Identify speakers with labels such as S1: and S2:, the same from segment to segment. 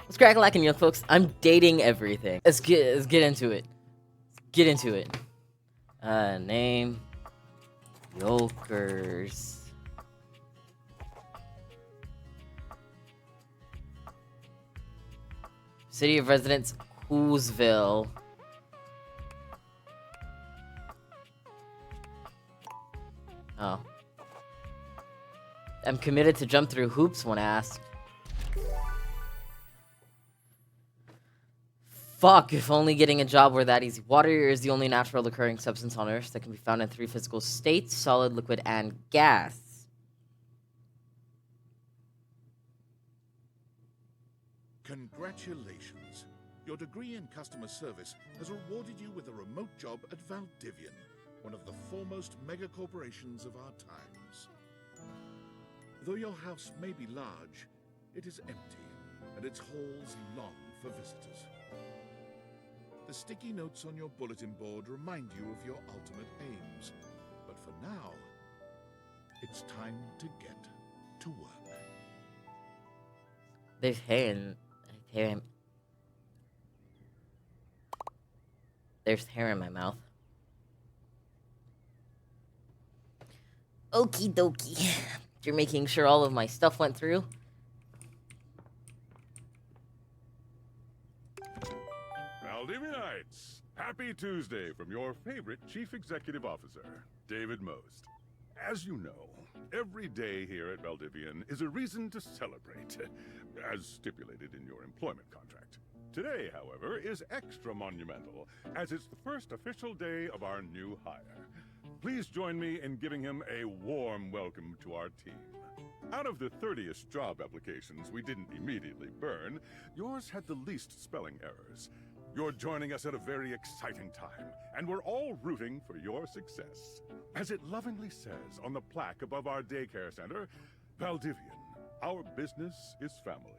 S1: What's crack-a-lackin', young folks? I'm dating everything. Let's get into it. Get into it. Name. Yolkers. City of residence, Coolsville. Oh. I'm committed to jump through hoops when asked. Fuck, if only getting a job were that easy. Water is the only natural occurring substance on Earth that can be found in 3 physical states: solid, liquid, and gas.
S2: Congratulations. Your degree in customer service has rewarded you with a remote job at Valdivian, one of the foremost mega corporations of our times. Though your house may be large, it is empty, and its halls long for visitors. The sticky notes on your bulletin board remind you of your ultimate aims, but for now, it's time to get to work.
S1: There's hair in There's hair in my mouth. Okie dokie. You're making sure all of my stuff went through.
S3: Valdivianites, happy Tuesday from your favorite Chief Executive Officer, David Most. As you know, every day here at Valdivian is a reason to celebrate, as stipulated in your employment contract. Today, however, is extra monumental, as it's the first official day of our new hire. Please join me in giving him a warm welcome to our team. Out of the 30-ish job applications we didn't immediately burn, yours had the least spelling errors. You're joining us at a very exciting time, and we're all rooting for your success. As it lovingly says on the plaque above our daycare center, Valdivian, our business is family.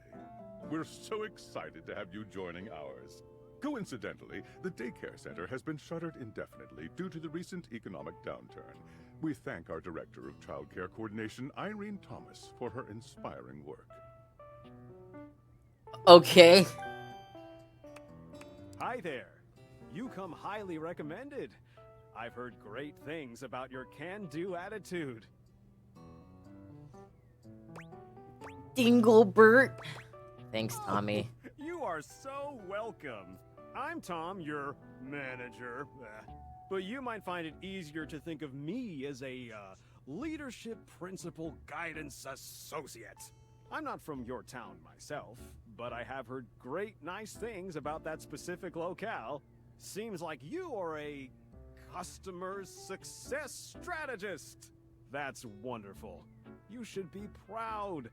S3: We're so excited to have you joining ours. Coincidentally, the daycare center has been shuttered indefinitely due to the recent economic downturn. We thank our Director of Child Care Coordination, Irene Thomas, for her inspiring work.
S1: Okay.
S4: Hi there. You come highly recommended. I've heard great things about your can-do attitude.
S1: Dinglebert. Thanks, Tommy.
S4: You are so welcome. I'm Tom, your manager. But you might find it easier to think of me as a leadership principal guidance associate. I'm not from your town myself, but I have heard great nice things about that specific locale. Seems like you are a customer success strategist. That's wonderful. You should be proud.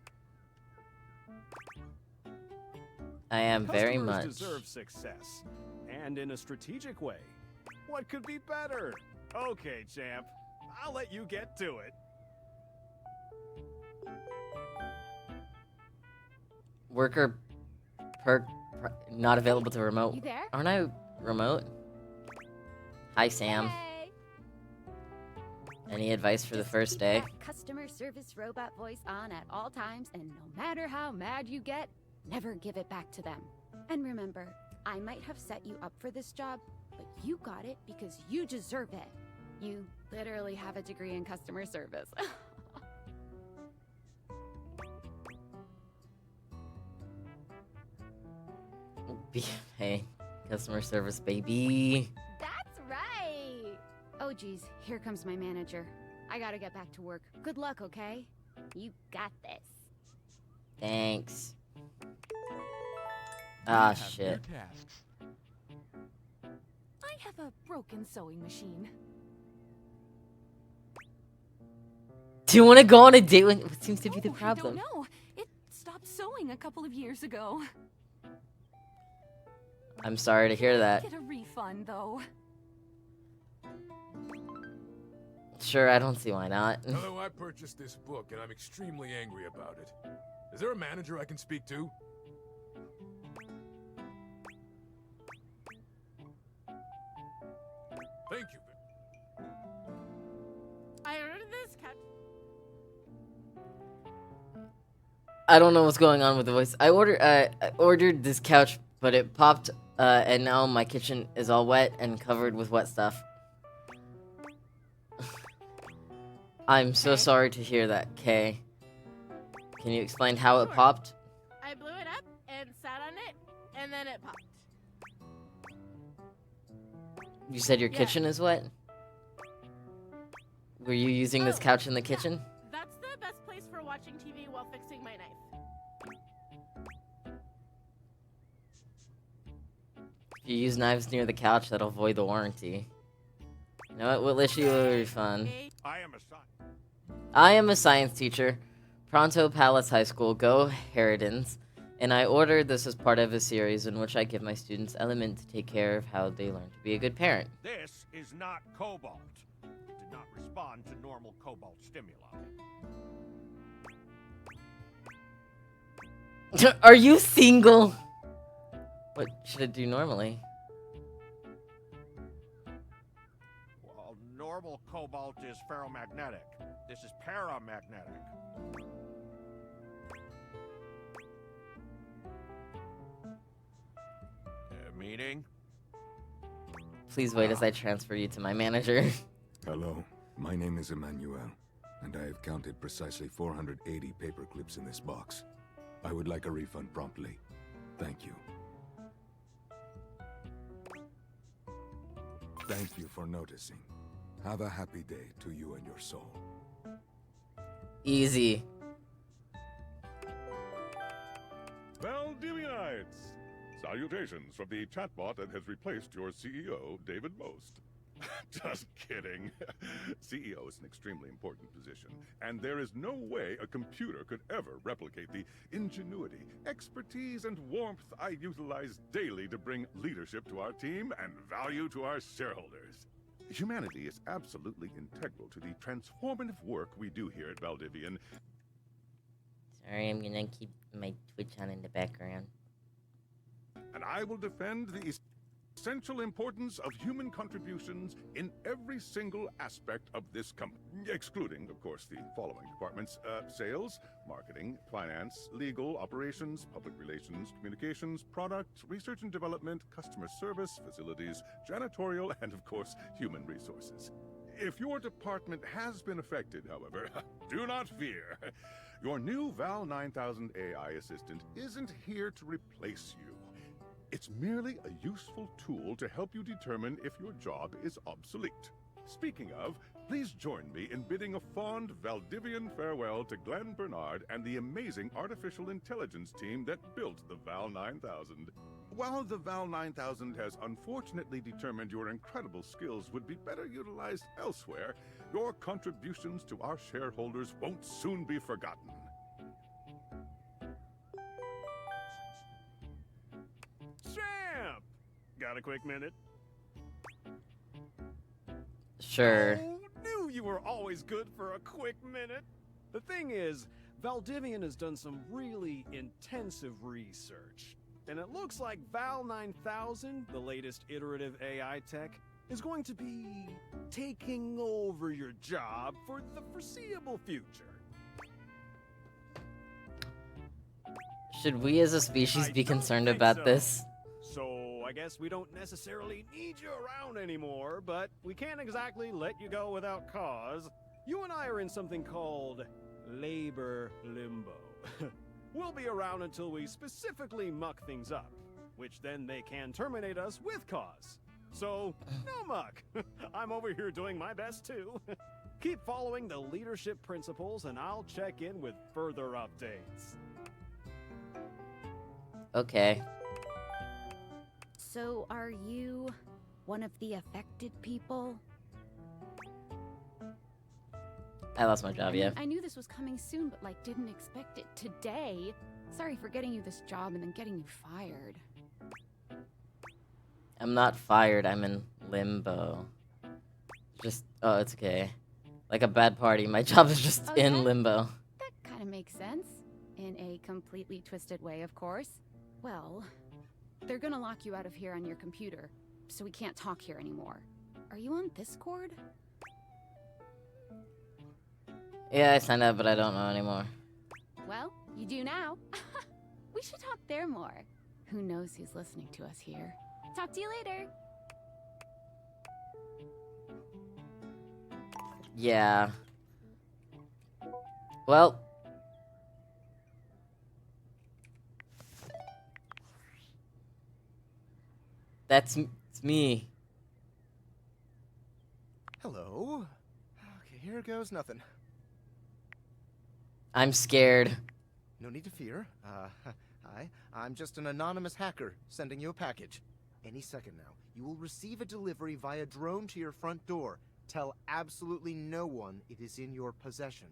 S1: I am very much.
S4: Customers deserve success, and in a strategic way. What could be better? Okay, champ. I'll let you get to it.
S1: Worker perk not available to remote.
S5: You there?
S1: Aren't I remote? Hi, Sam.
S5: Hey.
S1: Any advice for the
S5: Just
S1: first
S5: keep
S1: day?
S5: that customer service robot voice on at all times, and no matter how mad you get, never give it back to them. And remember, I might have set you up for this job, but you got it because you deserve it. You literally have a degree in customer service.
S1: Hey, customer service, baby.
S5: That's right! Oh geez, here comes my manager. I gotta get back to work. Good luck, okay? You got this.
S1: Thanks. Ah, shit.
S6: I have a broken sewing machine.
S1: Do you want to go on a date with... What seems to be the
S6: I
S1: problem?
S6: don't know. It stopped sewing a couple of years ago.
S1: I'm sorry to hear that.
S6: Get a refund, though.
S1: Sure, I don't see why not.
S7: Hello, I purchased this book and I'm extremely angry about it. Is there a manager I can speak to? Thank you.
S6: I ordered this cat.
S1: I don't know what's going on with the voice. I ordered this couch, but it popped, and now my kitchen is all wet and covered with wet stuff. I'm so
S8: Okay.
S1: sorry to hear that, Kay. Can you explain how it
S8: Sure.
S1: popped?
S8: I blew it up and sat on it, and then it popped.
S1: You said your
S8: Yeah.
S1: kitchen is wet? Were you using this
S8: Oh,
S1: couch in the
S8: yeah.
S1: kitchen?
S8: That's the best place for watching TV while fixing my knife.
S1: If you use knives near the couch, that'll void the warranty. You know what? We'll issue a refund.
S8: Okay.
S3: I am a son.
S1: I am a science teacher. Pronto Palace High School, go Herodins. And I ordered this as part of a series in which I give my students elements to take care of how they learn to be a good parent.
S9: This is not cobalt. It did not respond to normal cobalt stimuli.
S1: Are you single? What should it do normally?
S9: Well, normal cobalt is ferromagnetic. This is paramagnetic. Meaning?
S1: Please wait as I transfer you to my manager.
S10: Hello, my name is Emmanuel, and I have counted precisely 480 paper clips in this box. I would like a refund promptly. Thank you. Thank you for noticing. Have a happy day to you and your soul.
S1: Easy.
S3: Valdivianites! Salutations from the chatbot that has replaced your CEO, David Most. Just kidding. CEO is an extremely important position, and there is no way a computer could ever replicate the ingenuity, expertise, and warmth I utilize daily to bring leadership to our team and value to our shareholders. Humanity is absolutely integral to the transformative work we do here at Valdivian.
S1: Sorry, I'm gonna keep my Twitch on in the background.
S3: And I will defend the essential importance of human contributions in every single aspect of this company, excluding, of course, the following departments: sales, marketing, finance, legal, operations, public relations, communications, product, research and development, customer service, facilities, janitorial, and, of course, human resources. If your department has been affected, however, do not fear. Your new Val 9000 AI assistant isn't here to replace you. It's merely a useful tool to help you determine if your job is obsolete. Speaking of, please join me in bidding a fond Valdivian farewell to Glenn Bernard and the amazing artificial intelligence team that built the Val 9000. While the Val 9000 has unfortunately determined your incredible skills would be better utilized elsewhere, your contributions to our shareholders won't soon be forgotten.
S4: Champ! Got a quick minute?
S1: Sure.
S4: Oh, knew you were always good for a quick minute. The thing is, Valdivian has done some really intensive research. And it looks like Val 9000, the latest iterative AI tech, is going to be taking over your job for the foreseeable future.
S1: Should we as a species
S4: I
S1: be
S4: don't
S1: concerned
S4: think
S1: about
S4: so.
S1: this?
S4: So I guess we don't necessarily need you around anymore, but we can't exactly let you go without cause. You and I are in something called labor limbo. We'll be around until we specifically muck things up, which then they can terminate us with cause. So, no muck. I'm over here doing my best too. Keep following the leadership principles and I'll check in with further updates.
S1: Okay.
S5: So, are you one of the affected people?
S1: I lost my job, yeah.
S5: I knew this was coming soon, but didn't expect it today. Sorry for getting you this job and then getting you fired.
S1: I'm not fired, I'm in limbo. Oh, it's okay. Like a bad party, my job is just
S5: Oh,
S1: in
S5: yeah?
S1: limbo.
S5: That kind of makes sense. In a completely twisted way, of course. Well, they're gonna lock you out of here on your computer, so we can't talk here anymore. Are you on Discord?
S1: Yeah, I signed up, but I don't know anymore.
S5: Well, You do now? We should talk there more. Who knows who's listening to us here? Talk to you later.
S1: Yeah. Well. It's me.
S11: Hello. Okay, here goes nothing.
S1: I'm scared.
S11: No need to fear. Hi. I'm just an anonymous hacker sending you a package. Any second now, you will receive a delivery via drone to your front door. Tell absolutely no one it is in your possession.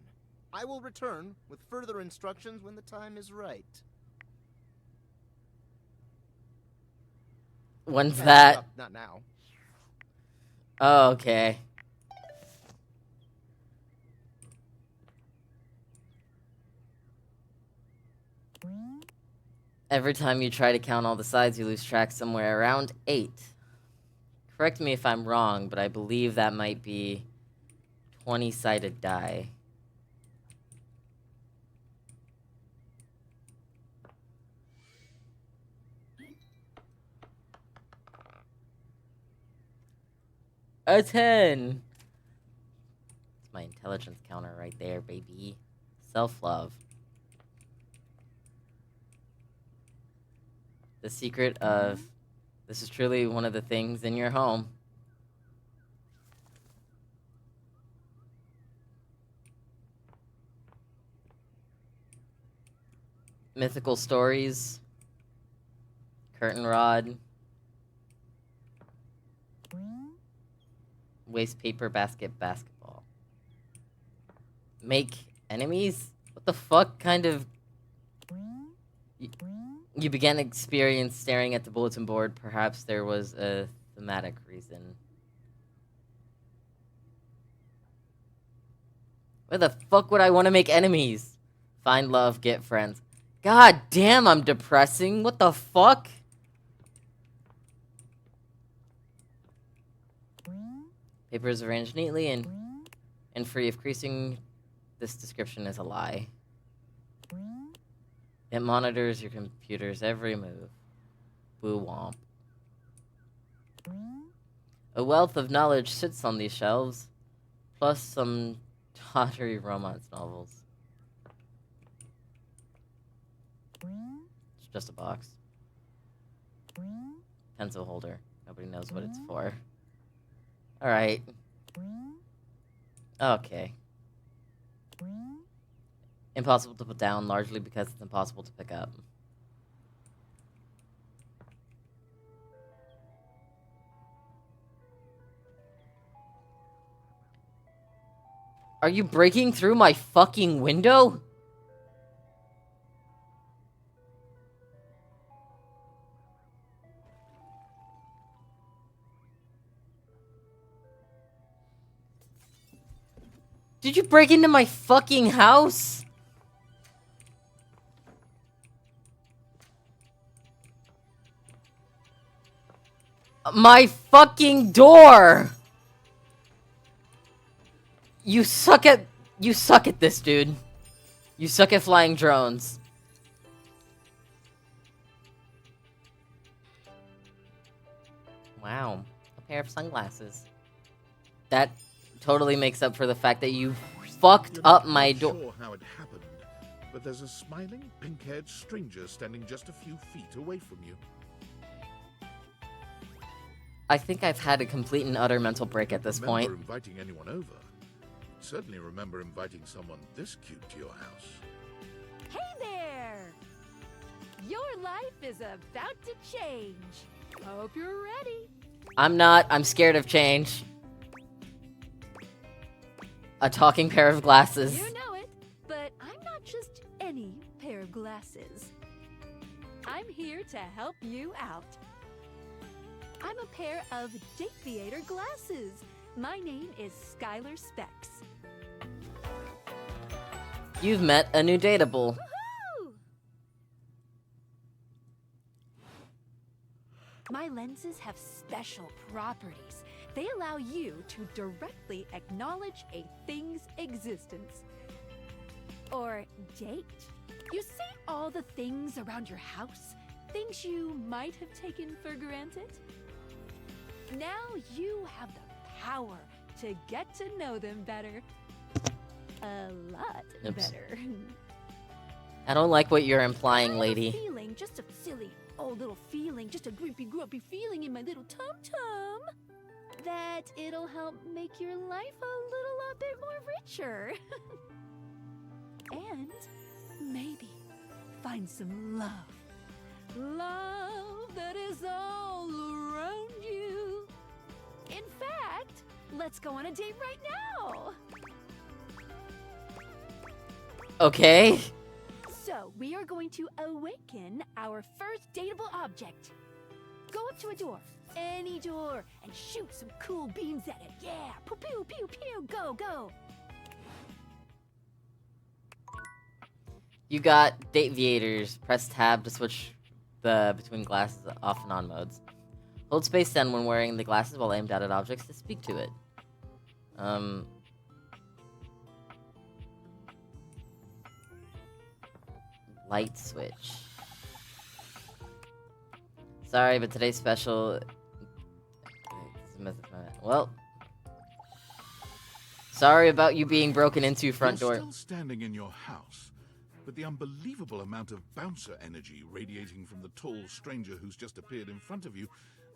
S11: I will return with further instructions when the time is right.
S1: When's that?
S11: Not now.
S1: Oh, okay. Every time you try to count all the sides, you lose track somewhere around 8. Correct me if I'm wrong, but I believe that might be 20-sided die. A 10! It's my intelligence counter right there, baby. Self-love. The secret of this is truly one of the things in your home. Mythical stories. Curtain rod. Waste paper basket basketball. Make enemies? What the fuck kind of... You began experience staring at the bulletin board. Perhaps there was a thematic reason. Where the fuck would I want to make enemies? Find love, get friends. God damn, I'm depressing. What the fuck? Paper is arranged neatly and free of creasing. This description is a lie. It monitors your computer's every move. Boo womp. A wealth of knowledge sits on these shelves, plus some tawdry romance novels. It's just a box. Pencil holder. Nobody knows what it's for. Alright. Okay. Impossible to put down, largely because it's impossible to pick up. Are you breaking through my fucking window? Did you break into my fucking house? My fucking door! You suck at this, dude. You suck at flying drones. Wow. A pair of sunglasses. That totally makes up for the fact that you fucked up my door.
S2: Sure how it happened, but there's a smiling, pink-haired stranger standing just a few feet away from you.
S1: I think I've had a complete and utter mental break at this point.
S2: Remember inviting anyone over? Certainly remember inviting someone this cute to your house.
S6: Hey there! Your life is about to change. Hope you're ready.
S1: I'm not. I'm scared of change. A talking pair of glasses.
S6: You know it, but I'm not just any pair of glasses. I'm here to help you out. I'm a pair of Date Theater glasses. My name is Skylar Specs.
S1: You've met a new dateable.
S6: Woohoo! My lenses have special properties. They allow you to directly acknowledge a thing's existence. or date. You see all the things around your house, things you might have taken for granted. Now you have the power to get to know them better. A lot better.
S1: I don't like what you're implying,
S6: I have
S1: lady.
S6: a feeling, just a silly old little feeling, just a grumpy feeling in my little tum-tum, that it'll help make your life a little bit more richer. And maybe find some love. Love that is all around you. In fact, let's go on a date right now.
S1: Okay.
S6: So, we are going to awaken our first dateable object. Go up to a door, any door, and shoot some cool beams at it. Yeah, pew pew pew pew, go go.
S1: You got Dateviators. Press tab to switch between glasses off and on modes. Hold space then when wearing the glasses while aimed out at objects to speak to it. Light switch. Sorry, but today's special... Well... Sorry about you being broken into, front door.
S2: You're still standing in your house, but the unbelievable amount of bouncer energy radiating from the tall stranger who's just appeared in front of you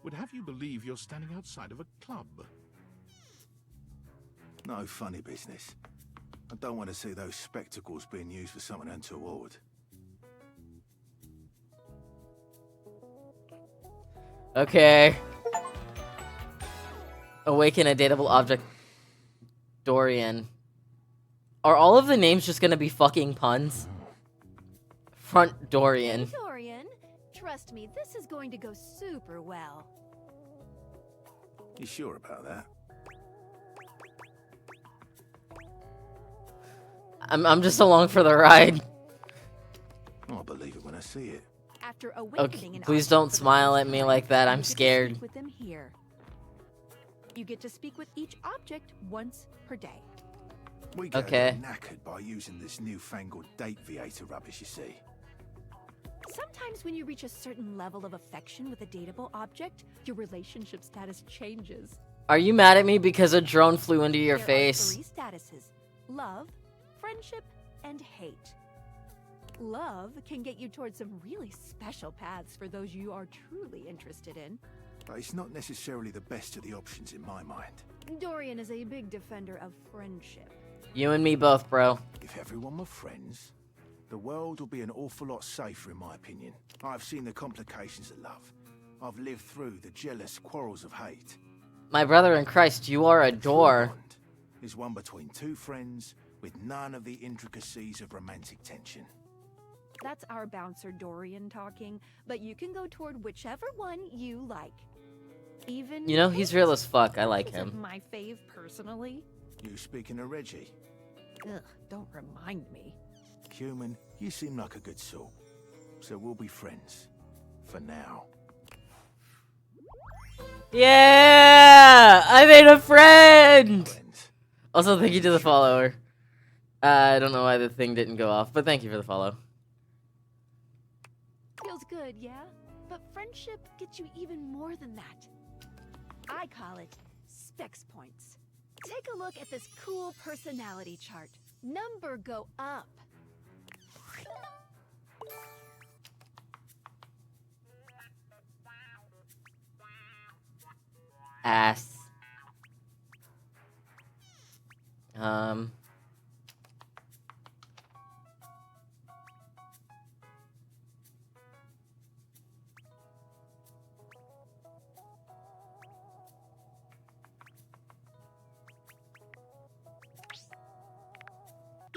S2: would have you believe you're standing outside of a club.
S12: No funny business. I don't want to see those spectacles being used for something untoward.
S1: Okay. Awaken a dateable object. Dorian. Are all of the names just gonna be fucking puns? Front Dorian.
S6: Hey, Dorian, trust me, this is going to go super well.
S12: You sure about that?
S1: I'm just along for the ride.
S12: I'll believe it when I see it.
S6: After awakening
S1: Okay,
S6: an
S1: please
S6: object
S1: don't
S6: for the
S1: smile
S6: first
S1: at me
S6: time,
S1: like that. I'm
S6: you get to
S1: scared.
S6: speak with them here. You get to speak with each object once per day.
S12: We get
S1: Okay.
S12: knackered by using this newfangled Dateviator rubbish, you see.
S6: Sometimes when you reach a certain level of affection with a dateable object, your relationship status changes.
S1: Are you mad at me because a drone flew into your
S6: There
S1: face?
S6: are 3 statuses: love, friendship, and hate. Love can get you towards some really special paths for those you are truly interested in.
S12: But it's not necessarily the best of the options in my mind.
S6: Dorian is a big defender of friendship.
S1: You and me both, bro.
S12: If everyone were friends, the world would be an awful lot safer, in my opinion. I've seen the complications of love. I've lived through the jealous quarrels of hate.
S1: My brother in Christ, you are a door.
S12: Bond is one between 2 friends with none of the intricacies of romantic tension.
S6: That's our bouncer Dorian talking, but you can go toward whichever one you like. Even
S1: You know, he's real as fuck. I like
S6: isn't
S1: him.
S6: my fave personally.
S12: You speaking of Reggie?
S6: Ugh, don't remind me.
S12: Human, you seem like a good sort. So we'll be friends. For now.
S1: Yeah! I made a friend! Also, thank you to the follower. I don't know why the thing didn't go off, but thank you for the follow.
S6: Feels good, yeah? But friendship gets you even more than that. I call it specs points. Take a look at this cool personality chart. Number go up.
S1: Ass.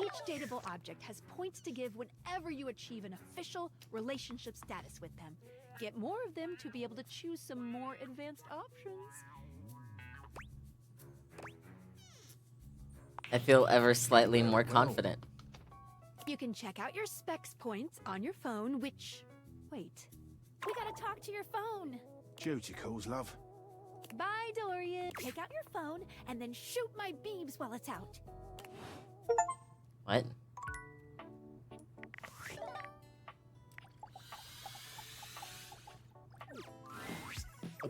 S6: Each dateable object has points to give whenever you achieve an official relationship status with them. Get more of them to be able to choose some more advanced options.
S1: I feel ever slightly more confident.
S6: You can check out your specs points on your phone, which... Wait. We gotta talk to your phone.
S12: Duty calls, love.
S6: Bye, Dorian. Take out your phone and then shoot my beams while it's out.
S1: What?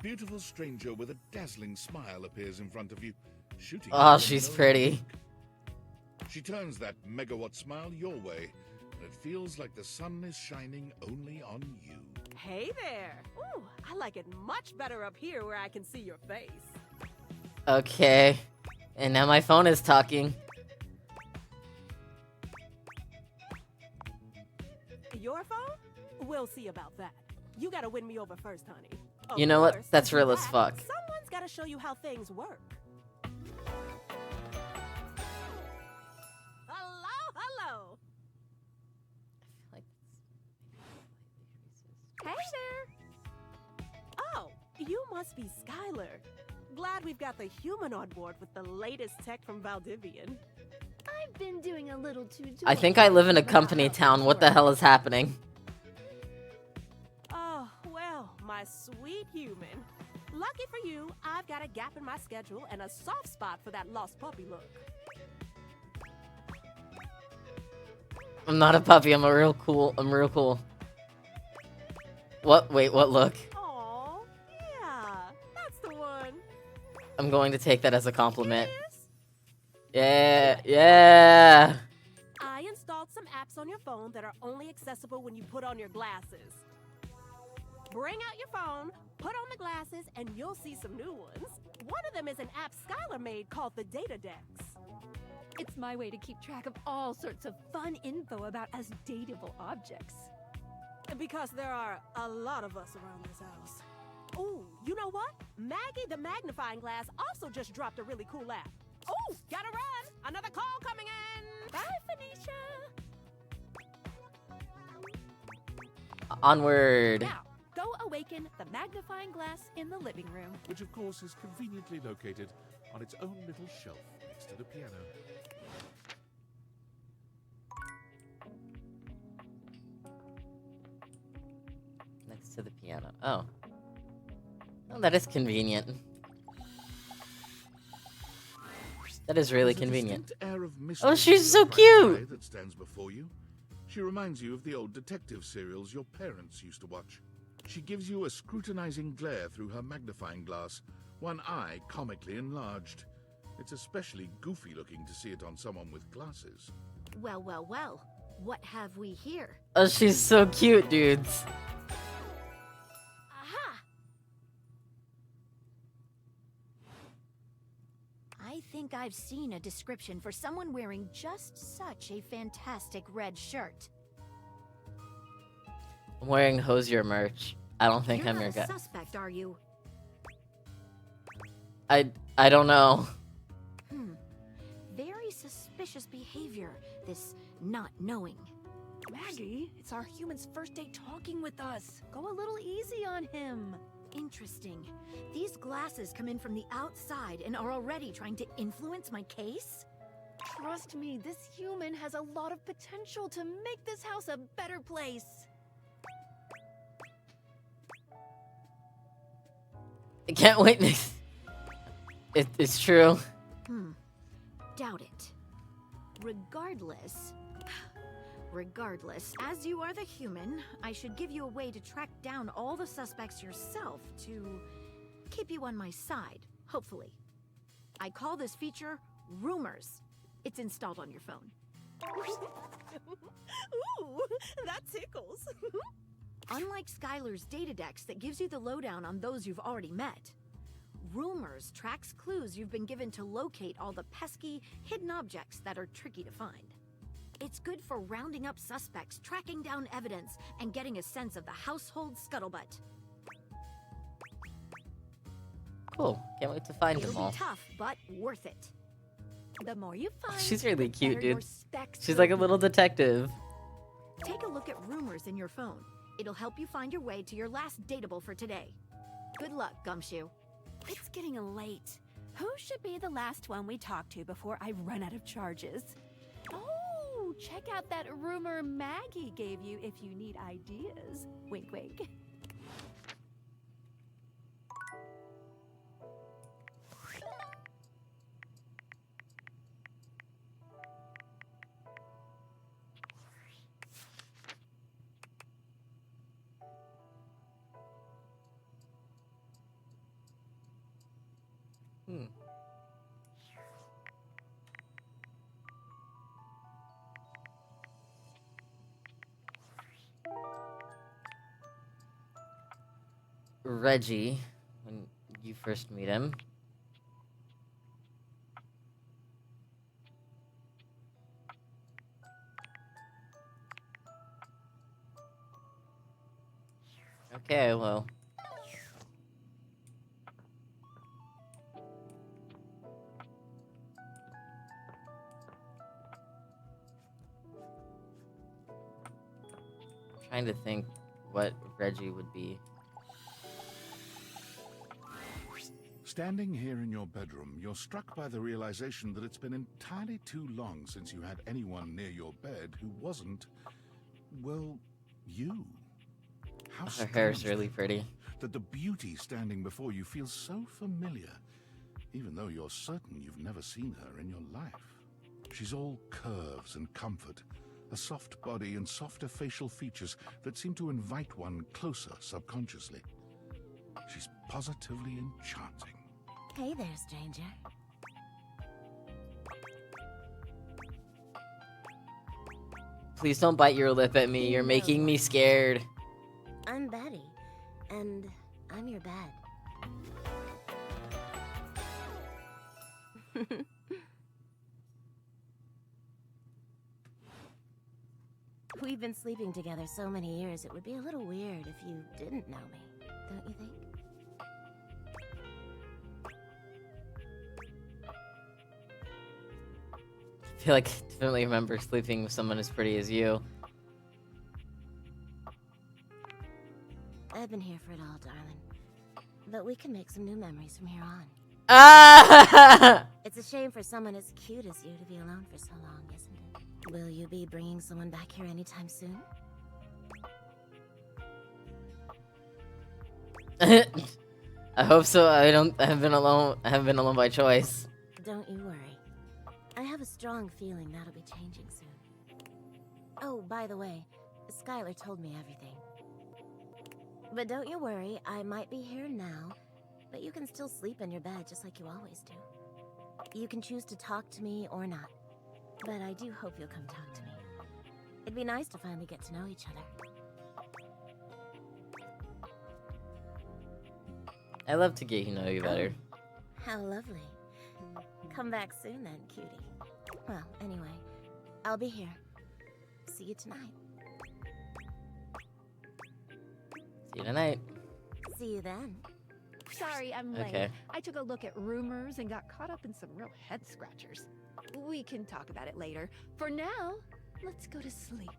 S2: beautiful stranger with a dazzling smile appears in front of you, shooting.
S1: Oh,
S2: you
S1: she's
S2: no
S1: pretty.
S2: look. She turns that megawatt smile your way, and it feels like the sun is shining only on you.
S8: Hey there. Ooh, I like it much better up here where I can see your face.
S1: Okay. And now my phone is talking.
S8: Your phone? We'll see about that. You gotta win me over first, honey. Of
S1: You know what?
S8: course,
S1: That's
S8: to
S1: real
S8: do
S1: as
S8: that,
S1: fuck.
S8: Someone's gotta show you how things work. Hello, hello. Hey there. Oh, you must be Skylar. Glad we've got the human on board with the latest tech from Valdivian.
S6: I've been doing a little too.
S1: I think I live in a company town. What the hell is happening?
S8: Oh, well, my sweet human. Lucky for you, I've got a gap in my schedule and a soft spot for that lost puppy look.
S1: I'm not a puppy. I'm real cool. What? Wait, what look?
S8: Aw, yeah, that's the one.
S1: I'm going to take that as a compliment. Yeah.
S8: I installed some apps on your phone that are only accessible when you put on your glasses. Bring out your phone, put on the glasses, and you'll see some new ones. One of them is an app Skylar made called the Data Decks.
S6: It's my way to keep track of all sorts of fun info about us dateable objects.
S8: Because there are a lot of us around this house. Ooh, you know what? Maggie the magnifying glass also just dropped a really cool app. Ooh, gotta run! Another call coming in! Bye, Phoenicia!
S1: Onward.
S6: Now, go awaken the magnifying glass in the living room.
S2: Which, of course, is conveniently located on its own little shelf next to the piano.
S1: Next to the piano. Oh. Oh, that is convenient. That is really
S2: There's a
S1: convenient.
S2: distinct air of mystery
S1: Oh, she's
S2: to
S1: so
S2: the bright
S1: cute!
S2: eye that stands before you. She reminds you of the old detective serials your parents used to watch. She gives you a scrutinizing glare through her magnifying glass, one eye comically enlarged. It's especially goofy looking to see it on someone with glasses.
S13: Well, well, well. What have we here?
S1: Oh, she's so cute, dudes.
S13: Aha! I think I've seen a description for someone wearing just such a fantastic red shirt.
S1: I'm wearing Hosier merch. I don't think
S13: You're
S1: I'm your
S13: not a
S1: guy.
S13: suspect, are you?
S1: I don't know.
S13: Very suspicious behavior, this not knowing.
S6: Maggie, it's our human's first day talking with us. Go a little easy on him.
S13: Interesting. These glasses come in from the outside and are already trying to influence my case?
S6: Trust me, this human has a lot of potential to make this house a better place.
S1: I can't wait. It's true.
S13: Doubt it. Regardless, as you are the human, I should give you a way to track down all the suspects yourself to keep you on my side, hopefully. I call this feature Rumors. It's installed on your phone.
S8: Ooh, that tickles.
S13: Unlike Skylar's data decks that gives you the lowdown on those you've already met, Rumors tracks clues you've been given to locate all the pesky, hidden objects that are tricky to find. It's good for rounding up suspects, tracking down evidence, and getting a sense of the household scuttlebutt.
S1: Cool. Can't wait to find
S13: It'll
S1: them all.
S13: be tough, but worth it.
S6: The more you find,
S1: She's really
S6: the
S1: cute,
S6: better your
S1: dude.
S6: specs
S1: She's
S6: will
S1: like a
S6: be.
S1: little detective.
S13: Take a look at Rumors in your phone. It'll help you find your way to your last dateable for today. Good luck, Gumshoe.
S6: It's getting late. Who should be the last one we talk to before I run out of charges? Oh, check out that rumor Maggie gave you if you need ideas. Wink, wink.
S1: Reggie, when you first meet him. Okay, well. Trying to think what Reggie would be.
S2: Standing here in your bedroom, you're struck by the realization that it's been entirely too long since you had anyone near your bed who wasn't, well, you. How
S1: Her hair's
S2: strange
S1: really pretty.
S2: that the beauty standing before you feels so familiar, even though you're certain you've never seen her in your life. She's all curves and comfort, a soft body and softer facial features that seem to invite one closer subconsciously. She's positively enchanting.
S14: Hey there, stranger.
S1: Please don't bite your lip at me. You're making me scared.
S14: I'm Betty, and I'm your bed. We've been sleeping together so many years, it would be a little weird if you didn't know me, don't you think?
S1: I feel like I definitely remember sleeping with someone as pretty as you.
S14: I've been here for it all, darling. But we can make some new memories from here on.
S1: Ah!
S14: It's a shame for someone as cute as you to be alone for so long, isn't it? Will you be bringing someone back here anytime soon?
S1: I hope so. I haven't been alone. I haven't been alone by choice.
S14: Don't you worry. I have a strong feeling that'll be changing soon. Oh, by the way, Skylar told me everything. But don't you worry, I might be here now, but you can still sleep in your bed just like you always do. You can choose to talk to me or not, but I do hope you'll come talk to me. It'd be nice to finally get to know each other.
S1: I love to get to know you better.
S14: Oh, how lovely. Come back soon then, cutie. Well, anyway, I'll be here. See you tonight.
S1: See you tonight.
S14: See you then.
S6: Sorry, I'm late.
S1: Okay.
S6: I took a look at rumors and got caught up in some real head scratchers. We can talk about it later. For now, let's go to sleep.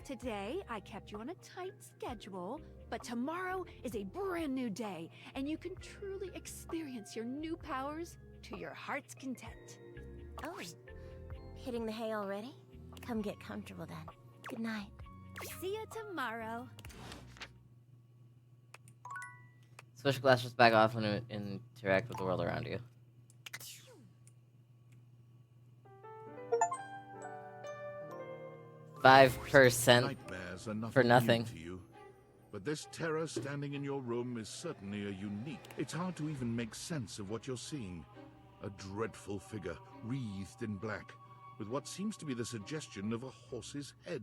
S6: Today, I kept you on a tight schedule, but tomorrow is a brand new day, and you can truly experience your new powers to your heart's content.
S14: Oh, hitting the hay already? Come get comfortable then. Good night.
S6: See you tomorrow.
S1: Switch glasses back off when you interact with the world around you.
S2: Nightmares are
S1: for nothing.
S2: new to you, but this terror standing in your room is certainly a unique. It's hard to even make sense of what you're seeing. A dreadful figure, wreathed in black, with what seems to be the suggestion of a horse's head,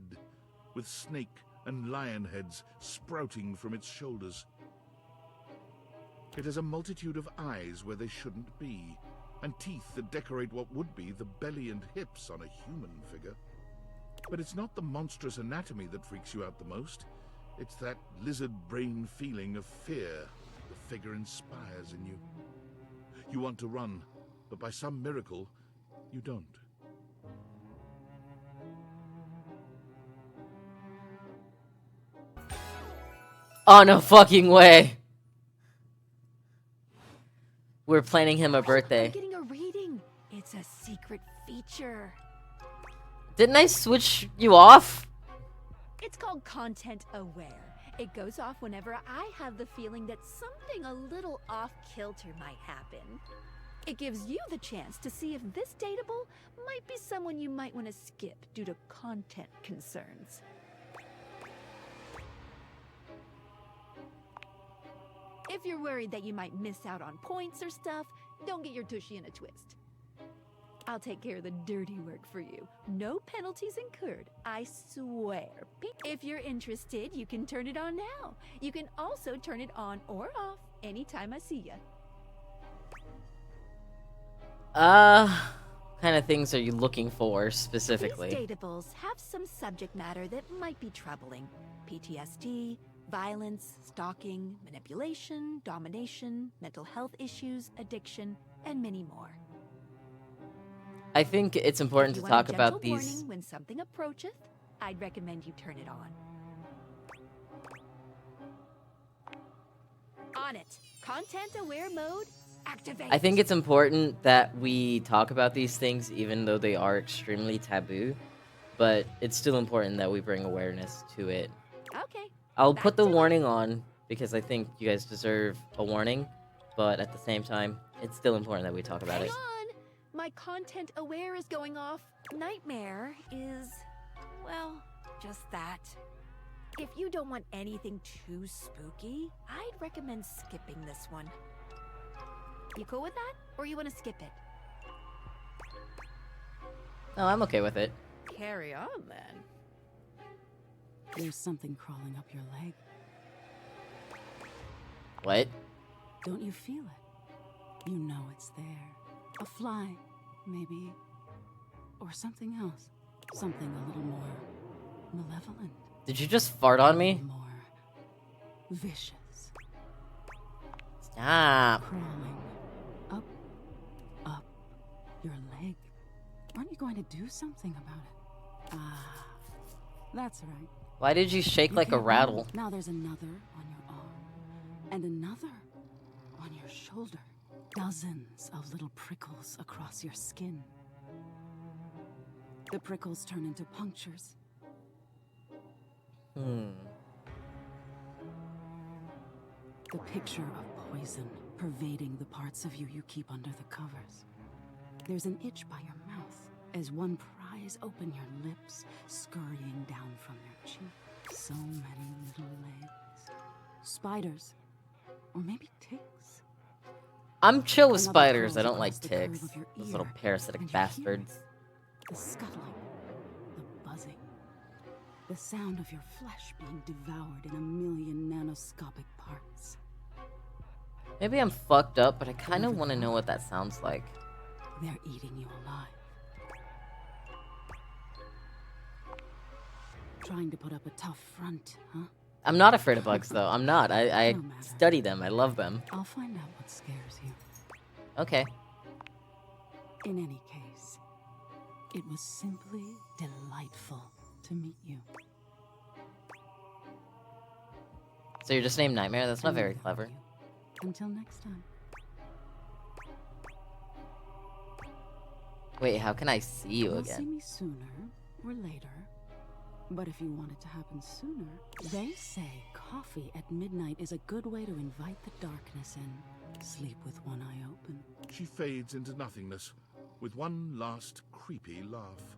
S2: with snake and lion heads sprouting from its shoulders. It has a multitude of eyes where they shouldn't be, and teeth that decorate what would be the belly and hips on a human figure. But it's not the monstrous anatomy that freaks you out the most. It's that lizard brain feeling of fear the figure inspires in you. You want to run, but by some miracle, you don't.
S1: Oh, no fucking way. We're planning him a birthday.
S6: I'm getting a reading. It's a secret feature.
S1: Didn't I switch you off?
S6: It's called Content Aware. It goes off whenever I have the feeling that something a little off-kilter might happen. It gives you the chance to see if this dateable might be someone you might want to skip due to content concerns. If you're worried that you might miss out on points or stuff, Don't get your tushy in a twist. I'll take care of the dirty work for you. No penalties incurred, I swear. If you're interested, you can turn it on now. You can also turn it on or off anytime I see ya.
S1: Kind of things are you looking for specifically?
S6: These datables have some subject matter that might be troubling. PTSD, violence, stalking, manipulation, domination, mental health issues, addiction, and many more.
S1: I think it's important to talk about these.
S6: Warning when something approacheth, I'd recommend you turn it on. On it. Content-aware mode, activate.
S1: I think it's important that we talk about these things, even though they are extremely taboo. But it's still important that we bring awareness to it.
S6: Okay.
S1: I'll put the warning on because I think you guys deserve a warning. But at the same time, it's still important that we talk about it.
S6: Hang on. My content aware is going off. Nightmare is, well, just that. If you don't want anything too spooky, I'd recommend skipping this one. You cool with that? Or you want to skip it?
S1: No, I'm okay with it.
S6: Carry on, then.
S15: There's something crawling up your leg.
S1: What?
S15: Don't you feel it? You know it's there. A fly, maybe. Or something else. Something a little more malevolent.
S1: Did you just fart on me?
S15: More vicious.
S1: Stop.
S15: Crawling up your leg. Aren't you going to do something about it? Ah, that's right.
S1: Why did you shake like a rattle?
S15: Now there's another on your arm. And another on your shoulder. Dozens of little prickles across your skin. The prickles turn into punctures. The picture of poison pervading the parts of you keep under the covers. There's an itch by your mouth as one pries open your lips, scurrying down from your cheek. So many little legs. Spiders. Or maybe ticks.
S1: I'm chill with spiders. I don't like ticks. Those little parasitic bastards.
S15: The scuttling. The buzzing. The sound of your flesh being devoured in a million nanoscopic parts.
S1: Maybe I'm fucked up, but I kind of want to know what that sounds like.
S15: They're eating you alive. Trying to put up a tough front, huh?
S1: I'm not afraid of bugs, though. I'm not. I study them. I love them.
S15: I'll find out what scares you.
S1: Okay.
S15: In any case, it was simply delightful to meet you.
S1: So you're just named Nightmare? That's not very clever.
S15: Until next time.
S1: Wait, how can I see you
S15: You'll
S1: again?
S15: see me sooner or later. But if you want it to happen sooner, they say coffee at midnight is a good way to invite the darkness in. Sleep with one eye open.
S2: She fades into nothingness with one last creepy laugh.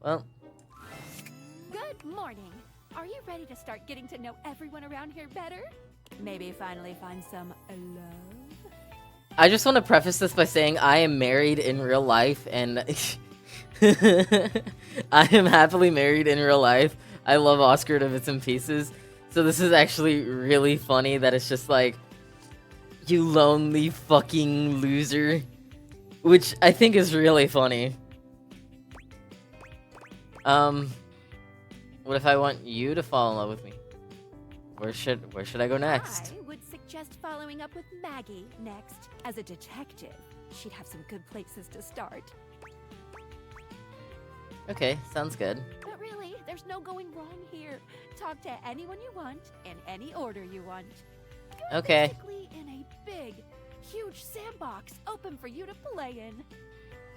S1: Well.
S6: Good morning. Are you ready to start getting to know everyone around here better? Maybe finally find some love?
S1: I just want to preface this by saying I am married in real life, and I am happily married in real life. I love Oscar to bits and pieces. So this is actually really funny that it's just like, you lonely fucking loser. Which I think is really funny. What if I want you to fall in love with me? Where should I go next?
S6: I would suggest following up with Maggie next. As a detective, she'd have some good places to start.
S1: Okay, sounds good.
S6: But really, there's no going wrong here. Talk to anyone you want, in any order you want. You're
S1: Okay.
S6: basically in a big, huge sandbox open for you to play in.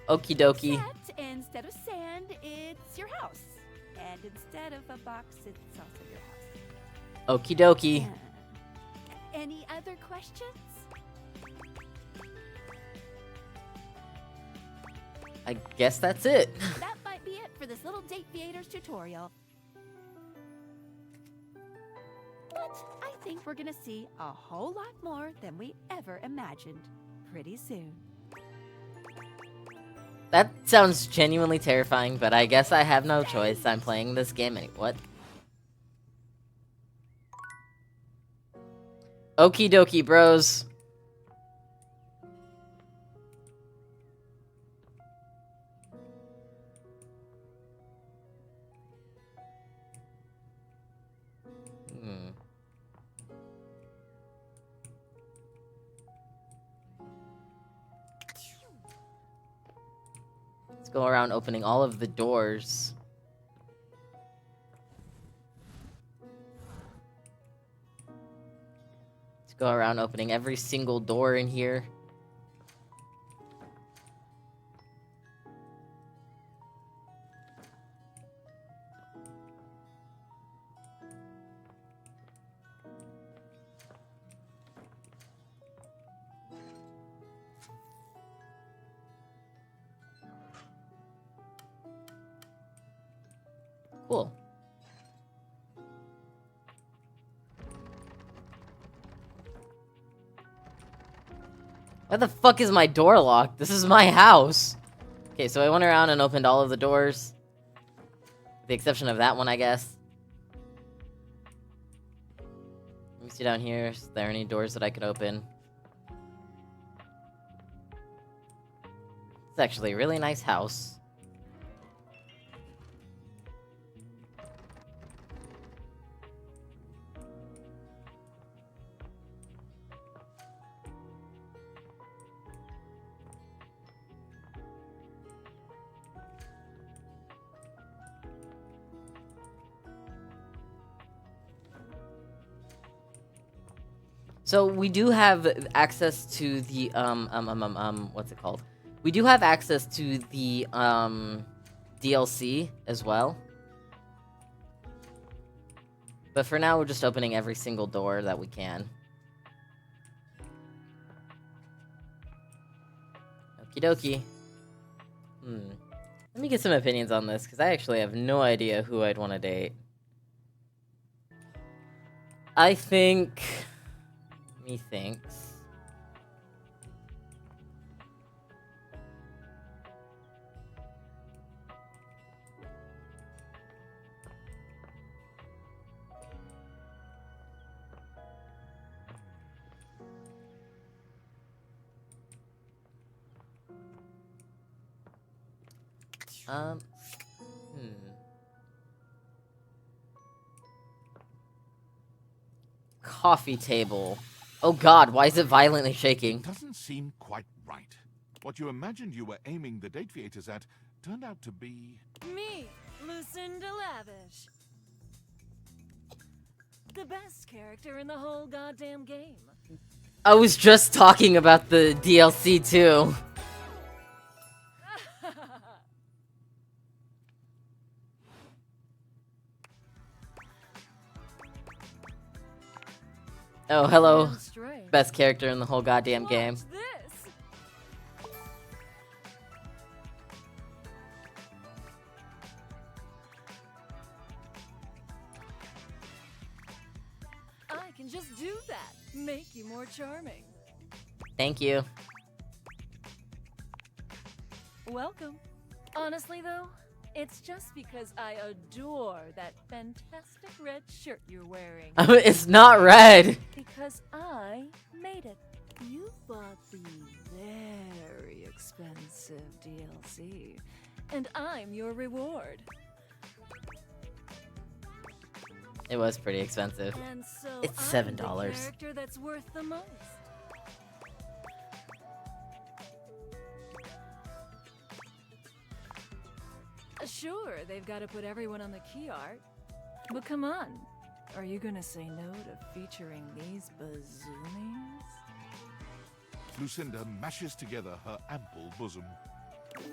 S1: Okie dokie.
S6: Except instead of sand, it's your house. And instead of a box, it's also your house.
S1: Okie dokie.
S6: Any other questions?
S1: I guess that's it.
S6: That might be it for this little Date Theaters tutorial. But I think we're gonna see a whole lot more than we ever imagined pretty soon.
S1: That sounds genuinely terrifying, but I guess I have no choice. I'm playing this game anyway. What? Okie dokie, bros. Let's go around opening all of the doors. Let's go around opening every single door in here. Cool. Why the fuck is my door locked? This is my house. Okay, so I went around and opened all of the doors. With the exception of that one, I guess. Let me see down here. Is there any doors that I could open? It's actually a really nice house. So we do have access to the what's it called? We do have access to the DLC as well. But for now we're just opening every single door that we can. Okie dokie. Let me get some opinions on this, because I actually have no idea who I'd want to date. I think... Methinks. Coffee table. Oh god, why is it violently shaking?
S2: Doesn't seem quite right. What you imagined you were aiming the date theaters at turned out to be...
S6: Me, Lucinda Lavish. The best character in the whole goddamn game.
S1: I was just talking about the DLC too. Oh, hello. Best character in the whole goddamn game.
S6: I can just do that. Make you more charming.
S1: Thank you.
S6: Welcome. Honestly, though, it's just because I adore that fantastic red shirt you're wearing.
S1: It's not red.
S6: Because I made it. You bought the very expensive DLC, and I'm your reward.
S1: It was pretty expensive.
S6: And so
S1: It's
S6: I'm
S1: $7.
S6: the character that's worth the most. Sure, they've got to put everyone on the key art. But come on, are you gonna say no to featuring these bazoomies?
S2: Lucinda mashes together her ample bosom.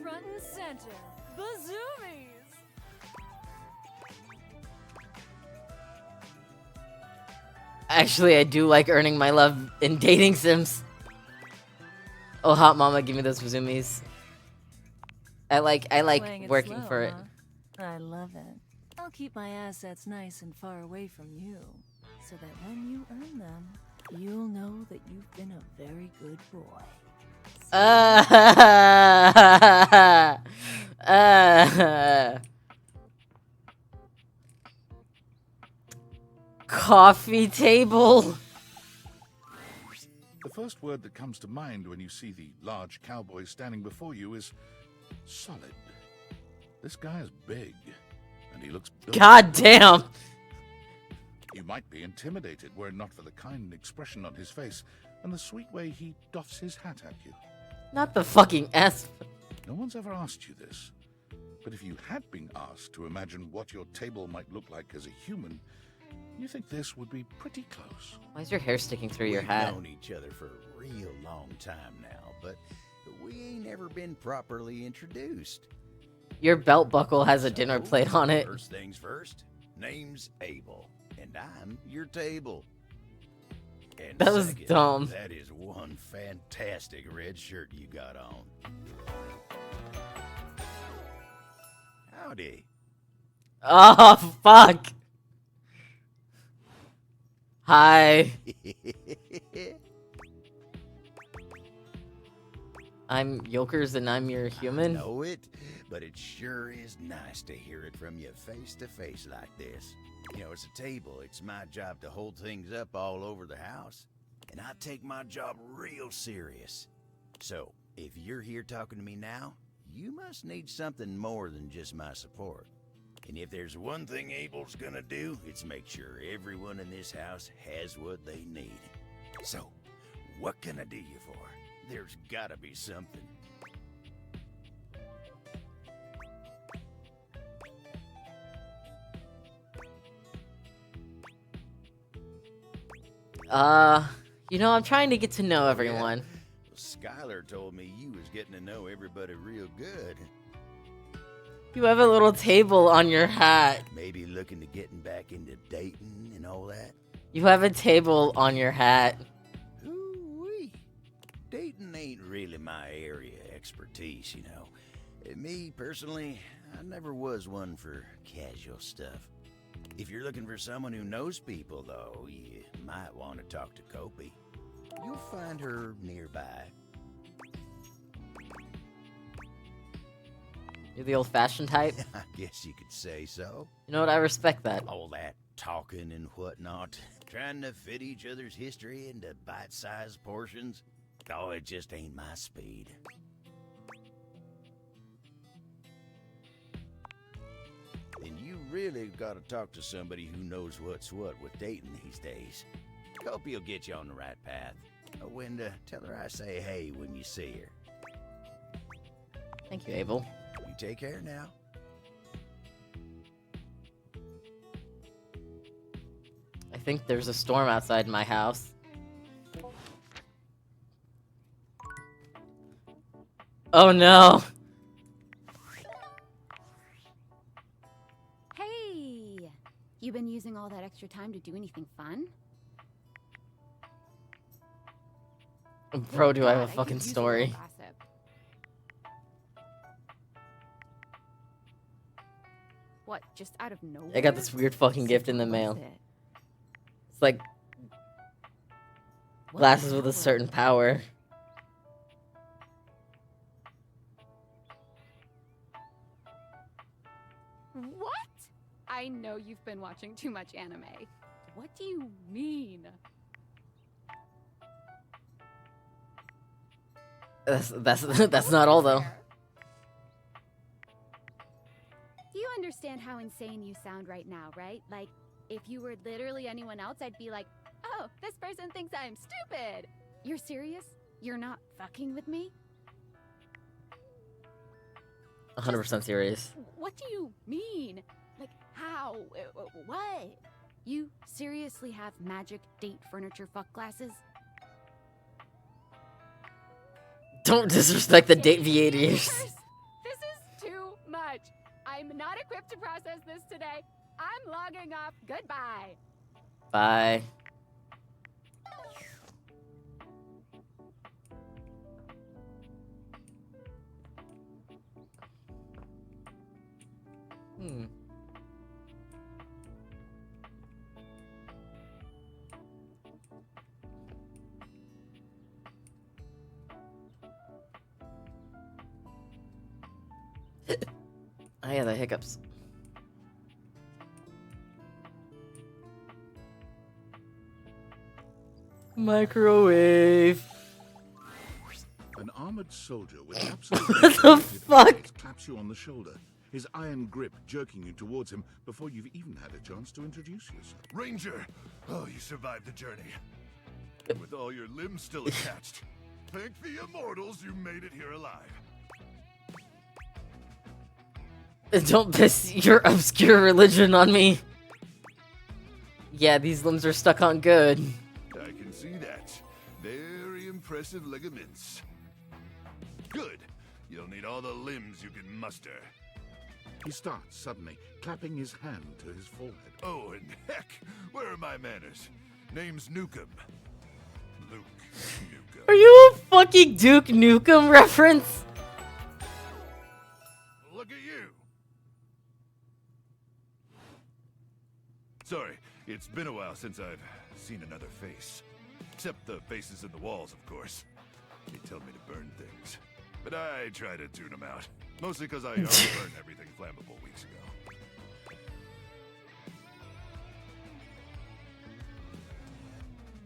S6: Front and center, bazoomies!
S1: Actually, I do like earning my love in dating sims. Oh, hot mama, give me those bazoomies. I like
S6: Playing it
S1: working
S6: slow,
S1: for it.
S6: huh? I love it. I'll keep my assets nice and far away from you,
S16: so that when you earn them, you'll know that you've been a very good boy.
S1: Coffee table.
S2: The first word that comes to mind when you see the large cowboy standing before you is solid. This guy is big, and he looks built.
S1: God damn!
S2: You might be intimidated were it not for the kind expression on his face and the sweet way he doffs his hat at you.
S1: Not the fucking S.
S2: No one's ever asked you this, but if you had been asked to imagine what your table might look like as a human, you think this would be pretty close.
S1: Why is your hair sticking through your hat?
S17: We've known each other for a real long time now, but we ain't ever been properly introduced.
S1: Your belt buckle has a dinner plate on it.
S17: First things first, name's Abel, and I'm your table. And
S1: That was
S17: second,
S1: dumb.
S17: That is one fantastic red shirt you got on. Howdy.
S1: Oh, fuck. Hi. I'm Yolkers and I'm your human.
S17: I know it, but it sure is nice to hear it from you face to face like this. You know, it's a table. It's my job to hold things up all over the house. And I take my job real serious. So, if you're here talking to me now, you must need something more than just my support. And if there's one thing Abel's gonna do, it's make sure everyone in this house has what they need. So, what can I do you for? There's gotta be something.
S1: I'm trying to get to know everyone.
S17: Well, Skylar told me you was getting to know everybody real good.
S1: You have a little table on your hat.
S17: Maybe looking to getting back into dating and all that?
S1: You have a table on your hat.
S17: Ooh-wee. Dating ain't really my area of expertise, you know. Me, personally, I never was one for casual stuff. If you're looking for someone who knows people, though, you might want to talk to Kopi. You'll find her nearby.
S1: You're the old-fashioned type.
S17: I guess you could say so.
S1: You know what? I respect that.
S17: All that talking and whatnot, trying to fit each other's history into bite-sized portions. Oh, it just ain't my speed. Then you really gotta talk to somebody who knows what's what with dating these days. Hope you'll get you on the right path. When tell her I say hey when you see her.
S1: Thank you, Abel.
S17: You take care now.
S1: I think there's a storm outside my house. Oh no!
S5: Hey! You been using all that extra time to do anything fun?
S1: Bro, do I have a
S5: God,
S1: fucking
S5: could use a
S1: story.
S5: little gossip. What, just out of nowhere?
S1: I got this weird fucking gift in the mail. It's like glasses with a certain power.
S5: What? I know you've been watching too much anime. What do you mean?
S1: That's not all though.
S5: Do you understand how insane you sound right now, right? Like, if you were literally anyone else, I'd be like, oh, this person thinks I'm stupid. You're serious? You're not fucking with me?
S1: 100% serious.
S5: What do you mean? Like, how? What? You seriously have magic date furniture fuck glasses?
S1: Don't disrespect the date aviators.
S5: This is too much. I'm not equipped to process this today. I'm logging off. Goodbye.
S1: Bye. Oh yeah, the hiccups. Microwave.
S2: An armored soldier with absolutely
S1: What the fuck?
S2: claps you on the shoulder, his iron grip jerking you towards him before you've even had a chance to introduce yourself.
S3: Ranger! Oh, you survived the journey. With all your limbs still attached. Thank the immortals you made it here alive.
S1: Don't piss your obscure religion on me. Yeah, these limbs are stuck on good.
S3: I can see that. Very impressive ligaments. Good. You'll need all the limbs you can muster.
S2: He starts suddenly, clapping his hand to his forehead.
S3: Oh, and heck, where are my manners? Name's Nukem. Luke Nukem.
S1: Are you a fucking Duke Nukem reference?
S3: Look at you. Sorry, it's been a while since I've seen another face. Except the faces in the walls, of course. They tell me to burn things. But I try to tune them out. Mostly because I already burned everything flammable weeks ago.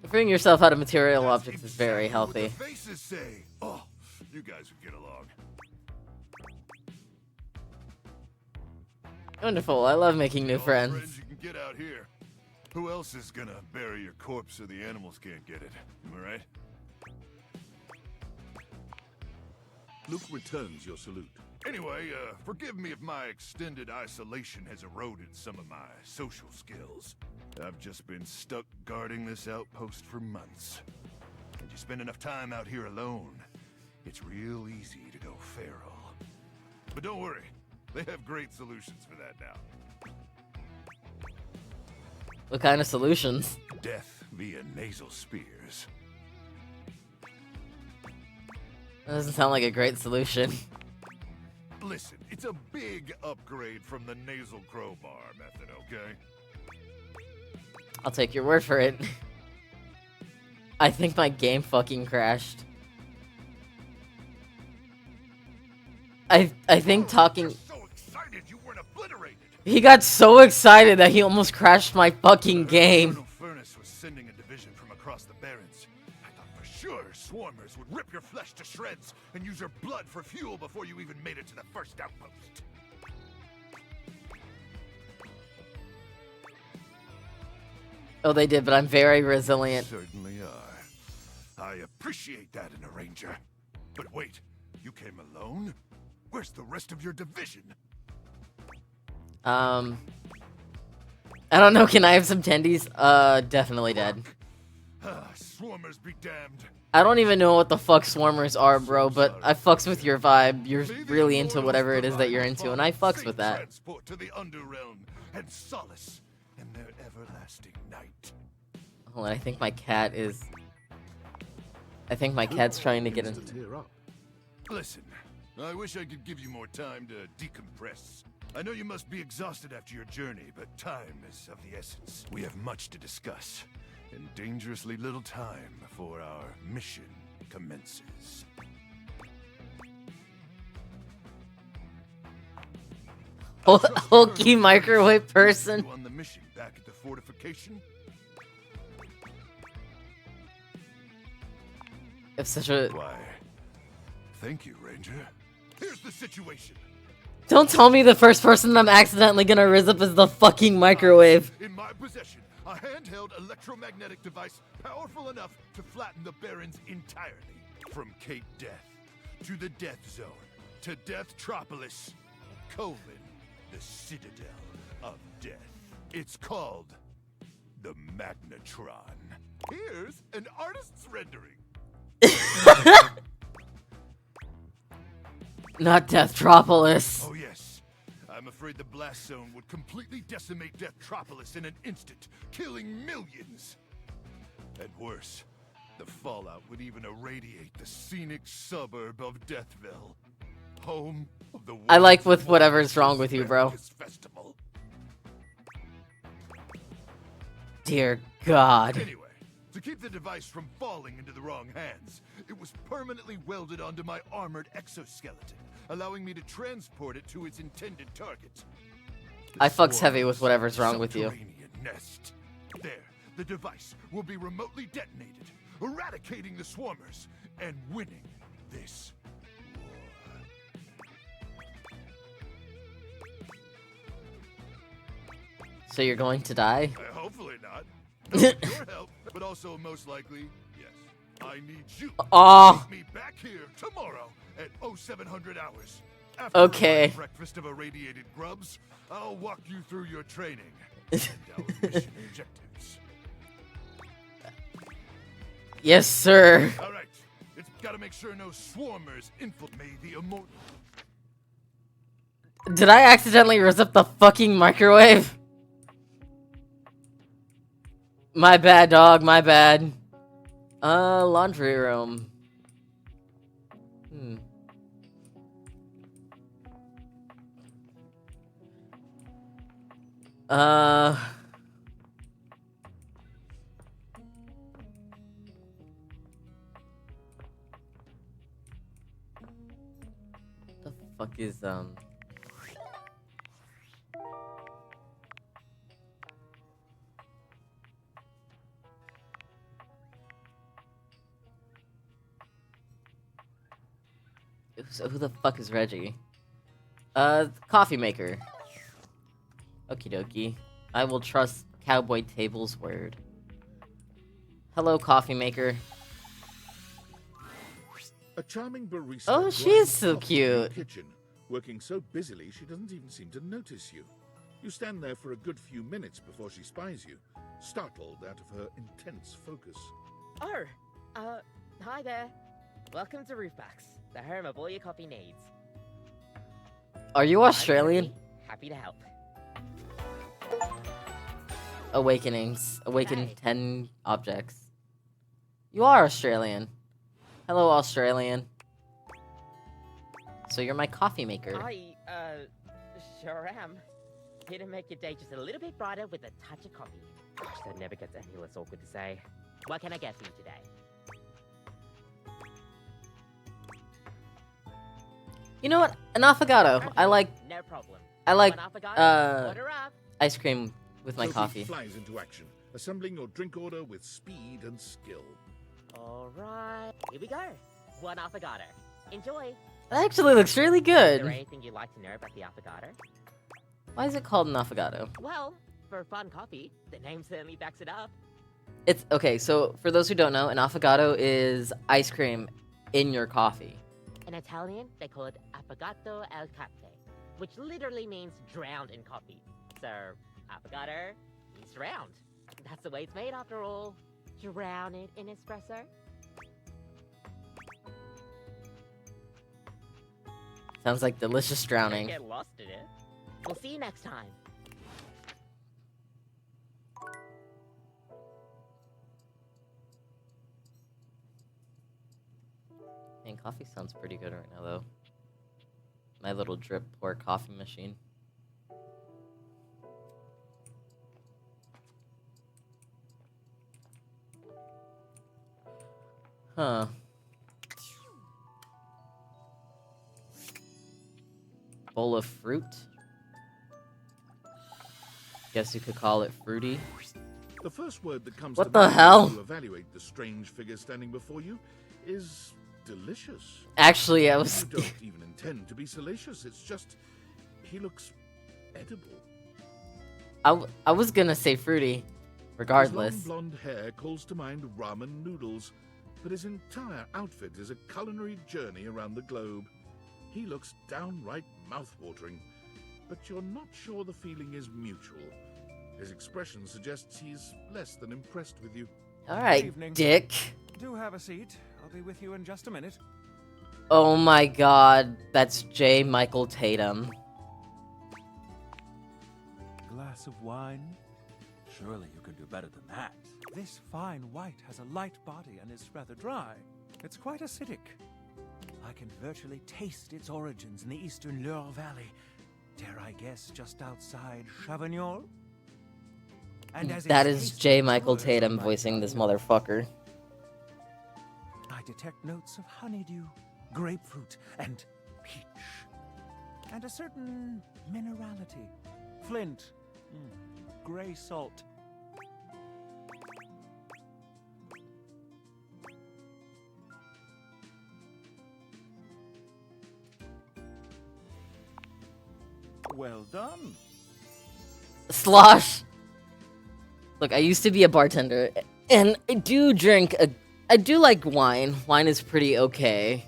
S1: Freeing yourself out of material objects is very healthy.
S3: What the faces say. Oh, you guys would get along.
S1: Wonderful, I love making new
S3: All
S1: friends.
S3: You can get out here. Who else is gonna bury your corpse so the animals can't get it? Am I right?
S2: Luke returns your salute.
S3: Anyway, forgive me if my extended isolation has eroded some of my social skills. I've just been stuck guarding this outpost for months. And you spend enough time out here alone, it's real easy to go feral. But don't worry, they have great solutions for that now.
S1: What kind of solutions?
S3: Death via nasal spears.
S1: That doesn't sound like a great solution.
S3: Listen, it's a big upgrade from the nasal crowbar method, okay?
S1: I'll take your word for it. I think my game fucking crashed. I think talking...
S3: So excited you weren't obliterated.
S1: He got so excited that he almost crashed my fucking game.
S3: Colonel Furnace was sending a division from across the Barrens. I thought for sure swarmers would rip your flesh to shreds and use your blood for fuel before you even made it to the first outpost.
S1: Oh, they did, but I'm very resilient.
S3: Certainly are. I appreciate that in a ranger. But wait, you came alone? Where's the rest of your division?
S1: I don't know, can I have some tendies? Definitely dead.
S3: Swarmers be damned.
S1: I don't even know what the fuck swarmers are, bro, but I fucks with your vibe. You're really into whatever it is that you're into, and I fucks with that.
S3: Transport to the Underrealm and solace in their everlasting night.
S1: Hold on, I think my cat is... I think my cat's trying to get in...
S3: Listen, I wish I could give you more time to decompress. I know you must be exhausted after your journey, but time is of the essence. We have much to discuss, and dangerously little time before our mission commences.
S1: Hulky microwave person.
S3: On the mission back at the fortification.
S1: If such a...
S3: Why, thank you, Ranger. Here's the situation.
S1: Don't tell me the first person I'm accidentally gonna rizz up is the fucking microwave.
S3: In my possession, a handheld electromagnetic device powerful enough to flatten the Barrens entirely. From Cape Death, to the Death Zone, to Deathtropolis, colon, the Citadel of Death. It's called the Magnetron. Here's an artist's rendering.
S1: Not Deathtropolis.
S3: Oh yes. I'm afraid the blast zone would completely decimate Deathtropolis in an instant, killing millions. And worse, the fallout would even irradiate the scenic suburb of Deathville, home of the
S1: I like with whatever's wrong with you, bro.
S3: Festival.
S1: Dear God.
S3: Anyway, to keep the device from falling into the wrong hands, it was permanently welded onto my armored exoskeleton,
S18: allowing me to transport it to its intended target.
S1: I fucks heavy with whatever's wrong with you.
S18: Subterranean nest. There, the device will be remotely detonated, eradicating the swarmers and winning this
S1: So you're going to die?
S18: hopefully not. No, with your help, but also most likely, yes. I need you
S1: Oh.
S18: to meet me back here tomorrow at 0700 hours.
S1: Okay.
S18: After a breakfast of irradiated grubs, I'll walk you through your training and our mission objectives.
S1: Yes, sir.
S18: All right. It's got to make sure no swarmers infiltrate the immortal.
S1: Did I accidentally zip the fucking microwave? My bad, dog. My bad. Laundry room. The fuck is So who the fuck is Reggie? Coffee maker. Okie dokie. I will trust Cowboy Table's word. Hello, coffee maker.
S2: A charming barista.
S1: Oh, she
S2: grinds
S1: is so
S2: coffee in your
S1: cute.
S2: kitchen, working so busily she doesn't even seem to notice you. You stand there for a good few minutes before she spies you, startled out of her intense focus.
S19: Oh, hi there. Welcome to Roofbacks, the home of all your coffee needs.
S1: Are you Australian?
S19: Happy to help.
S1: Awakenings. Awaken 10 objects. You are Australian. Hello, Australian. So you're my coffee maker.
S19: I, sure am. Here to make your day just a little bit brighter with a touch of coffee. Gosh, that never gets any less awkward to say. What can I get for you today?
S1: You know what? An affogato. I like.
S19: No problem.
S1: I like.
S19: One affogato, order up.
S1: Ice cream with my
S2: Sophie
S1: coffee.
S2: flies into action, assembling your drink order with speed and skill.
S19: Alright, here we go. One affogato. Enjoy.
S1: That actually looks really
S19: Is there
S1: good.
S19: anything you'd like to know about the affogato?
S1: Why is it called an affogato?
S19: Well, for fun coffee, the name certainly backs it up.
S1: It's okay. So for those who don't know, an affogato is ice cream in your coffee.
S19: In Italian, they call it affogato al caffè, which literally means drowned in coffee. So, affogato means drowned. That's the way it's made after all. Drown it in espresso.
S1: Sounds like delicious drowning.
S19: Don't get lost in it. We'll see you next time.
S1: Man, coffee sounds pretty good right now, though. My little drip pour coffee machine. Huh. Bowl of fruit? Guess you could call it fruity.
S2: The first word that comes
S1: What
S2: to
S1: the
S2: mind
S1: hell?
S2: to evaluate the strange figure standing before you is delicious.
S1: Actually, I was...
S2: You don't even intend to be salacious. It's just he looks edible.
S1: I was gonna say fruity, regardless.
S2: His long blonde hair calls to mind ramen noodles, but his entire outfit is a culinary journey around the globe. He looks downright mouth-watering, but you're not sure the feeling is mutual. His expression suggests he's less than impressed with you.
S1: Alright, dick.
S20: Do have a seat. I'll be with you in just a minute.
S1: Oh my god, that's J. Michael Tatum.
S20: Glass of wine? Surely you can do better than that. This fine white has a light body and is rather dry. It's quite acidic. I can virtually taste its origins in the eastern Loire Valley. Dare I guess just outside Chavignol? And as
S1: That
S20: its
S1: is
S20: taste
S1: J. Michael
S20: matures
S1: Tatum
S20: on my
S1: voicing this
S20: tongue,
S1: motherfucker.
S20: I detect notes of honeydew, grapefruit, and peach. And a certain minerality. Flint. Gray salt. Well done.
S1: Slosh. Look, I used to be a bartender, and I do like wine. Wine is pretty okay.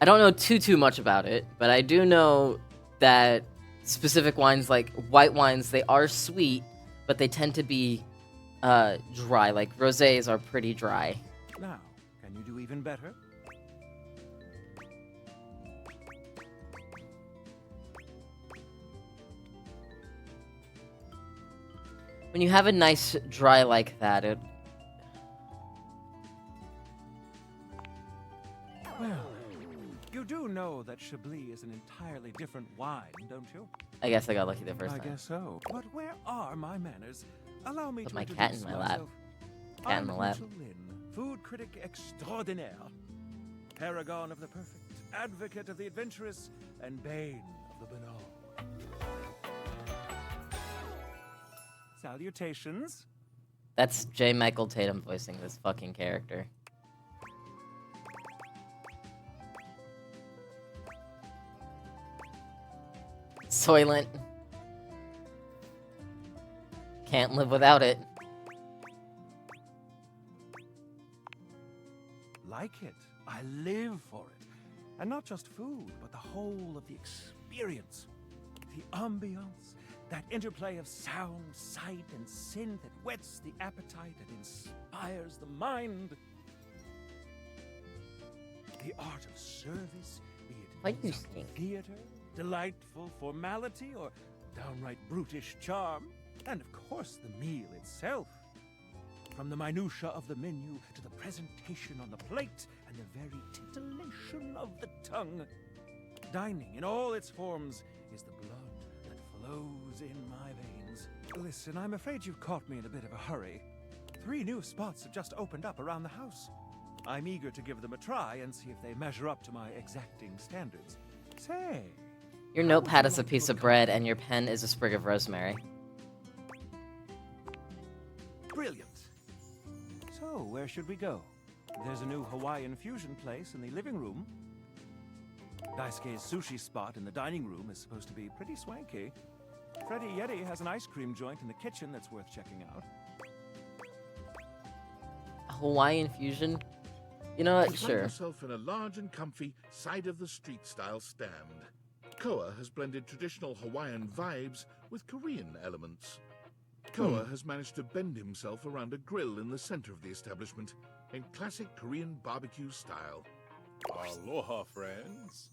S1: I don't know too much about it, but I do know that specific wines, like white wines, they are sweet, but they tend to be dry. Like rosés are pretty dry.
S20: Now, can you do even better?
S1: When you have a nice dry like that, it...
S20: Well, you do know that Chablis is an entirely different wine, don't you?
S1: I guess I got lucky the first
S20: I
S1: time.
S20: guess so. But where are my manners? Allow me
S1: Put
S20: to
S1: my
S20: introduce
S1: cat in my lap.
S20: myself.
S1: Cat in
S20: I'm
S1: my lap.
S20: Mitchell Lynn, food critic extraordinaire, paragon of the perfect, advocate of the adventurous, and bane of the banal. Salutations.
S1: That's J. Michael Tatum voicing this fucking character. Soylent. Can't live without it.
S20: Like it. I live for it. And not just food, but the whole of the experience. The ambiance. That interplay of sound, sight, and synth that whets the appetite and inspires the mind. The art of service, be it
S1: Why do you stink?
S20: theater, delightful formality, or downright brutish charm. And of course, the meal itself. From the minutiae of the menu to the presentation on the plate and the very titillation of the tongue. Dining in all its forms is the blood that flows in my veins. Listen, I'm afraid you've caught me in a bit of a hurry. 3 new spots have just opened up around the house. I'm eager to give them a try and see if they measure up to my exacting standards. Say,
S1: Your notepad is a piece of bread, and your pen is a sprig of rosemary.
S20: brilliant. So, where should we go? There's a new Hawaiian fusion place in the living room. Daisuke's sushi spot in the dining room is supposed to be pretty swanky. Freddy Yeti has an ice cream joint in the kitchen that's worth checking out.
S1: Hawaiian fusion? You know what?
S2: You find
S1: Sure.
S2: yourself in a large and comfy side-of-the-street style stand. Koa has blended traditional Hawaiian vibes with Korean elements. Koa has managed to bend himself around a grill in the center of the establishment in classic Korean barbecue style.
S21: Aloha, friends.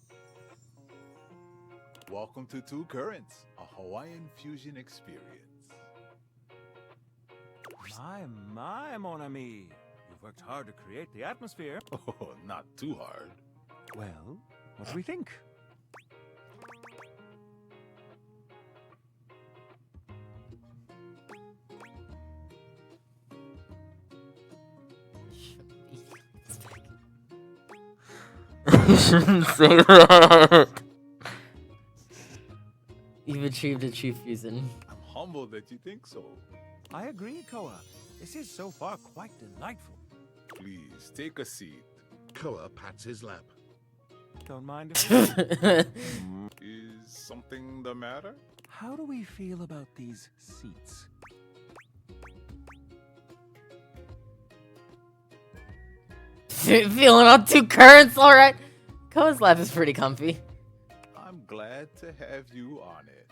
S21: Welcome to Two Currents, a Hawaiian fusion experience.
S20: My, mon ami. You've worked hard to create the atmosphere.
S21: Oh, not too hard.
S20: Well, what do we think?
S1: You shouldn't say that. You've achieved a true fusion.
S21: I'm humbled that you think so.
S20: I agree, Koa. This is so far quite delightful.
S21: Please, take a seat.
S2: Koa pats his lap.
S20: Don't mind if
S21: Is something the matter?
S20: How do we feel about these seats?
S1: Feeling on two currents, alright. Koa's lap is pretty comfy.
S21: I'm glad to have you on it.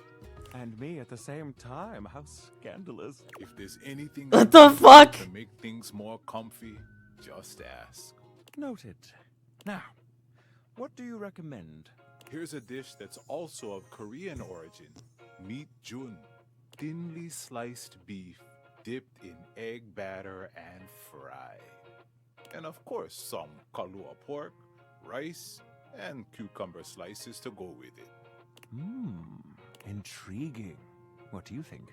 S20: And me at the same time. How scandalous.
S21: If there's anything
S1: What the fuck?
S21: to make things more comfy, just ask.
S20: Noted. Now, what do you recommend?
S21: Here's a dish that's also of Korean origin. Meat jun. Thinly sliced beef dipped in egg batter and fried. And of course, some kalua pork, rice, and cucumber slices to go with it.
S20: Intriguing. What do you think?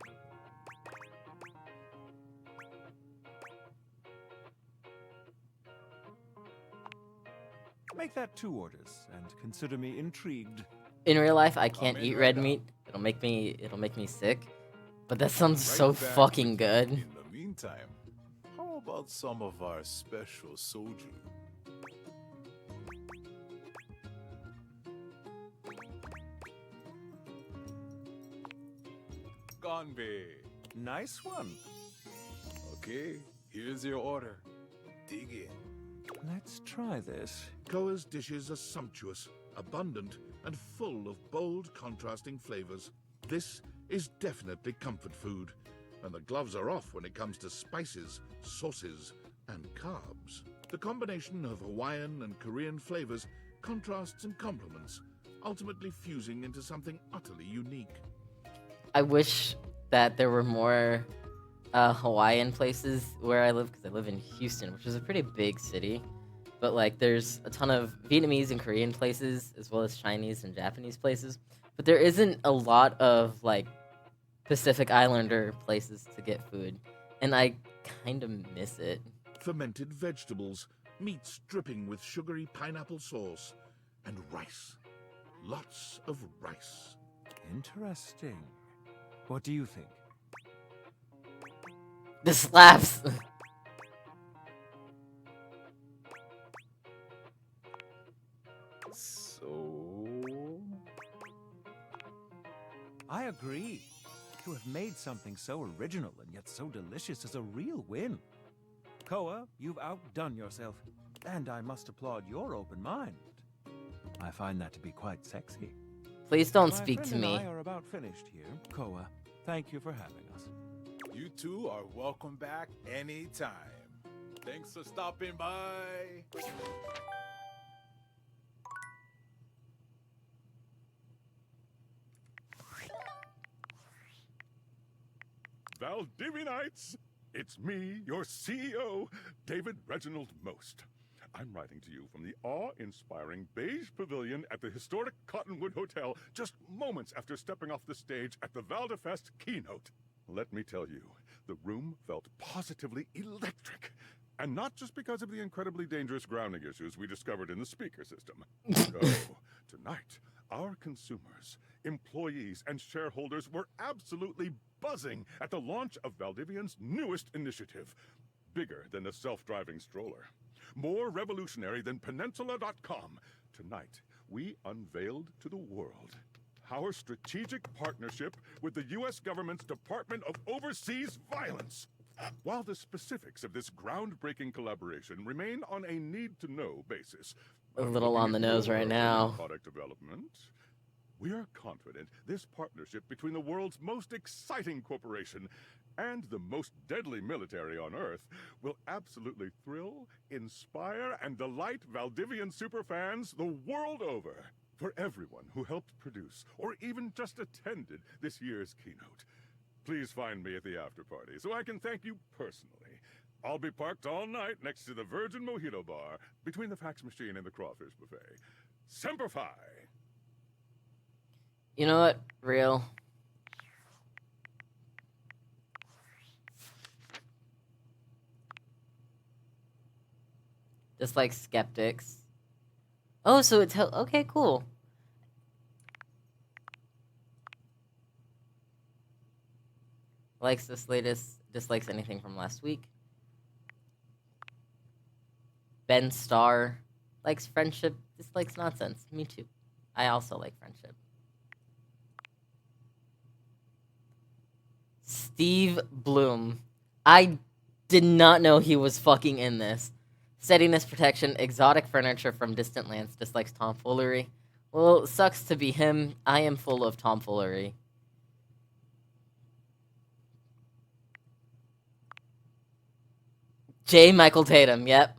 S20: Make that 2 orders, and consider me intrigued.
S1: In real life, I can't
S21: in
S1: eat
S21: right
S1: red
S21: now.
S1: meat. It'll make me sick. But that sounds
S21: Right
S1: so
S21: back
S1: fucking
S21: with
S1: good.
S21: you. In the meantime, how about some of our special soju? Gonbe.
S20: Nice one.
S21: Okay, here's your order. Dig in.
S20: Let's try this.
S2: Koa's dishes are sumptuous, abundant, and full of bold, contrasting flavors. This is definitely comfort food, and the gloves are off when it comes to spices, sauces, and carbs. The combination of Hawaiian and Korean flavors contrasts and complements, ultimately fusing into something utterly unique.
S1: I wish that there were more Hawaiian places where I live, because I live in Houston, which is a pretty big city. But like, there's a ton of Vietnamese and Korean places, as well as Chinese and Japanese places. But there isn't a lot of like Pacific Islander places to get food, and I kind of miss it.
S2: Fermented vegetables, meats dripping with sugary pineapple sauce, and rice. Lots of rice.
S20: Interesting. What do you think?
S1: This slaps.
S21: So...
S20: I agree. To have made something so original and yet so delicious is a real win. Koa, you've outdone yourself, and I must applaud your open mind. I find that to be quite sexy.
S1: Please don't
S20: My
S1: speak
S20: friend
S1: to
S20: and
S1: me.
S20: I are about finished here. Koa, thank you for having us.
S21: You two are welcome back anytime. Thanks for stopping by.
S3: Valdivianites! It's me, your CEO, David Reginald Most. I'm writing to you from the awe-inspiring beige pavilion at the historic Cottonwood Hotel just moments after stepping off the stage at the Valdefest keynote. Let me tell you, the room felt positively electric. And not just because of the incredibly dangerous grounding issues we discovered in the speaker system. No, tonight, our consumers, employees, and shareholders were absolutely buzzing at the launch of Valdivian's newest initiative. Bigger than the self-driving stroller. More revolutionary than Peninsula.com. Tonight, we unveiled to the world our strategic partnership with the U.S. government's Department of Overseas Violence. While the specifics of this groundbreaking collaboration remain on a need-to-know basis,
S1: A little on the nose right now.
S3: Product development. We are confident this partnership between the world's most exciting corporation and the most deadly military on Earth will absolutely thrill, inspire, and delight Valdivian superfans the world over. For everyone who helped produce or even just attended this year's keynote, please find me at the after party so I can thank you personally. I'll be parked all night next to the Virgin Mojito Bar between the fax machine and the crawfish buffet. Semper Fi!
S1: You know what? Real. Just like skeptics. Oh, so it's okay, cool. Likes this latest, dislikes anything from last week. Ben Starr likes friendship, dislikes nonsense. Me too. I also like friendship. Steve Bloom. I did not know he was fucking in this. Steadiness protection, exotic furniture from distant lands, dislikes tomfoolery. Well, it sucks to be him. I am full of tomfoolery. J. Michael Tatum, yep.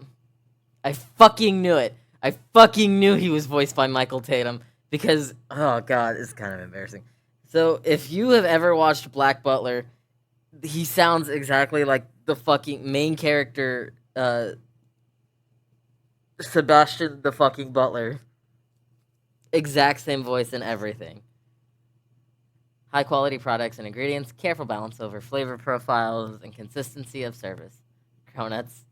S1: I fucking knew it. I fucking knew he was voiced by Michael Tatum. Because, oh god, it's kind of embarrassing. So, if you have ever watched Black Butler, he sounds exactly like the fucking main character, Sebastian the fucking Butler. Exact same voice and everything. High quality products and ingredients, careful balance over flavor profiles, and consistency of service. Cronuts.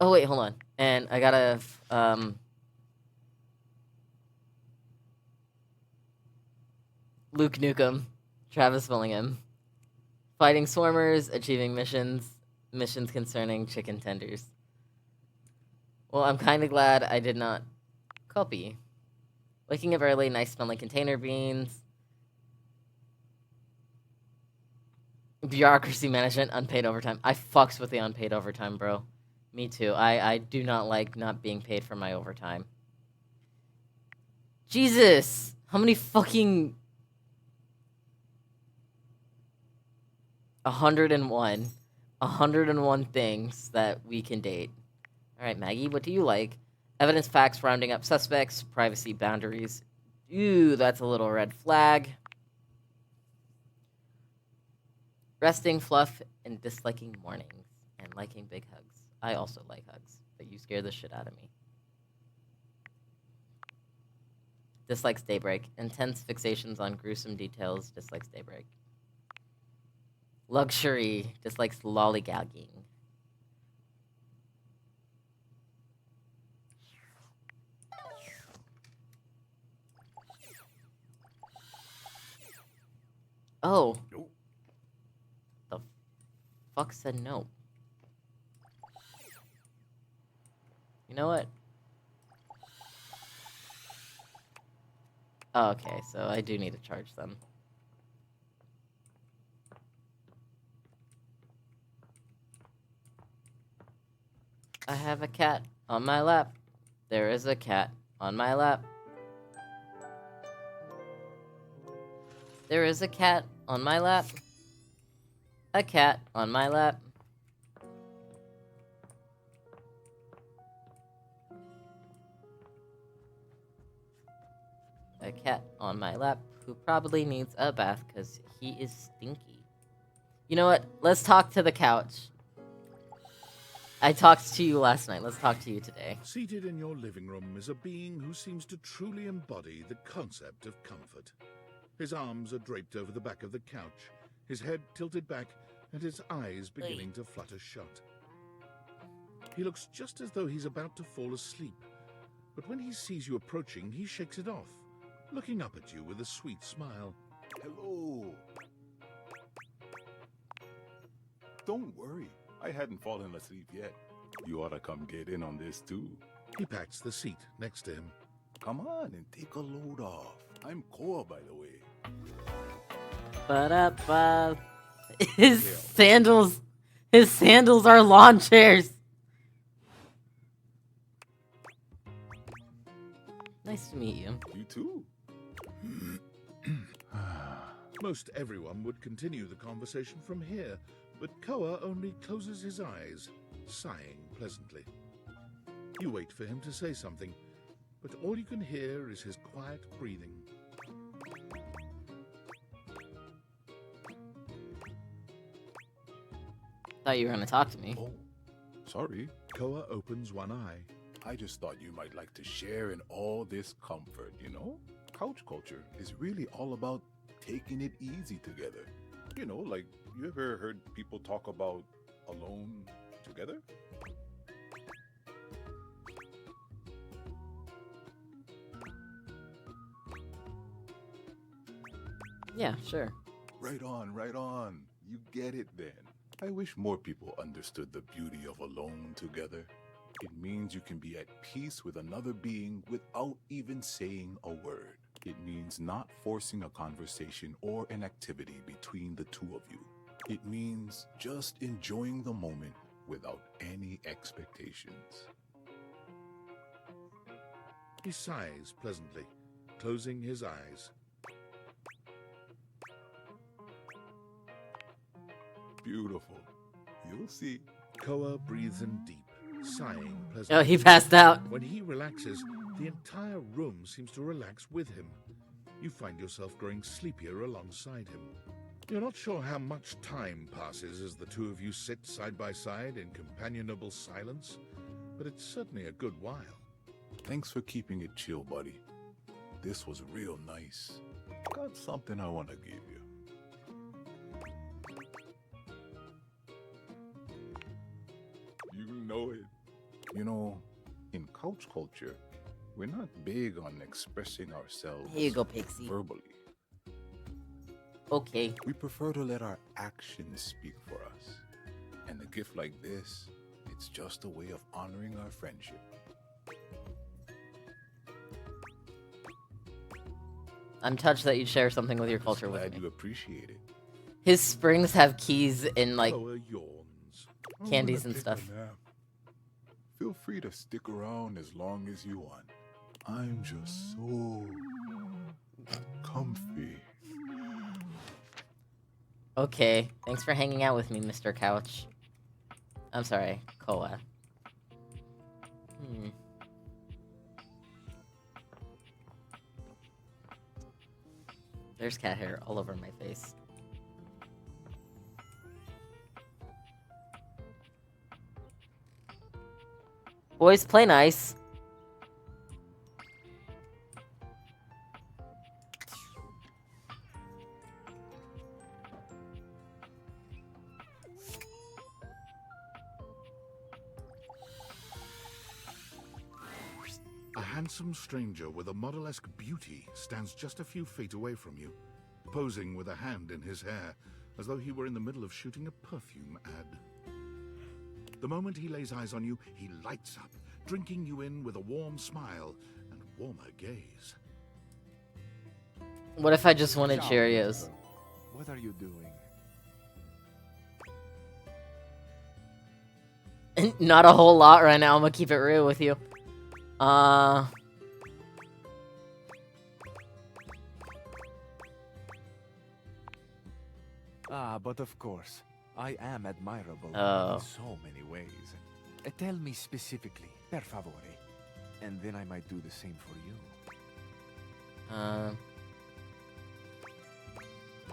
S1: Oh wait, hold on. And I gotta Luke Nukem, Travis Willingham, fighting swarmers, achieving missions concerning chicken tenders. Well, I'm kind of glad I did not copy. Waking up early, nice smelling container beans. Bureaucracy management, unpaid overtime. I fucks with the unpaid overtime, bro. Me too. I do not like not being paid for my overtime. Jesus! How many fucking... 101. 101 things that we can date. Alright, Maggie, what do you like? Evidence, facts, rounding up suspects, privacy boundaries. Ooh, that's a little red flag. Resting, fluff, and disliking mornings. And liking big hugs. I also like hugs, but you scare the shit out of me. Dislikes daybreak. Intense fixations on gruesome details. Dislikes daybreak. Luxury. Dislikes lollygagging. Oh.
S3: Nope.
S1: The fuck said no? You know what? Oh, okay, so I do need to charge them. I have a cat on my lap. There is a cat on my lap. There is a cat on my lap. A cat on my lap. A cat on my lap who probably needs a bath because he is stinky. You know what? Let's talk to the couch. I talked to you last night. Let's talk to you today.
S2: Seated in your living room is a being who seems to truly embody the concept of comfort. His arms are draped over the back of the couch, his head tilted back, and his eyes beginning to flutter shut. He looks just as though he's about to fall asleep, but when he sees you approaching, he shakes it off, looking up at you with a sweet smile.
S3: Hello. Don't worry, I hadn't fallen asleep yet. You ought to come get in on this too.
S2: He pats the seat next to him.
S3: Come on and take a load off. I'm Koa, by the way.
S1: Ba-da-ba. His sandals are lawn chairs. Nice to meet you.
S3: You too.
S2: Most everyone would continue the conversation from here, but Koa only closes his eyes, sighing pleasantly. You wait for him to say something, but all you can hear is his quiet breathing.
S1: Thought you were gonna talk to me.
S3: Oh, sorry.
S2: Koa opens one eye.
S3: I just thought you might like to share in all this comfort, you know? Couch culture is really all about taking it easy together. You know, like, you ever heard people talk about alone together?
S1: Yeah, sure.
S3: Right on, right on. You get it then. I wish more people understood the beauty of alone together. It means you can be at peace with another being without even saying a word. It means not forcing a conversation or an activity between the two of you. It means just enjoying the moment without any expectations.
S2: He sighs pleasantly, closing his eyes.
S3: Beautiful. You'll see.
S2: Koa breathes in deep, sighing pleasantly.
S1: Oh, he passed out.
S2: When he relaxes, the entire room seems to relax with him. You find yourself growing sleepier alongside him. You're not sure how much time passes as the two of you sit side by side in companionable silence, but it's certainly a good while.
S3: Thanks for keeping it chill, buddy. This was real nice. Got something I want to give you. You know it.
S21: You know, in couch culture, we're not big on expressing ourselves
S1: Here you go, Pixie.
S21: verbally.
S1: Okay.
S21: We prefer to let our actions speak for us. And a gift like this, it's just a way of honoring our friendship.
S1: I'm touched that you share something with your culture with
S21: Glad
S1: me.
S21: you appreciate it.
S1: His springs have keys and like
S21: Lower yawns. I'm
S1: candies
S21: gonna
S1: and
S21: take a
S1: stuff.
S21: nap. Feel free to stick around as long as you want. I'm just so comfy.
S1: Okay, thanks for hanging out with me, Mr. Couch. I'm sorry, Koa. There's cat hair all over my face. Boys, play nice.
S2: A handsome stranger with a model-esque beauty stands just a few feet away from you, posing with a hand in his hair, as though he were in the middle of shooting a perfume ad. The moment he lays eyes on you, he lights up, drinking you in with a warm smile and warmer gaze.
S1: What if I just wanted
S7: Ciao,
S1: Cheerios?
S7: What are you doing?
S1: Not a whole lot right now, I'm gonna keep it real with you.
S7: But of course, I am admirable
S1: Oh.
S7: in so many ways. Tell me specifically, per favore, and then I might do the same for you.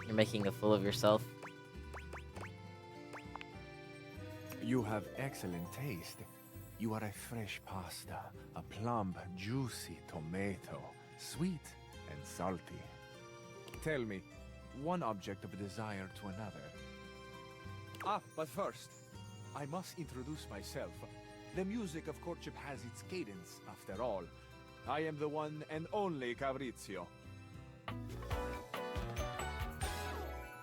S1: You're making a fool of yourself.
S7: You have excellent taste. You are a fresh pasta, a plump, juicy tomato, sweet and salty. Tell me, one object of desire to another. But first, I must introduce myself. The music of courtship has its cadence, after all. I am the one and only Fabrizio.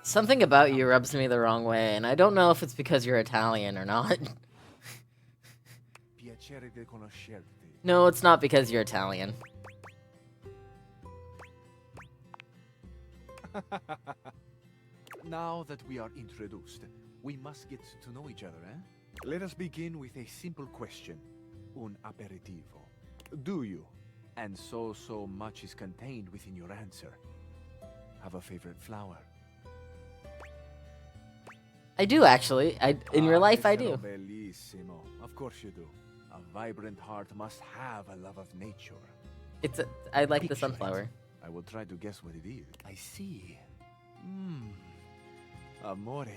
S1: Something about you rubs me the wrong way, and I don't know if it's because you're Italian or not.
S7: Piacere di conoscerti.
S1: No, it's not because you're Italian.
S7: Now that we are introduced, we must get to know each other, eh? Let us begin with a simple question. Un aperitivo. Do you, and so much is contained within your answer, have a favorite flower?
S1: I do, actually. In real life, I do.
S7: Bellissimo. Of course you do. A vibrant heart must have a love of nature.
S1: I like the
S7: Picture
S1: sunflower.
S7: it. I will try to guess what it is. I see. Amore,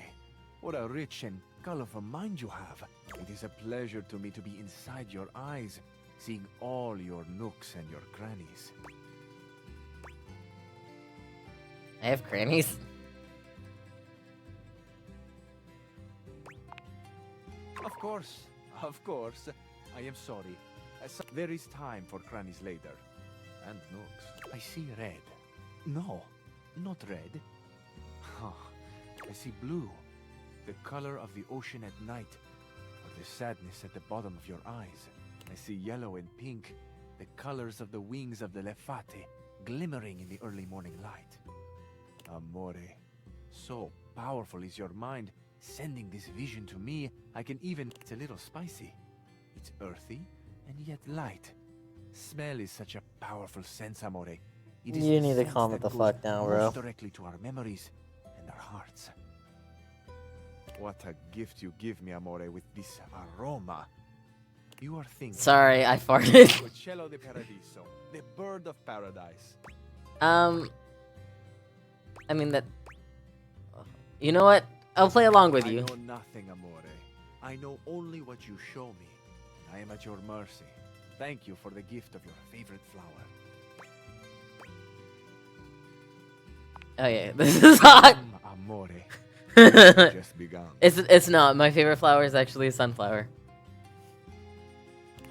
S7: what a rich and colorful mind you have. It is a pleasure to me to be inside your eyes, seeing all your nooks and your crannies.
S1: I have crannies.
S7: Of course. I am sorry. There is time for crannies later. And nooks. I see red. No, not red. I see blue. The color of the ocean at night. Or the sadness at the bottom of your eyes. I see yellow and pink. The colors of the wings of the lefate, glimmering in the early morning light. Amore, so powerful is your mind, sending this vision to me, I can even... It's a little spicy. It's earthy, and yet light. Smell is such a powerful sense, Amore. It is
S1: You
S7: the
S1: need to
S7: sense
S1: calm it
S7: that
S1: the
S7: goes
S1: fuck down, bro.
S7: most directly to our memories and our hearts. What a gift you give me, Amore, with this aroma. You are thinking...
S1: Sorry, I farted.
S7: Uccello di Paradiso, the bird of paradise.
S1: I mean that... You know what? I'll play along with you.
S7: I know nothing, Amore. I know only what you show me. I am at your mercy. Thank you for the gift of your favorite flower.
S1: Oh yeah, this is hot.
S7: Amore. Just begun.
S1: It's not. My favorite flower is actually a sunflower.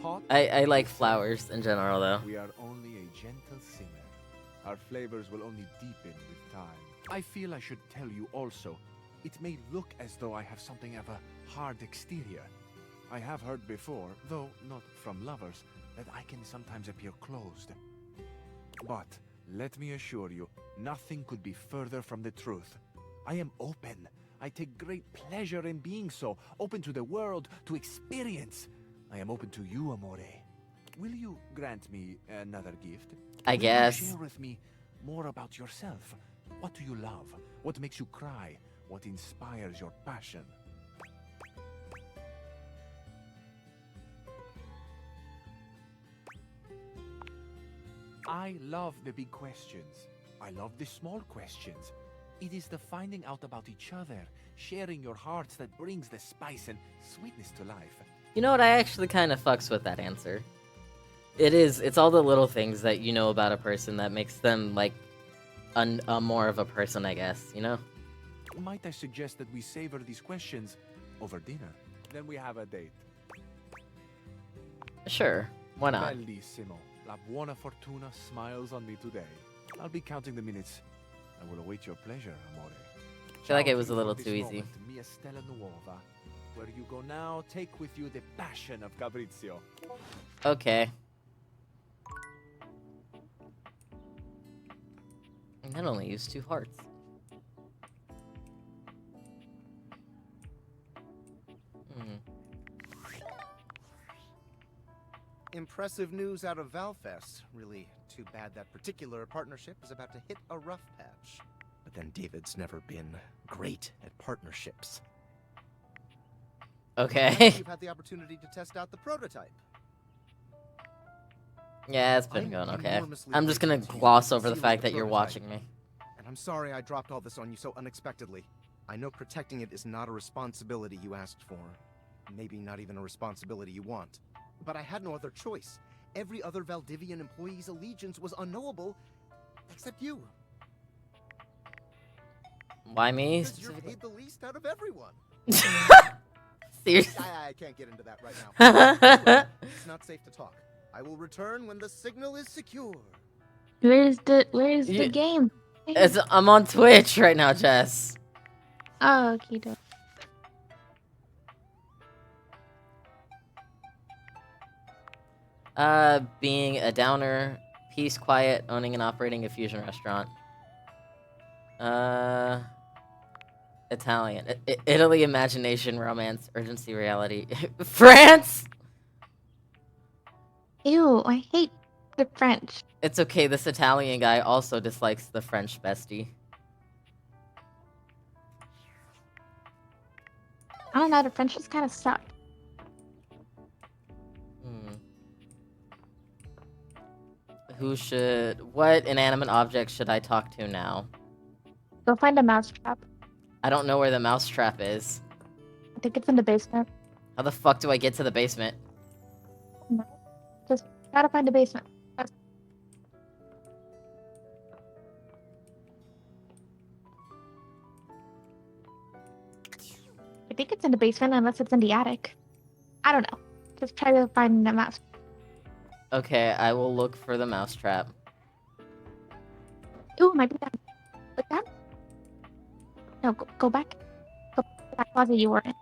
S7: hot.
S1: I like flowers in general, though.
S7: We are only a gentle simmer. Our flavors will only deepen with time. I feel I should tell you also. It may look as though I have something of a hard exterior. I have heard before, though not from lovers, that I can sometimes appear closed. But let me assure you, nothing could be further from the truth. I am open. I take great pleasure in being so, open to the world, to experience. I am open to you, amore. Will you grant me another gift?
S1: I guess.
S7: Will you share with me more about yourself? What do you love? What makes you cry? What inspires your passion? I love the big questions. I love the small questions. It is the finding out about each other, sharing your hearts that brings the spice and sweetness to life.
S1: You know what? I actually kind of fucks with that answer. It's all the little things that you know about a person that makes them, like, more of a person, I guess, you know?
S7: Might I suggest that we savor these questions over dinner? Then we have a date.
S1: Sure, why not?
S7: Bellissimo. La buona fortuna smiles on me today. I'll be counting the minutes. I will await your pleasure, amore.
S1: I feel like it was a little too easy.
S7: Moment, Mia Stella Nuova. Where you go now, take with you the passion of Fabrizio.
S1: Okay. And that only used 2 hearts.
S11: Impressive news out of Valfest. Really too bad that particular partnership is about to hit a rough patch. But then David's never been great at partnerships.
S1: Okay.
S11: You've had the opportunity to test out the prototype.
S1: Yeah, it's been going okay. I'm just gonna gloss over the fact that you're watching me.
S11: And I'm sorry I dropped all this on you so unexpectedly. I know protecting it is not a responsibility you asked for. Maybe not even a responsibility you want. But I had no other choice. Every other Valdivian employee's allegiance was unknowable, except you.
S1: Why me?
S11: Because you're paid the least out of everyone.
S1: Seriously?
S11: I can't get into that right now. Anyway, it's not safe to talk. I will return when the signal is secure.
S9: Where's the game?
S1: I'm on Twitch right now, Jess.
S9: Oh, okay.
S1: Being a downer, peace, quiet, owning and operating a fusion restaurant. Italian. Italy, imagination, romance, urgency, reality. France!
S9: Ew, I hate the French.
S1: It's okay, this Italian guy also dislikes the French bestie.
S9: I don't know, the French just kind of suck.
S1: What inanimate object should I talk to now?
S9: Go find a mousetrap.
S1: I don't know where the mousetrap is.
S9: I think it's in the basement.
S1: How the fuck do I get to the basement?
S9: Just gotta find a basement. I think it's in the basement unless it's in the attic. I don't know. Just try to find the mouse.
S1: Okay, I will look for the mousetrap.
S9: Ooh, might be that. Look that? No, go back. Go back to that closet you were in.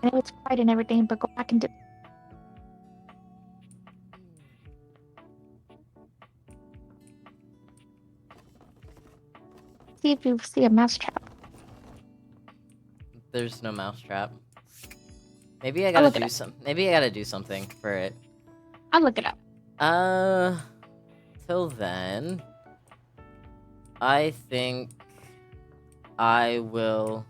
S9: I know it's quiet and everything, but go back and do. See if you see a mousetrap.
S1: There's no mousetrap. Maybe I gotta do some. Maybe I gotta do something for it.
S9: I'll look it up.
S1: Till then, I think I will.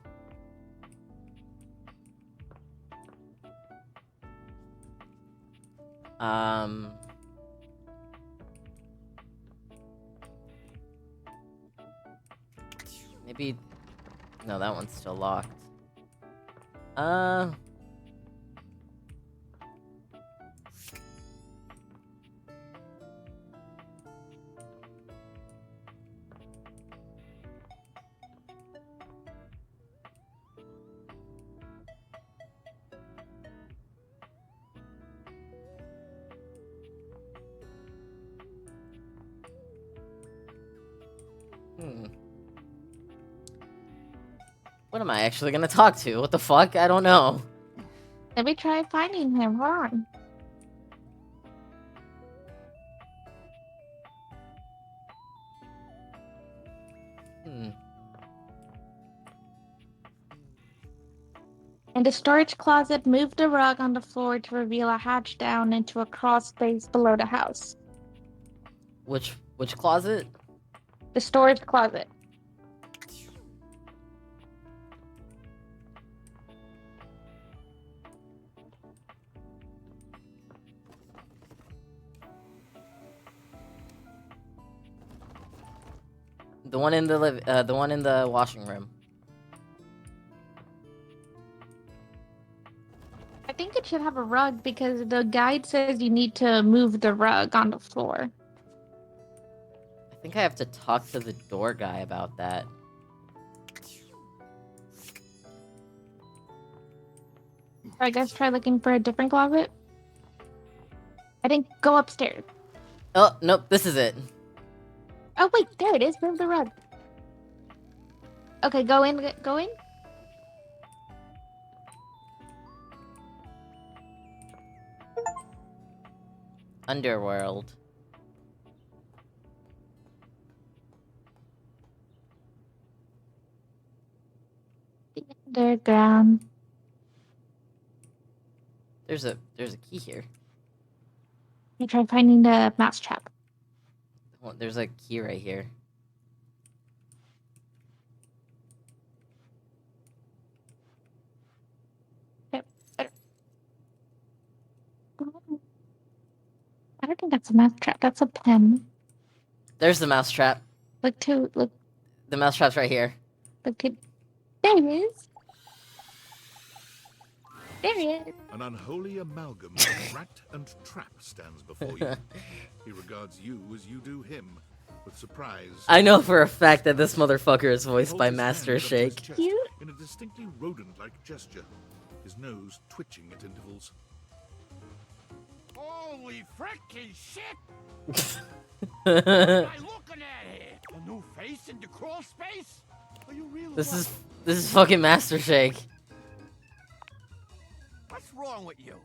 S1: Maybe. No, that one's still locked. What am I actually gonna talk to? What the fuck? I don't know.
S9: Let me try finding him. Hold on. In the storage closet, move the rug on the floor to reveal a hatch down into a crawl space below the house.
S1: Which closet?
S9: The storage closet.
S1: The one in the washing room.
S9: I think it should have a rug because the guide says you need to move the rug on the floor.
S1: I think I have to talk to the door guy about that.
S9: I guess try looking for a different closet. I think go upstairs.
S1: Oh, nope, this is it.
S9: Oh wait, there it is. Move the rug. Okay, go in. Go in.
S1: Underworld.
S9: Underground.
S1: There's a key here.
S9: You try finding the mousetrap.
S1: Oh, there's a key right here.
S9: Yep. I don't think that's a mousetrap. That's a pen.
S1: There's the mousetrap.
S9: Look.
S1: The mousetrap's right here.
S9: Look at. There it is. There he is.
S2: An unholy amalgam of rat and trap stands before you. He regards you as you do him, with surprise.
S1: I know for a fact that this motherfucker is voiced by
S2: Holds his
S1: Master
S2: hand up to his
S1: Shake.
S2: chest in a distinctly rodent-like gesture, his nose twitching at intervals.
S10: Holy frickin' shit! What am I looking at here? A new face in the crawl space? Are you really?
S1: This is fucking Master Shake.
S10: What's wrong with you?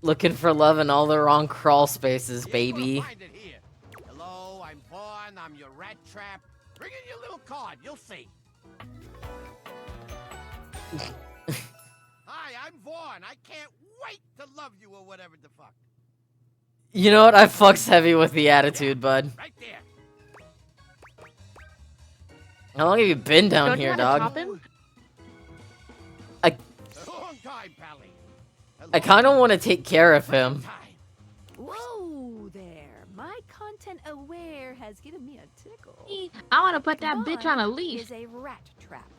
S1: Looking for love in all the wrong crawl spaces, baby.
S10: Find it here. Hello, I'm Vaughn. I'm your rat trap. Bring in your little card. You'll see. Hi, I'm Vaughn. I can't wait to love you or whatever the fuck.
S1: You know what? I fucks heavy with the attitude, bud.
S10: Right there.
S1: How long have you been down
S9: Don't you
S1: here,
S9: wanna
S1: dog?
S9: top him?
S10: Long time, Pally.
S1: I kind of want to take care of him.
S6: Whoa there. My content aware has given me a tickle.
S9: I want to put that bitch on a leash.
S13: Is a rat trap.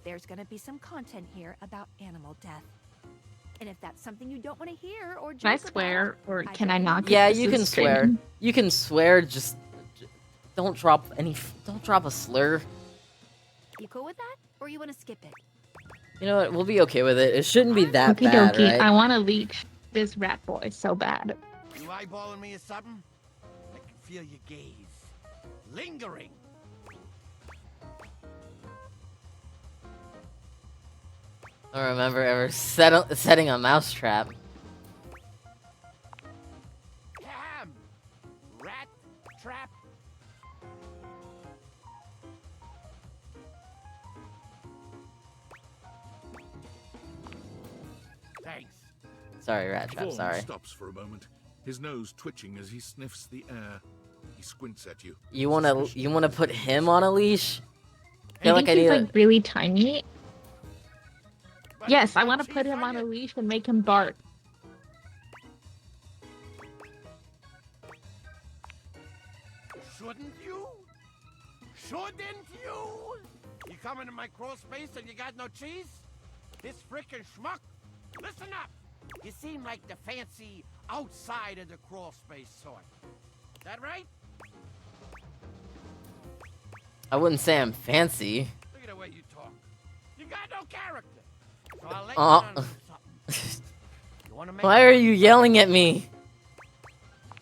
S13: There's gonna be some content here about animal death. And if that's something you don't want to hear or
S9: Can I
S13: joke
S9: swear,
S13: about,
S9: or can I not? 'Cause
S1: Yeah,
S9: this
S1: you
S9: is
S1: can swear.
S9: streaming.
S1: You can swear. Just don't drop a slur.
S13: You cool with that? Or you want to skip it?
S1: You know what? We'll be okay with it. It shouldn't be that
S9: Okie
S1: bad,
S9: dokie.
S1: right?
S9: I want to leech this rat boy so bad.
S10: You eyeballing me or something? I can feel your gaze. Lingering.
S1: I don't remember ever setting a mousetrap.
S10: Cam! Rat trap. Thanks.
S1: Sorry, rat trap.
S2: Vaughn
S1: Sorry.
S2: stops for a moment, his nose twitching as he sniffs the air. He squints at you.
S1: You wanna put him on a leash? I feel
S9: I
S1: like
S9: think
S1: I
S9: he's
S1: need.
S9: like really tiny. Yes, I want to put him on a leash and make him bark.
S10: Shouldn't you? Shouldn't you? You come into my crawl space and you got no cheese? This frickin' schmuck? Listen up! You seem like the fancy outside of the crawl space sort. That right?
S1: I wouldn't say I'm fancy.
S10: Look at the way you talk. You got no character. So I'll let
S1: Oh.
S10: you know something. You wanna make
S1: Why are you yelling at me?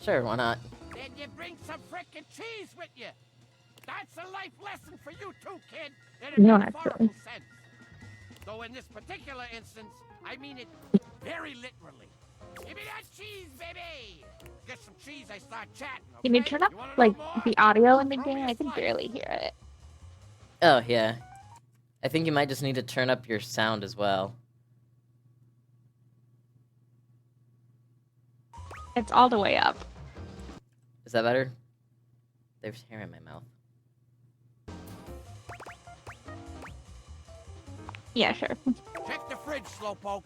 S1: Sure, why not?
S10: Then you bring some frickin' cheese with you. That's a life lesson for you too, kid, in a
S9: No,
S10: metaphorical
S9: actually.
S10: sense. Though in this particular instance, I mean it very literally. Give me that cheese, baby! Get some cheese, I start chatting, okay?
S9: Can you turn up
S10: You wanna know
S9: like
S10: more?
S9: the audio in the
S10: Throw me
S9: game?
S10: a
S9: I can
S10: slice.
S9: barely hear it.
S1: Oh, yeah. I think you might just need to turn up your sound as well.
S9: It's all the way up.
S1: Is that better? There's hair in my mouth.
S9: Yeah, sure.
S10: Check the fridge, Slowpoke.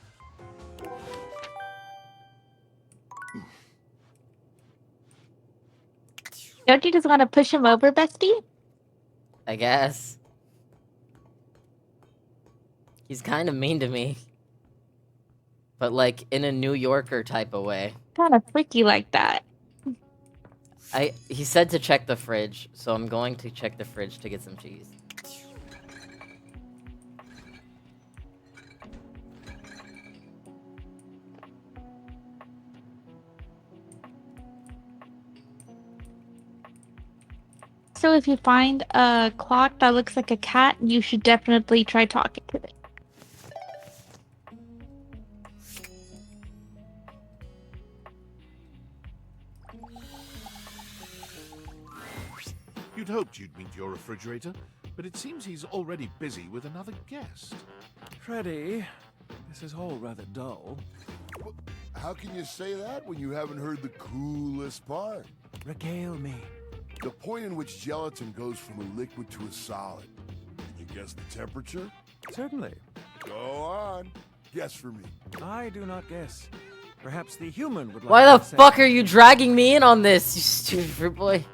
S9: Don't you just want to push him over, bestie?
S1: I guess. He's kind of mean to me. But, like, in a New Yorker type of way.
S9: Kind of freaky like that.
S1: He said to check the fridge, so I'm going to check the fridge to get some cheese.
S9: So if you find a clock that looks like a cat, you should definitely try talking to it.
S2: You'd hoped you'd meet your refrigerator, but it seems he's already busy with another guest.
S20: Freddy, this is all rather dull.
S18: How can you say that when you haven't heard the coolest part?
S20: Regale me.
S18: The point in which gelatin goes from a liquid to a solid. Can you guess the temperature?
S20: Certainly.
S18: Go on. Guess for me.
S20: I do not guess. Perhaps the human would like
S1: Why the
S20: to say-
S1: fuck are you dragging me in on this, you stupid fruit boy?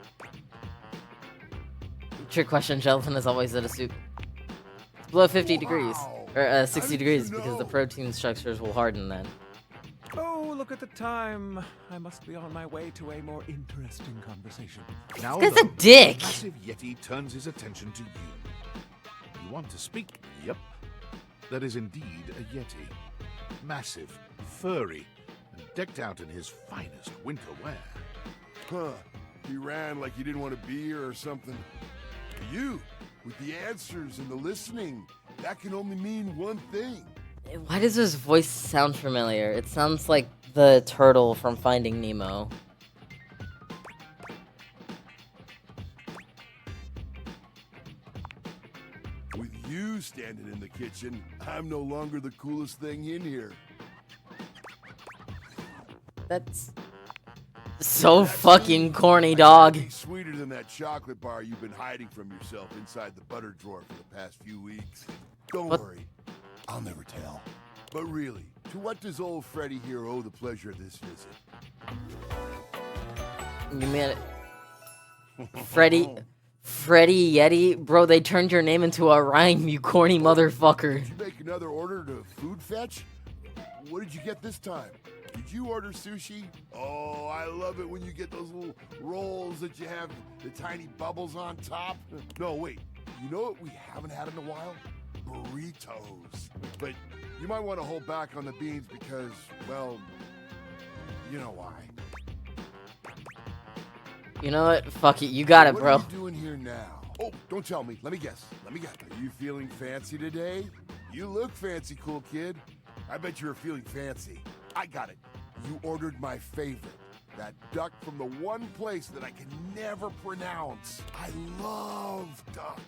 S1: Trick question, gelatin is always at a soup. It's below 50 degrees. Or 60 degrees, because the protein structures will harden then.
S20: Oh, look at the time. I must be on my way to a more interesting conversation.
S2: Now
S1: This guy's a
S2: though,
S1: dick!
S2: the massive Yeti turns his attention to you. You want to speak? Yep. That is indeed a Yeti. Massive, furry, and decked out in his finest winter wear.
S18: Huh. He ran like he didn't want to be here or something. You, with the answers and the listening, that can only mean one thing.
S1: Why does his voice sound familiar? It sounds like the turtle from Finding Nemo.
S18: With you standing in the kitchen, I'm no longer the coolest thing in here.
S1: That's so fucking corny, dog.
S18: Nothing sweeter than that chocolate bar you've been hiding from yourself inside the butter drawer for the past few weeks. Don't worry, I'll never tell. But really, to what does old Freddy here owe the pleasure of this visit?
S1: You mean Freddy Yeti? Bro, they turned your name into a rhyme, you corny motherfucker.
S18: Did you make another order to food fetch? What did you get this time? Did you order sushi? Oh, I love it when you get those little rolls that you have the tiny bubbles on top. No, wait. You know what we haven't had in a while? Burritos. But you might want to hold back on the beans because, well, you know why.
S1: You know what? Fuck it. You got it, bro.
S18: What are you doing here now? Oh, don't tell me. Let me guess. Are you feeling fancy today? You look fancy, cool kid. I bet you were feeling fancy. I got it. You ordered my favorite. That duck from the one place that I can never pronounce. I love duck.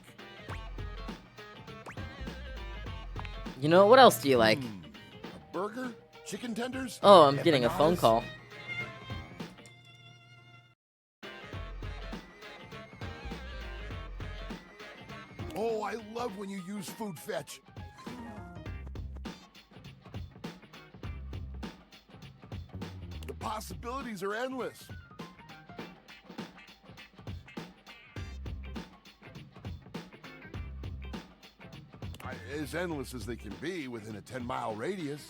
S1: You know, what else do you like?
S18: A burger? Chicken tenders?
S1: Oh, I'm getting a phone
S18: Empanadas?
S1: call.
S18: Oh, I love when you use food fetch. The possibilities are endless. As endless as they can be within a 10-mile radius.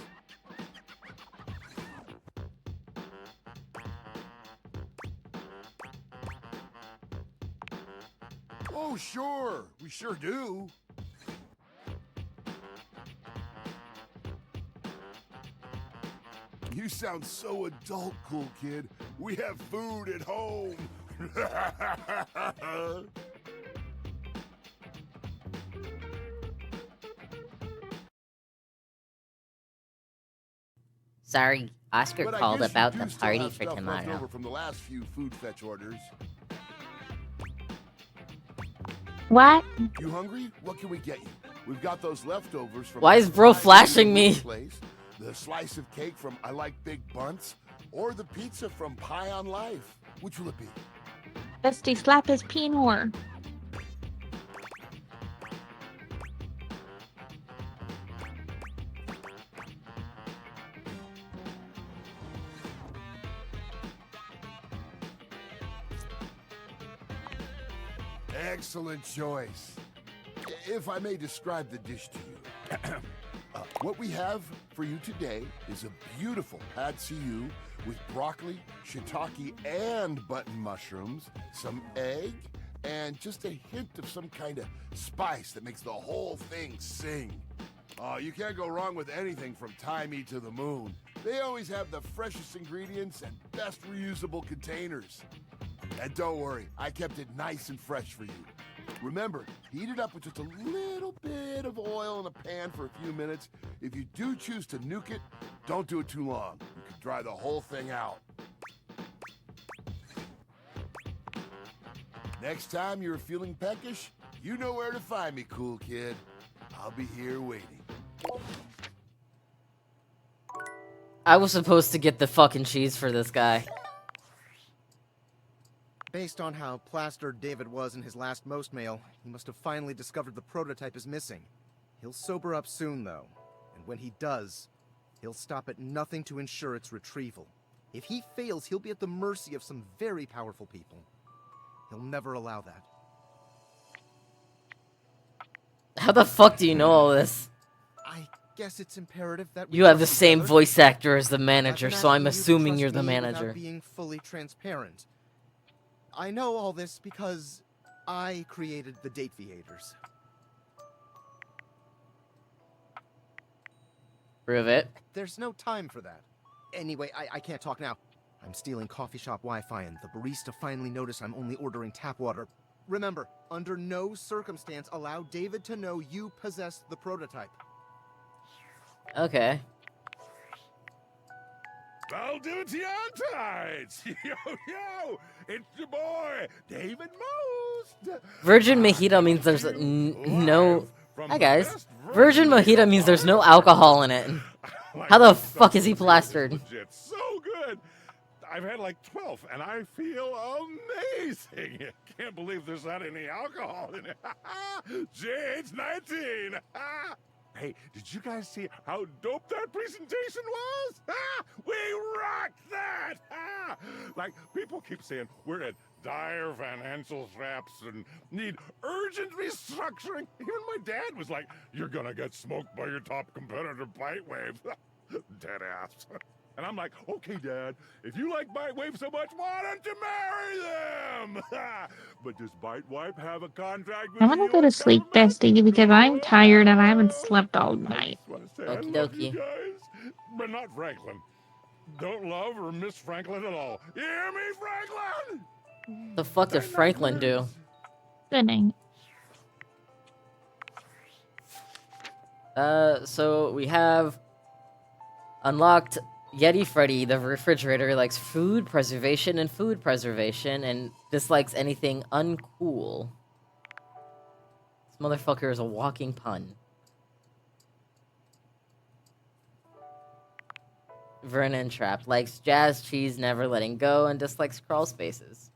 S18: Oh, sure. We sure do. You sound so adult, cool kid. We have food at home.
S1: Sorry, Oscar
S18: But I
S1: called
S18: guess
S1: about
S18: you
S1: the
S18: do still
S1: party
S18: have
S1: for
S18: stuff left
S1: tomorrow.
S18: over from the last few food fetch orders.
S9: What?
S18: You hungry? What can we get you? We've got those leftovers from
S1: Why
S18: that
S1: is bro
S18: pie
S1: flashing me?
S18: place, the slice of cake from I Like Big Bunts, or the pizza from Pie on Life. Which will it be?
S9: Bestie, slap his peenor.
S18: Excellent choice. If I may describe the dish to you. What we have for you today is a beautiful pad see ew with broccoli, shiitake, and button mushrooms, some egg, and just a hint of some kind of spice that makes the whole thing sing. You can't go wrong with anything from Thai Me to the Moon. They always have the freshest ingredients and best reusable containers. And don't worry, I kept it nice and fresh for you. Remember, heat it up with just a little bit of oil in a pan for a few minutes. If you do choose to nuke it, don't do it too long. You can dry the whole thing out. Next time you're feeling peckish, you know where to find me, cool kid. I'll be here waiting.
S1: I was supposed to get the fucking cheese for this guy.
S11: Based on how plastered David was in his last most mail, he must have finally discovered the prototype is missing. He'll sober up soon, though. And when he does, he'll stop at nothing to ensure its retrieval. If he fails, he'll be at the mercy of some very powerful people. He'll never allow that.
S1: How the fuck do you know all this?
S11: I guess it's imperative that we
S1: You have the
S11: trust each
S1: same
S11: other.
S1: voice actor as the
S11: I've
S1: manager,
S11: been
S1: so I'm
S11: asking you to
S1: assuming
S11: trust
S1: you're the
S11: me without
S1: manager.
S11: being fully transparent. I know all this because I created the Date Viators.
S1: Prove it.
S11: There's no time for that. Anyway, I can't talk now. I'm stealing coffee shop Wi-Fi, and the barista finally noticed I'm only ordering tap water. Remember, under no circumstance allow David to know you possess the prototype.
S1: Okay.
S3: Valdivia-tides! Yo, yo! It's your boy, David Most!
S1: Virgin mojito means there's no... Hi guys. Virgin mojito means there's no alcohol in it. How the fuck is he plastered?
S3: Legit, so good! I've had like 12, and I feel amazing! Can't believe there's not any alcohol in it. JH 19! Hey, did you guys see how dope that presentation was? We rocked that! Like, people keep saying we're at dire financial straps and need urgent restructuring. Even my dad was like, you're gonna get smoked by your top competitor, Bitewave. Dead ass. And I'm like, okay, Dad, if you like Bitewave so much, why don't you marry them? But does Bitewave have a contract with
S9: I'm gonna go to sleep, bestie, because I'm tired and I haven't slept all night.
S3: I want to say
S1: Okie
S3: I love you
S1: dokie.
S3: guys, but not Franklin. Don't love or miss Franklin at all. You hear me, Franklin?
S1: The fuck did Franklin do?
S9: Spinning.
S1: So we have unlocked Yeti Freddy. The refrigerator likes food preservation and dislikes anything uncool. This motherfucker is a walking pun. Vernon Trap likes jazz cheese, never letting go, and dislikes crawl spaces.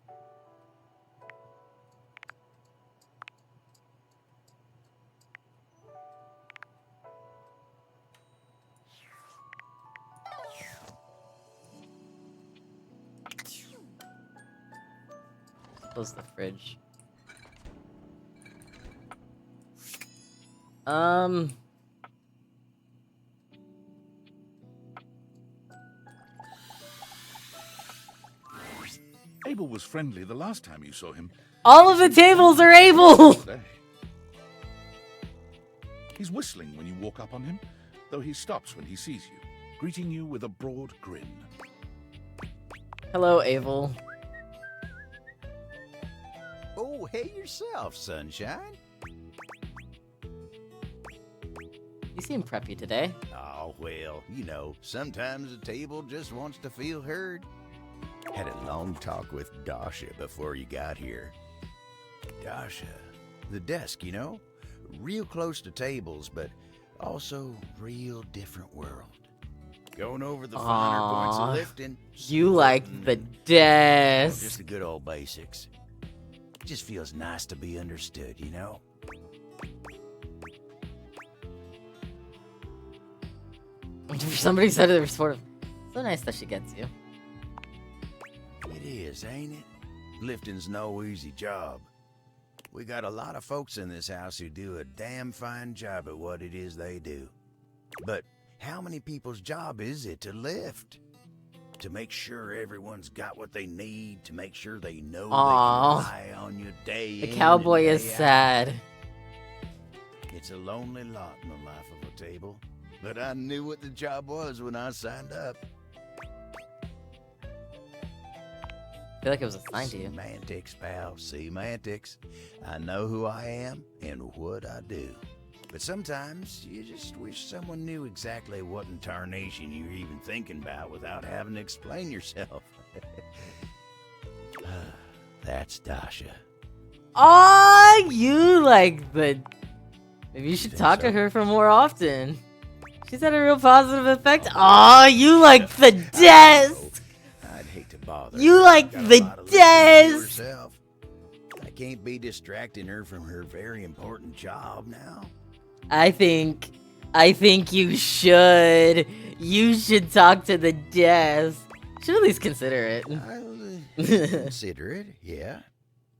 S1: Close the fridge.
S2: Abel was friendly the last time you saw him.
S1: All of the tables are able!
S2: He's whistling when you walk up on him, though he stops when he sees you, greeting you with a broad grin.
S1: Hello, Abel.
S17: Oh, hey yourself, sunshine.
S1: You seem preppy today.
S17: Oh, well, you know, sometimes a table just wants to feel heard. Had a long talk with Dasha before you got here. Dasha, the desk, you know? Real close to tables, but also real different world. Going over the finer points of lifting.
S1: You like the desk.
S17: Just the good old basics. It just feels nice to be understood, you know?
S1: Somebody said it was sort of so nice that she gets you.
S17: It is, ain't it? Lifting's no easy job. We got a lot of folks in this house who do a damn fine job at what it is they do. But how many people's job is it to lift? To make sure everyone's got what they need, to make sure they know they can rely on you day
S1: The
S17: in
S1: cowboy
S17: and
S1: is
S17: day out.
S1: sad.
S17: It's a lonely lot in the life of a table. But I knew what the job was when I signed up.
S1: I feel like it was assigned to you.
S17: Semantics, pal. Semantics. I know who I am and what I do. But sometimes you just wish someone knew exactly what in tarnation you're even thinking about without having to explain yourself. That's Dasha.
S1: Oh, you like the... Maybe you should talk to her for more often. She's had a real positive effect. Oh, you like the desk.
S17: I'd hate to bother.
S1: You like the desk.
S17: I can't be distracting her from her very important job now.
S1: I think you should. You should talk to the desk. Should at least consider it.
S17: I'll consider it, yeah.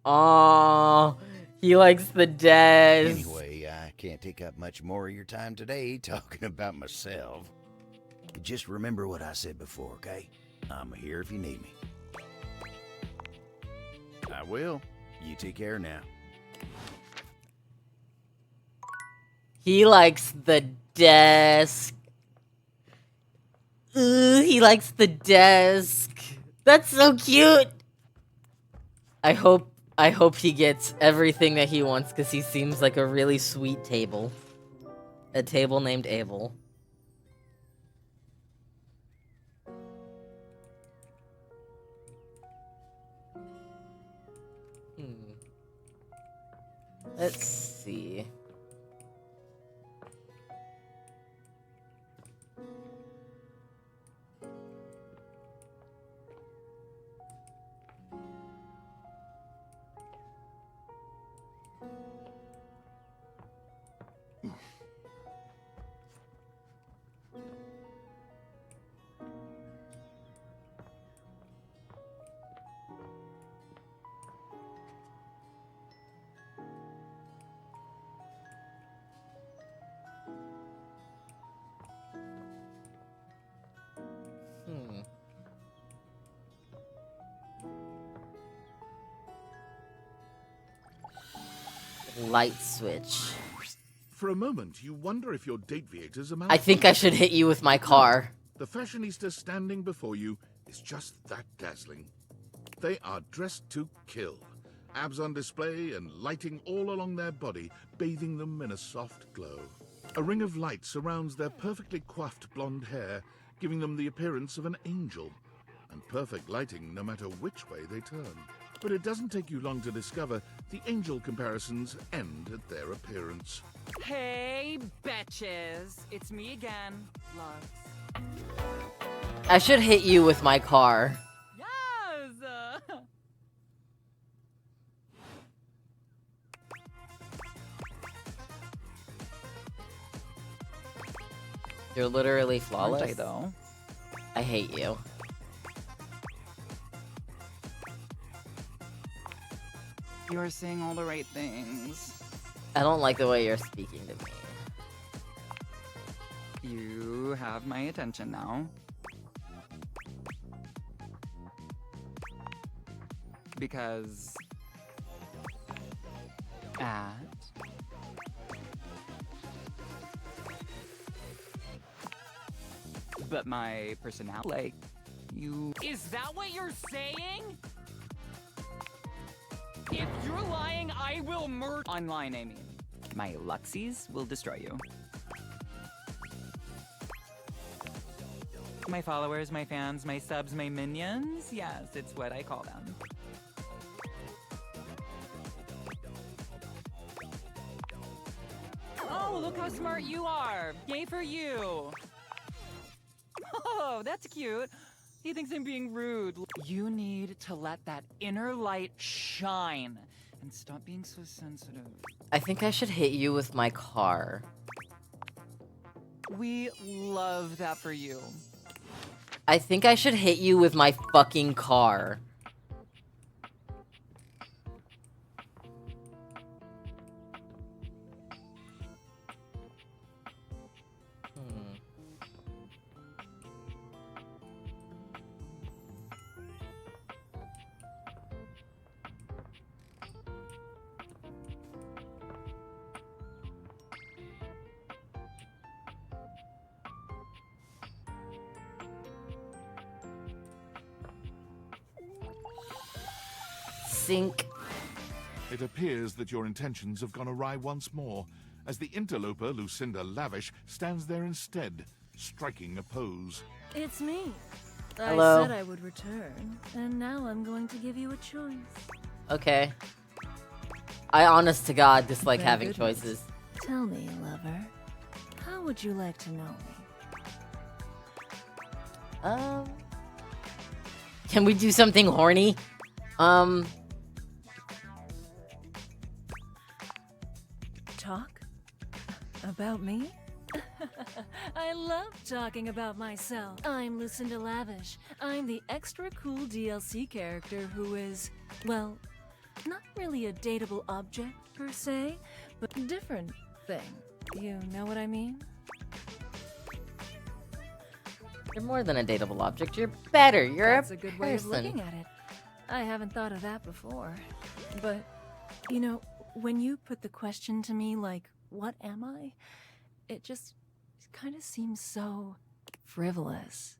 S1: Oh, he likes the desk.
S17: Anyway, I can't take up much more of your time today talking about myself. Just remember what I said before, okay? I'm here if you need me. I will. You take care now.
S1: He likes the desk. Ooh, he likes the desk. That's so cute. I hope he gets everything that he wants because he seems like a really sweet table. A table named Abel. Let's see. Light switch.
S2: For a moment, you wonder if your date viators are
S1: I think I should hit you with my car.
S2: The fashionista standing before you is just that dazzling. They are dressed to kill. Abs on display and lighting all along their body, bathing them in a soft glow. A ring of light surrounds their perfectly coiffed blonde hair, giving them the appearance of an angel. And perfect lighting no matter which way they turn. But it doesn't take you long to discover the angel comparisons end at their appearance.
S4: Hey, betches. It's me again, Lux.
S1: I should hit you with my car.
S4: Yes!
S1: You're literally flawless.
S4: Aren't I, though?
S1: I hate you.
S4: You are saying all the right things.
S1: I don't like the way you're speaking to me.
S4: You have my attention now. Because... But my personality, like, you... Is that what you're saying? If You're lying. I will murder. Online, Amy. My Luxies will destroy you. My followers, my fans, my subs, my minions. Yes, it's what I call them. Oh, look how smart you are. Yay for you. Oh, that's cute. He thinks I'm being rude. You need to let that inner light shine and stop being so sensitive.
S1: I think I should hit you with my car.
S4: We love that for you.
S1: I think I should hit you with my fucking car. Sink.
S2: It appears that your intentions have gone awry once more, as the interloper Lucinda Lavish stands there instead, striking a pose.
S16: It's me.
S1: Hello.
S16: I said I would return, and now I'm going to give you a choice.
S1: Okay. I honest to God dislike
S16: Thank
S1: having
S16: goodness.
S1: choices.
S16: Tell me, lover, how would you like to know me?
S1: Can we do something horny?
S16: Talk? About me? I love talking about myself. I'm Lucinda Lavish. I'm the extra cool DLC character who is, well, not really a dateable object per se, but a different thing. You know what I mean?
S1: You're more than a dateable object. You're better. You're
S16: That's
S1: a
S16: a good way of
S1: person.
S16: looking at it. I haven't thought of that before. But, you know, when you put the question to me like, what am I? It just kind of seems so frivolous.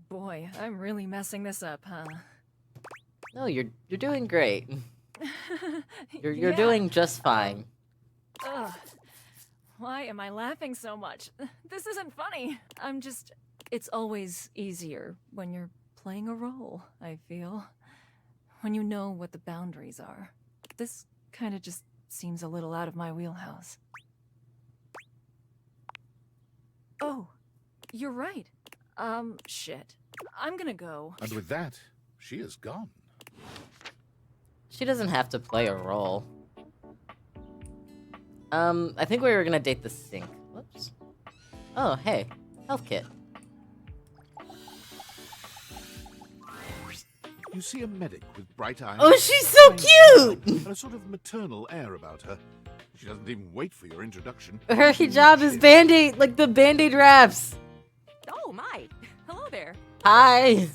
S16: Boy, I'm really messing this up, huh?
S1: No, you're doing great. You're
S16: Yeah.
S1: doing just fine.
S16: Ugh. Why am I laughing so much? This isn't funny. It's always easier when you're playing a role, I feel. When you know what the boundaries are. This kind of just seems a little out of my wheelhouse. Oh, you're right. Shit. I'm gonna go.
S2: And with that, she is gone.
S1: She doesn't have to play a role. I think we were gonna date the sink. Whoops. Oh, hey. Health kit.
S2: You see a medic with bright eyes.
S1: Oh, she's so
S2: kind
S1: cute!
S2: smile, And a sort of maternal air about her. She doesn't even wait for your introduction.
S1: Her hijab is Band-Aid, like the Band-Aid wraps.
S12: Oh, my. Hello there.
S1: Hi.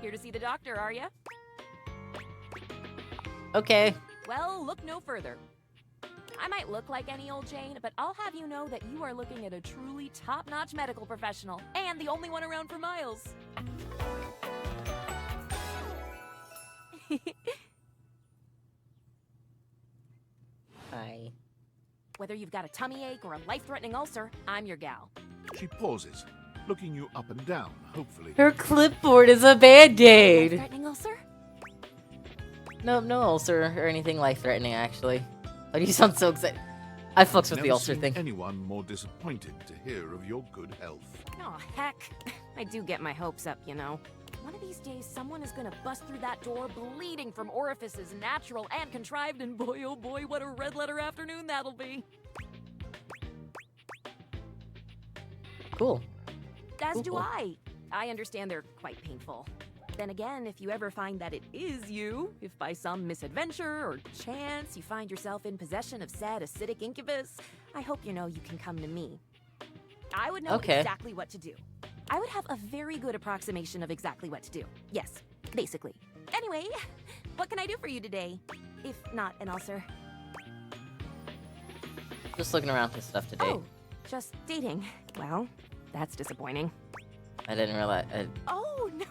S12: Here to see the doctor, are ya?
S1: Okay.
S12: Well, look no further. I might look like any old Jane, but I'll have you know that you are looking at a truly top-notch medical professional, and the only one around for miles.
S1: Hi.
S12: Whether you've got a tummy ache or a life-threatening ulcer, I'm your gal.
S2: She pauses, looking you up and down, hopefully.
S1: Her clipboard is a Band-Aid.
S12: Life-threatening ulcer?
S1: No ulcer or anything life-threatening, actually. Oh, you sound so excited. I fucks with
S2: Never
S1: the ulcer
S2: seen
S1: thing.
S2: anyone more disappointed to hear of your good health.
S12: Oh, heck. I do get my hopes up, you know. One of these days, someone is gonna bust through that door bleeding from orifices, natural and contrived, and boy, oh boy, what a red letter afternoon that'll be.
S1: Cool.
S12: As do
S1: Cool.
S12: I. I understand they're quite painful. Then again, if you ever find that it is you, if by some misadventure or chance you find yourself in possession of said acidic incubus, I hope you know you can come to me. I would know exactly what to do. I would have a very good approximation of exactly what to do. Yes, basically. Anyway, what can I do for you today? If not an ulcer.
S1: Just looking around for stuff to date.
S12: Oh, just dating. Well, that's disappointing.
S1: I didn't realize.
S12: Oh, no,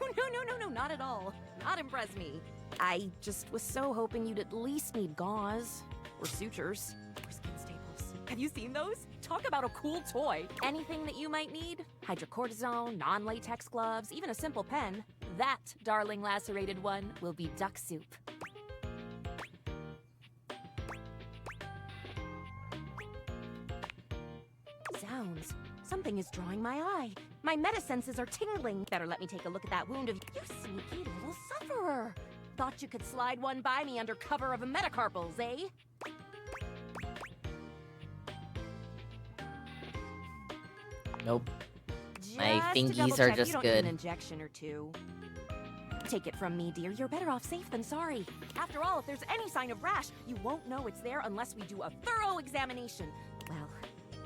S12: not at all. Not impress me. I just was so hoping you'd at least need gauze. Or sutures. Or skin staples. Have you seen those? Talk about a cool toy. Anything that you might need? Hydrocortisone, non-latex gloves, even a simple pen. That, darling lacerated one, will be duck soup. Sounds. Something is drawing my eye. My metasenses are tingling. Better let me take a look at that wound of you sneaky little sufferer. Thought you could slide one by me under cover of a metacarpals, eh?
S1: Nope. My
S12: Just to
S1: fingies are
S12: double-check,
S1: just
S12: you don't
S1: good.
S12: need an injection or two. Take it from me, dear. You're better off safe than sorry. After all, if there's any sign of rash, you won't know it's there unless we do a thorough examination. Well,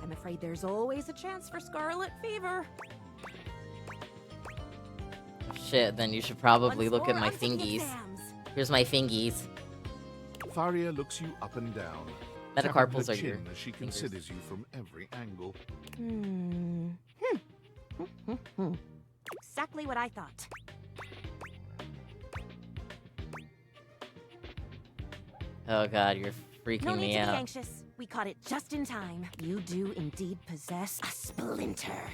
S12: I'm afraid there's always a chance for scarlet fever.
S1: Shit, then you should probably
S12: Once
S1: look at
S12: more,
S1: my
S12: onto the
S1: fingies.
S12: exams.
S1: Here's my fingies.
S2: Faria looks you up and down.
S1: Metacarpals
S2: tapping
S1: are
S2: her
S1: your
S2: chin as she
S1: fingers.
S2: considers you from every angle.
S12: Exactly what I thought.
S1: Oh god, you're freaking
S12: No need
S1: me
S12: to be
S1: out.
S12: anxious. We caught it just in time. You do indeed possess a splinter.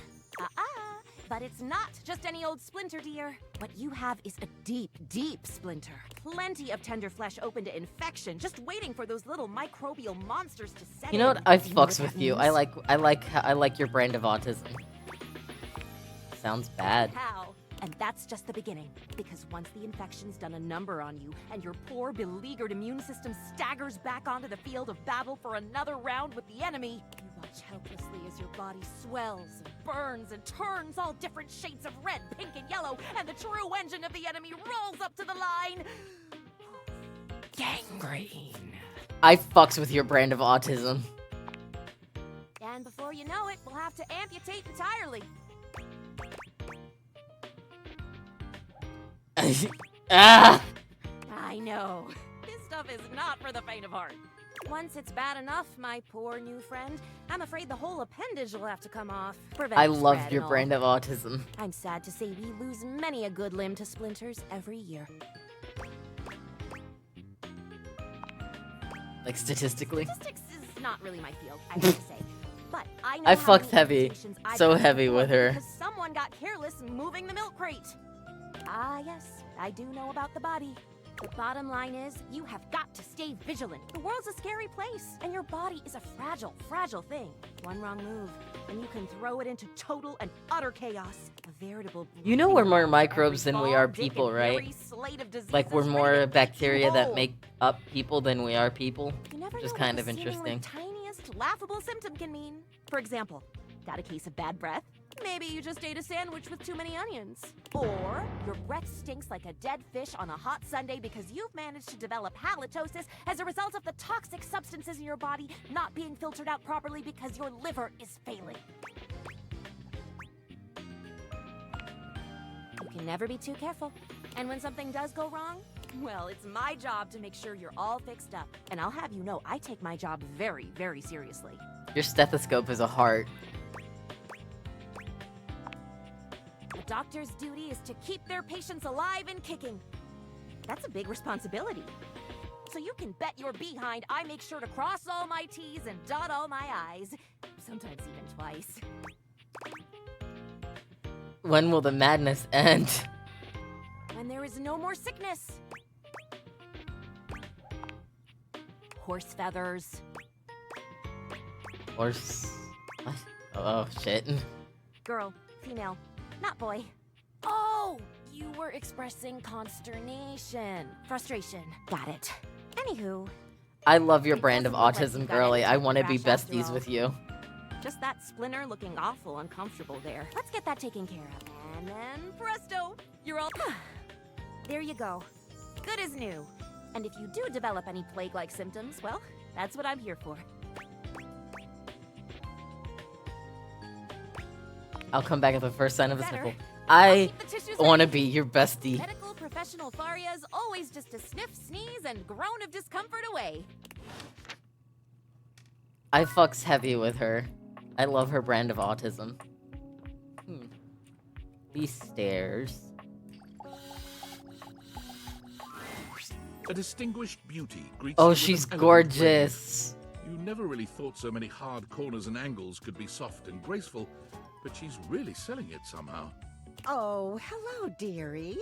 S12: But it's not just any old splinter, dear. What you have is a deep, deep splinter. Plenty of tender flesh open to infection, just waiting for those little microbial monsters to set
S1: You know
S12: in.
S1: what? I
S12: Do you know
S1: fucks
S12: what
S1: with
S12: that
S1: you.
S12: means?
S1: I like your brand of autism. Sounds bad.
S12: How? And that's just the beginning. Because once the infection's done a number on you, and your poor, beleaguered immune system staggers back onto the field of battle for another round with the enemy, you watch helplessly as your body swells and burns and turns all different shades of red, pink, and yellow, and the true engine of the enemy rolls up to the line. Gangrene.
S1: I fucks with your brand of autism.
S12: And before you know it, we'll have to amputate entirely.
S1: Ah!
S12: I know. This stuff is not for the faint of heart. Once it's bad enough, my poor new friend, I'm afraid the whole appendage will have to come off.
S1: I love your brand of autism.
S12: I'm sad to say we lose many a good limb to splinters every year.
S1: Like statistically.
S12: Statistics is not really my field, I have to say. But I know
S1: I
S12: how
S1: fucked
S12: many
S1: heavy.
S12: amputations I've
S1: So
S12: had
S1: heavy
S12: before
S1: with her.
S12: Because someone got careless moving the milk crate. Ah, yes, I do know about the body. The bottom line is, you have got to stay vigilant. The world's a scary place, and your body is a fragile, fragile thing. One wrong move, and you can throw it into total and utter chaos. A veritable.
S1: You know we're more
S12: breathing
S1: microbes
S12: every
S1: than we
S12: fall,
S1: are
S12: dick,
S1: people,
S12: and
S1: right?
S12: every slate of diseases
S1: Like we're
S12: ready
S1: more
S12: to eat you
S1: bacteria that
S12: whole.
S1: make up people than we are people.
S12: You never
S1: Which is
S12: know
S1: kind
S12: what
S1: of
S12: the seemingly
S1: interesting.
S12: tiniest, laughable symptom can mean. For example, got a case of bad breath? Maybe you just ate a sandwich with too many onions. Or your breath stinks like a dead fish on a hot Sunday because you've managed to develop halitosis as a result of the toxic substances in your body not being filtered out properly because your liver is failing. You can never be too careful. And when something does go wrong, well, it's my job to make sure you're all fixed up. And I'll have you know I take my job very, very seriously.
S1: Your stethoscope is a heart.
S12: A doctor's duty is to keep their patients alive and kicking. That's a big responsibility. So you can bet your behind I make sure to cross all my T's and dot all my I's. Sometimes even twice.
S1: When will the madness end?
S12: When there is no more sickness. Horse feathers.
S1: Horse. What? Oh shit.
S12: Girl, female, not boy. Oh, you were expressing consternation, frustration. Got it. Anywho,
S1: I love your brand of
S12: doesn't look like
S1: autism,
S12: you've got
S1: girly.
S12: any
S1: I want to be
S12: rash after
S1: besties
S12: all.
S1: with you.
S12: just that splinter looking awful uncomfortable there. Let's get that taken care of. And then presto, you're all... There you go. Good as new. And if you do develop any plague-like symptoms, well, that's what I'm here for.
S1: I'll come back at the first sign of a
S12: Better.
S1: sniffle. I
S12: keep the tissues
S1: want to
S12: ready.
S1: be your bestie.
S12: Medical professional Faria is always just a sniff, sneeze, and groan of discomfort away.
S1: I fucks heavy with her. I love her brand of autism. These stairs.
S2: A distinguished beauty greets
S1: Oh,
S2: you with
S1: she's
S2: an elegant
S1: gorgeous.
S2: grace. You never really thought so many hard corners and angles could be soft and graceful, but she's really selling it somehow.
S8: Oh, hello, dearie.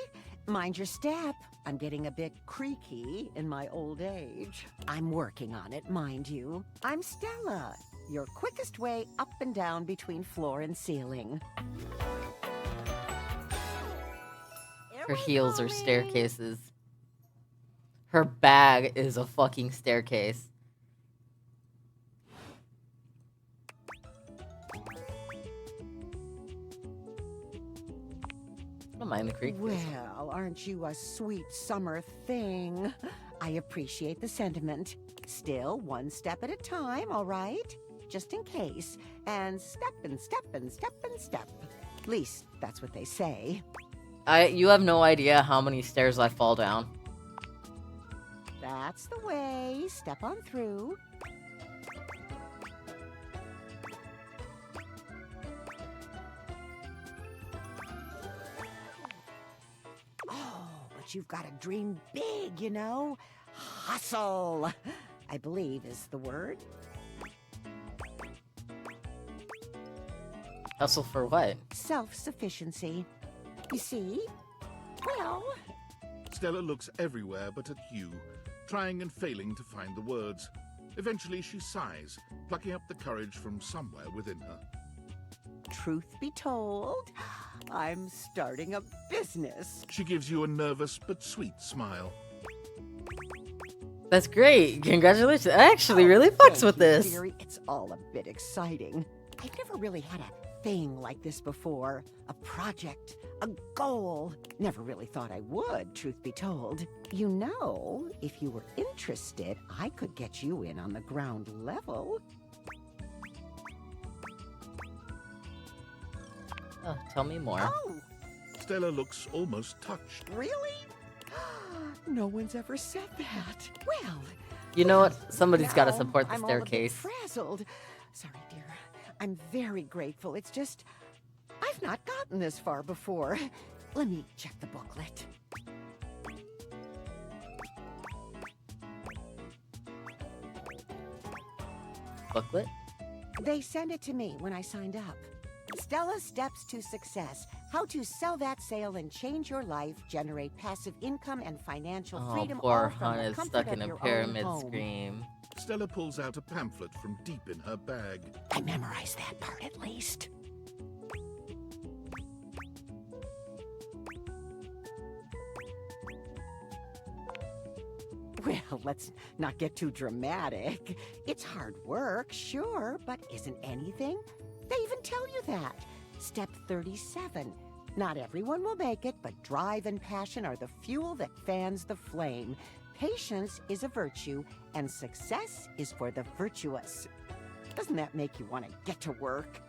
S8: Mind your step. I'm getting a bit creaky in my old age. I'm working on it, mind you. I'm Stella, your quickest way up and down between floor and ceiling.
S1: Her heels are staircases. Her bag is a fucking staircase. I don't mind the creek.
S8: Well, aren't you a sweet summer thing? I appreciate the sentiment. Still, one step at a time, all right? Just in case. And step and step and step and step. At least, that's what they say.
S1: You have no idea how many stairs I fall down.
S8: That's the way. Step on through. Oh, but you've got to dream big, you know? Hustle, I believe is the word.
S1: Hustle for what?
S8: Self-sufficiency. You see? Well...
S2: Stella looks everywhere but at you, trying and failing to find the words. Eventually she sighs, plucking up the courage from somewhere within her.
S8: Truth be told, I'm starting a business.
S2: She gives you a nervous but sweet smile.
S1: That's great. Congratulations. I actually really fucks with this.
S8: Dearie. It's all a bit exciting. I've never really had a thing like this before. A project, a goal. Never really thought I would, truth be told. You know, if you were interested, I could get you in on the ground level.
S1: Oh, tell me more.
S8: Oh,
S2: Stella looks almost touched.
S8: really? No one's ever said that. Well,
S1: You know what? Somebody's got to
S8: now
S1: support the
S8: I'm all a bit
S1: staircase.
S8: frazzled. Sorry, dear. I'm very grateful. It's just, I've not gotten this far before. Let me check the booklet.
S1: Booklet?
S8: They sent it to me when I signed up. Stella Steps to Success. How to sell that sale and change your life, generate passive income and financial
S1: Oh,
S8: freedom,
S1: poor
S8: all from
S1: Hun
S8: the
S1: is
S8: comfort
S1: stuck
S8: of
S1: in a
S8: your own
S1: pyramid
S8: home.
S1: scheme.
S2: Stella pulls out a pamphlet from deep in her bag.
S8: I memorized that part at least. Well, let's not get too dramatic. It's hard work, sure, but isn't anything? They even tell you that. Step 37. Not everyone will make it, but drive and passion are the fuel that fans the flame. Patience is a virtue, and success is for the virtuous. Doesn't that make you want to get to work?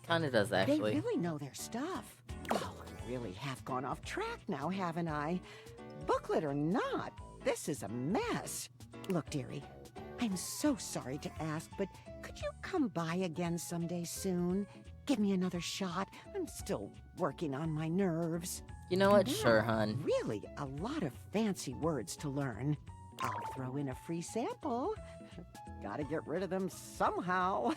S1: Kinda does, actually.
S8: They really know their stuff. Oh, I really have gone off track now, haven't I? Booklet or not, this is a mess. Look, dearie, I'm so sorry to ask, but could you come by again someday soon? Give me another shot. I'm still working on my nerves.
S1: You know what?
S8: Wow,
S1: Sure, hun.
S8: Really, a lot of fancy words to learn. I'll throw in a free sample. Gotta get rid of them somehow.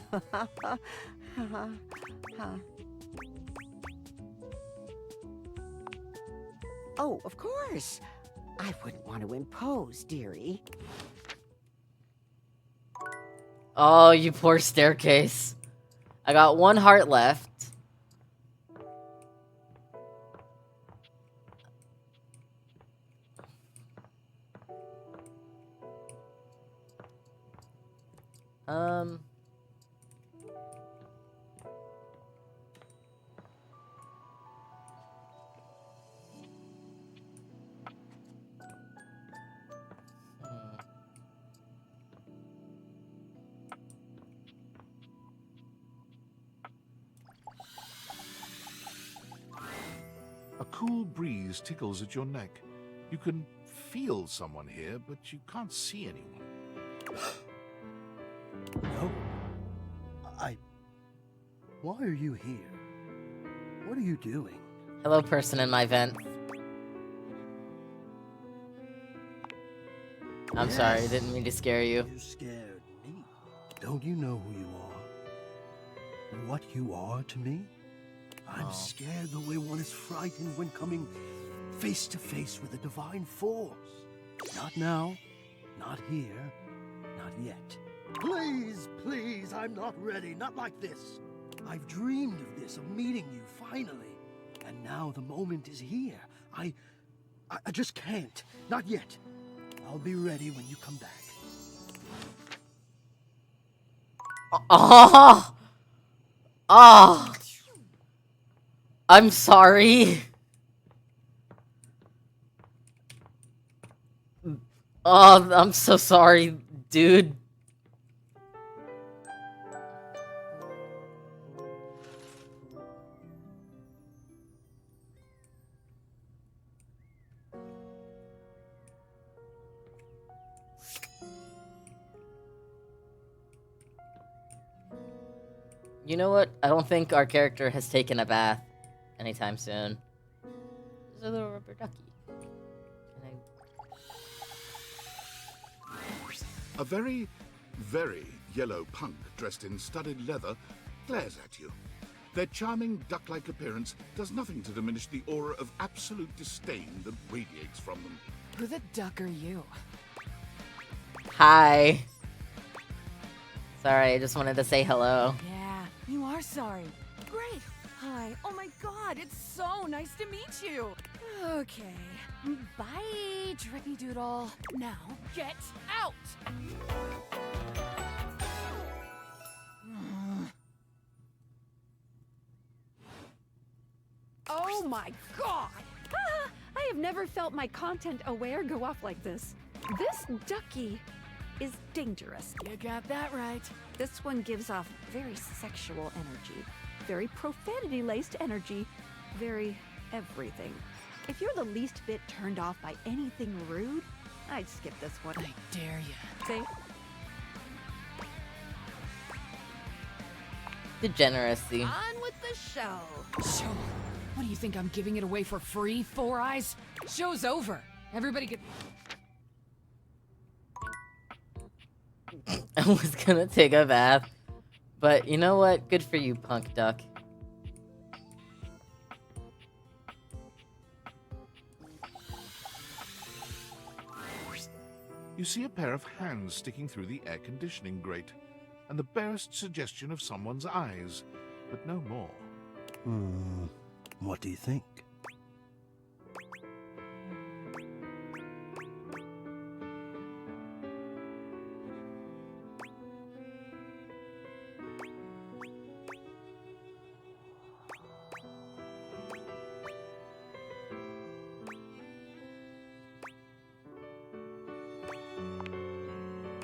S8: Oh, of course. I wouldn't want to impose, dearie.
S1: Oh, you poor staircase. I got one heart left.
S2: A cool breeze tickles at your neck. You can feel someone here, but you can't see anyone.
S17: No.
S14: Why are you here? What are you doing?
S1: Hello, person in my vent. I'm sorry, didn't mean to scare you.
S14: You scared me. Don't you know who you are? What you are to me? I'm scared the way one is frightened when coming face to face with a divine force. Not now, not here, not yet. Please, please, I'm not ready, not like this. I've dreamed of this, of meeting you, finally. And now the moment is here. I just can't, not yet. I'll be ready when you come back.
S1: Oh! Oh! I'm sorry. Oh, I'm so sorry, dude. You know what? I don't think our character has taken a bath anytime soon. There's a little rubber ducky.
S2: A very, very yellow punk dressed in studded leather glares at you. Their charming duck-like appearance does nothing to diminish the aura of absolute disdain that radiates from them.
S4: Who the duck are you?
S1: Hi. Sorry, I just wanted to say hello.
S4: Yeah, you are sorry. Great. Hi. Oh my god, it's so nice to meet you. Okay. Bye, Drippy Doodle. Now, get out!
S13: Oh my god! I have never felt my content aware go off like this. This ducky is dangerous.
S4: You got that right.
S13: This one gives off very sexual energy, very profanity-laced energy, very everything. If you're the least bit turned off by anything rude, I'd skip this one.
S4: I dare you.
S13: See?
S1: Degeneracy.
S13: On with the show.
S4: Show? What do you think, I'm giving it away for free, Four Eyes? Show's over. Everybody get...
S1: I was gonna take a bath. But you know what? Good for you, punk duck.
S2: You see a pair of hands sticking through the air conditioning grate, and the barest suggestion of someone's eyes, but no more.
S14: What do you think?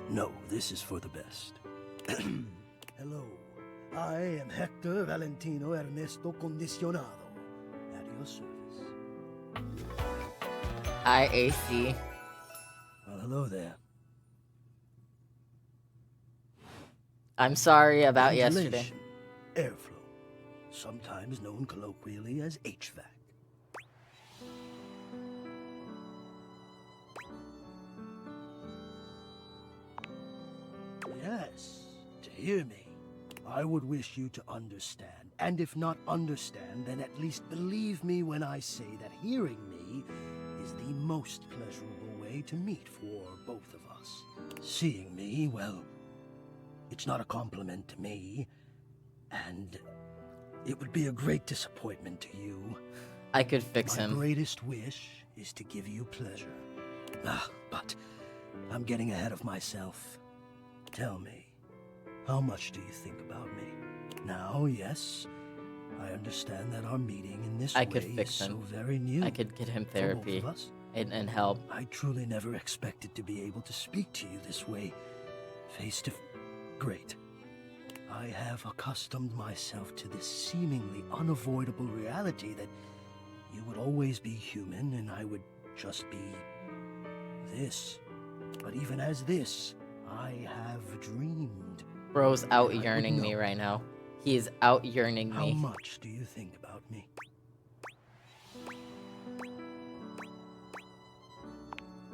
S14: No, this is for the best. Hello, I am Hector Valentino Ernesto Condicionado, at your service.
S1: IAC.
S14: Well, hello there.
S1: I'm sorry about yesterday.
S14: Ventilation, airflow, sometimes known colloquially as HVAC. Yes, to hear me, I would wish you to understand, and if not understand, then at least believe me when I say that hearing me is the most pleasurable way to meet for both of us. Seeing me, well, it's not a compliment to me, and it would be a great disappointment to you.
S1: I could fix him.
S14: My greatest wish is to give you pleasure. But I'm getting ahead of myself. Tell me, how much do you think about me? Now, yes, I understand that our meeting in this way is so very new.
S1: I could get him therapy
S14: for both of us.
S1: and help.
S14: I truly never expected to be able to speak to you this way, face to face. Great. I have accustomed myself to this seemingly unavoidable reality that you would always be human and I would just be this. But even as this, I have dreamed.
S1: Bro's out yearning me right now. He is out yearning
S14: How
S1: me.
S14: much do you think about me?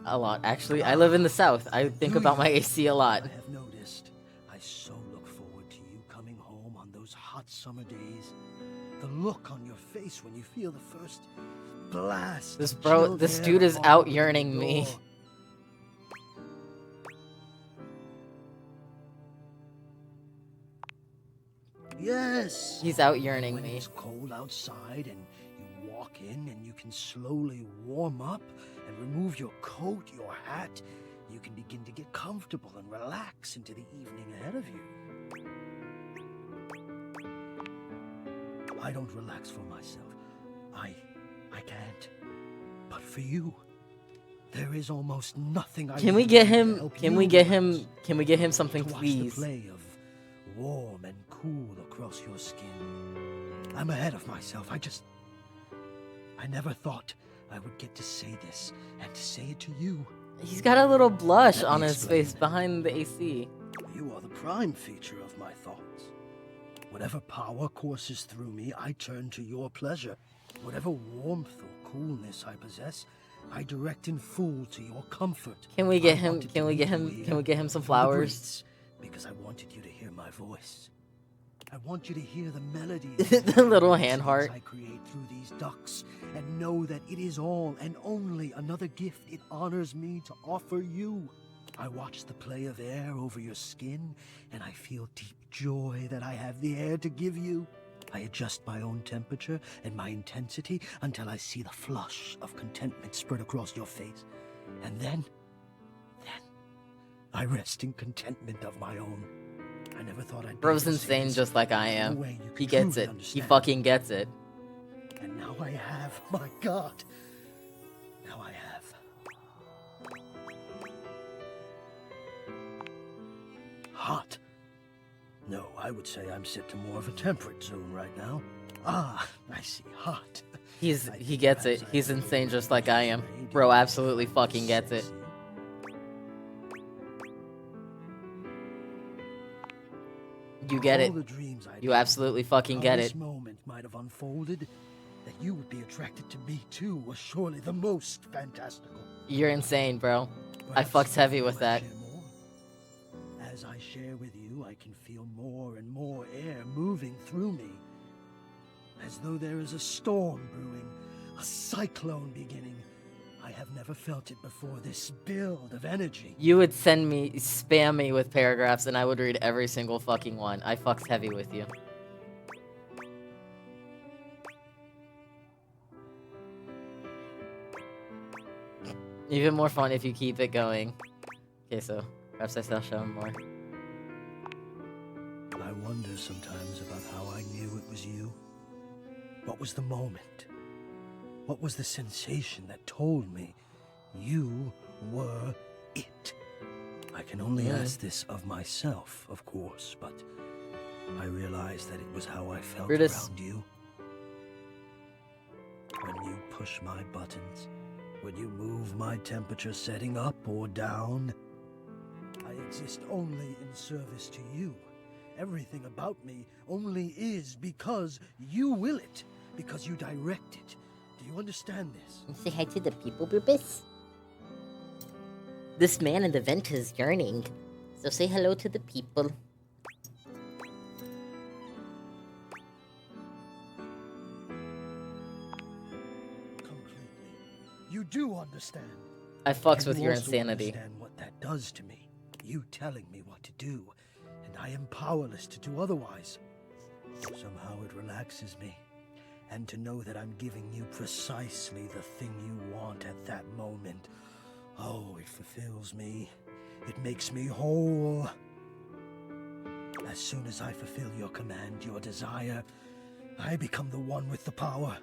S1: A lot. Actually, I live in the South. I think about my AC a lot.
S14: I have noticed. I so look forward to you coming home on those hot summer days. The look on your face when you feel the first blast.
S1: This
S14: of
S1: bro,
S14: chilled
S1: this
S14: air
S1: dude is
S14: fall
S1: out
S14: through
S1: yearning
S14: the
S1: me.
S14: door. Yes.
S1: He's out yearning
S14: When
S1: me.
S14: it's cold outside and you walk in and you can slowly warm up and remove your coat, your hat, you can begin to get comfortable and relax into the evening ahead of you. I don't relax for myself. I can't. But for you, there is almost nothing I
S1: Can we
S14: can
S1: get
S14: do to
S1: him?
S14: help
S1: Can
S14: you
S1: we get
S14: relax.
S1: him? Can we get him something,
S14: To watch
S1: please?
S14: the play of warm and cool across your skin. I'm ahead of myself. I never thought I would get to say this and to say it to you.
S1: He's got a little blush
S14: Let me
S1: on his
S14: explain.
S1: face behind the AC.
S14: You are the prime feature of my thoughts. Whatever power courses through me, I turn to your pleasure. Whatever warmth or coolness I possess, I direct in full to your comfort.
S1: Can we get
S14: I
S1: him?
S14: wanted
S1: Can
S14: to
S1: we get
S14: meet you
S1: him?
S14: here
S1: Can we get him some
S14: through the
S1: flowers?
S14: breeze, because I wanted you to hear my voice. I want you to hear the melodies,
S1: The little hand heart.
S14: I create through these ducks, and know that it is all and only another gift it honors me to offer you. I watch the play of air over your skin, and I feel deep joy that I have the air to give you. I adjust my own temperature and my intensity until I see the flush of contentment spread across your face. And then I rest in contentment of my own. I never thought I'd be
S1: Bro's
S14: able to say
S1: insane
S14: this
S1: just like I
S14: in a
S1: am.
S14: way you
S1: He
S14: could
S1: gets
S14: truly
S1: it. He
S14: understand.
S1: fucking gets it.
S14: And now I have, my God. Now I have. Hot. No, I would say I'm set to more of a temperate zone right now. Ah, I see. Hot.
S1: He gets it. He's insane just like I am. Bro absolutely fucking gets it. You get it.
S14: All the dreams I
S1: You absolutely fucking get
S14: this
S1: it.
S14: moment might have unfolded, that you would be attracted to me too, was surely the most fantastical.
S1: You're insane, bro. I
S14: Perhaps
S1: fucks heavy with that.
S14: As I share with you, I can feel more and more air moving through me, as though there is a storm brewing, a cyclone beginning. I have never felt it before, this build of energy.
S1: You would spam me with paragraphs and I would read every single fucking one. I fucks heavy with you. Even more fun if you keep it going. Okay, so perhaps I shall show him more.
S14: I wonder sometimes about how I knew it was you. What was the moment? What was the sensation that told me you were it? I can only ask this of myself, of course, but I realized that it was how I felt
S1: Brutus.
S14: around you. When you push my buttons, when you move my temperature setting up or down, I exist only in service to you. Everything about me only is because you will it, because you direct it. Do you understand this?
S15: Say hi to the people, Brutus. This man in the vent is yearning, so say hello to the people.
S14: You do understand.
S1: I fucks
S14: And
S1: with
S14: you
S1: your
S14: also
S1: insanity.
S14: Understand what that does to me. You telling me what to do, and I am powerless to do otherwise. Somehow it relaxes me. And to know that I'm giving you precisely the thing you want at that moment. Oh, it fulfills me. It makes me whole. As soon as I fulfill your command, your desire, I become the one with the power.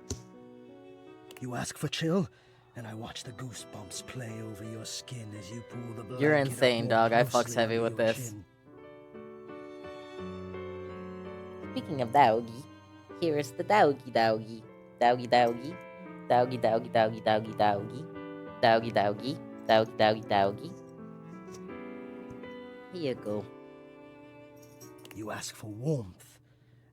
S14: You ask for chill, and I watch the goosebumps play over your skin as you pull the blanket
S1: You're
S14: up
S1: insane,
S14: more
S1: dog. I
S14: closely
S1: fucks heavy
S14: under
S1: with
S14: your
S1: this.
S14: chin.
S15: Speaking of doggy, here is the doggy doggy. Doggy doggy. Doggy doggy doggy doggy doggy. Doggy doggy. Doggy doggy doggy. Here you go.
S14: You ask for warmth,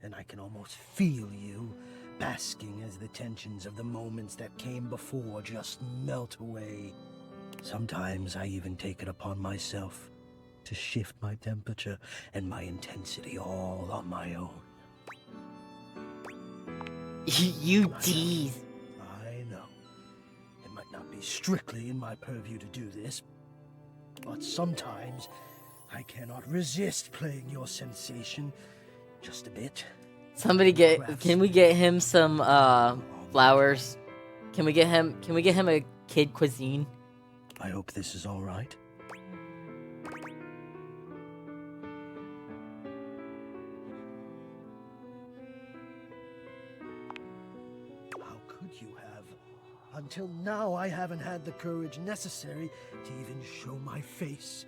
S14: and I can almost feel you, basking as the tensions of the moments that came before just melt away. Sometimes I even take it upon myself to shift my temperature and my intensity all on my own.
S1: You tease.
S14: I know. It might not be strictly in my purview to do this, but sometimes I cannot resist playing your sensation just a bit.
S1: Somebody can we get him some flowers? Can we get him a kid cuisine?
S14: I hope this is all right. How could you have? Until now, I haven't had the courage necessary to even show my face.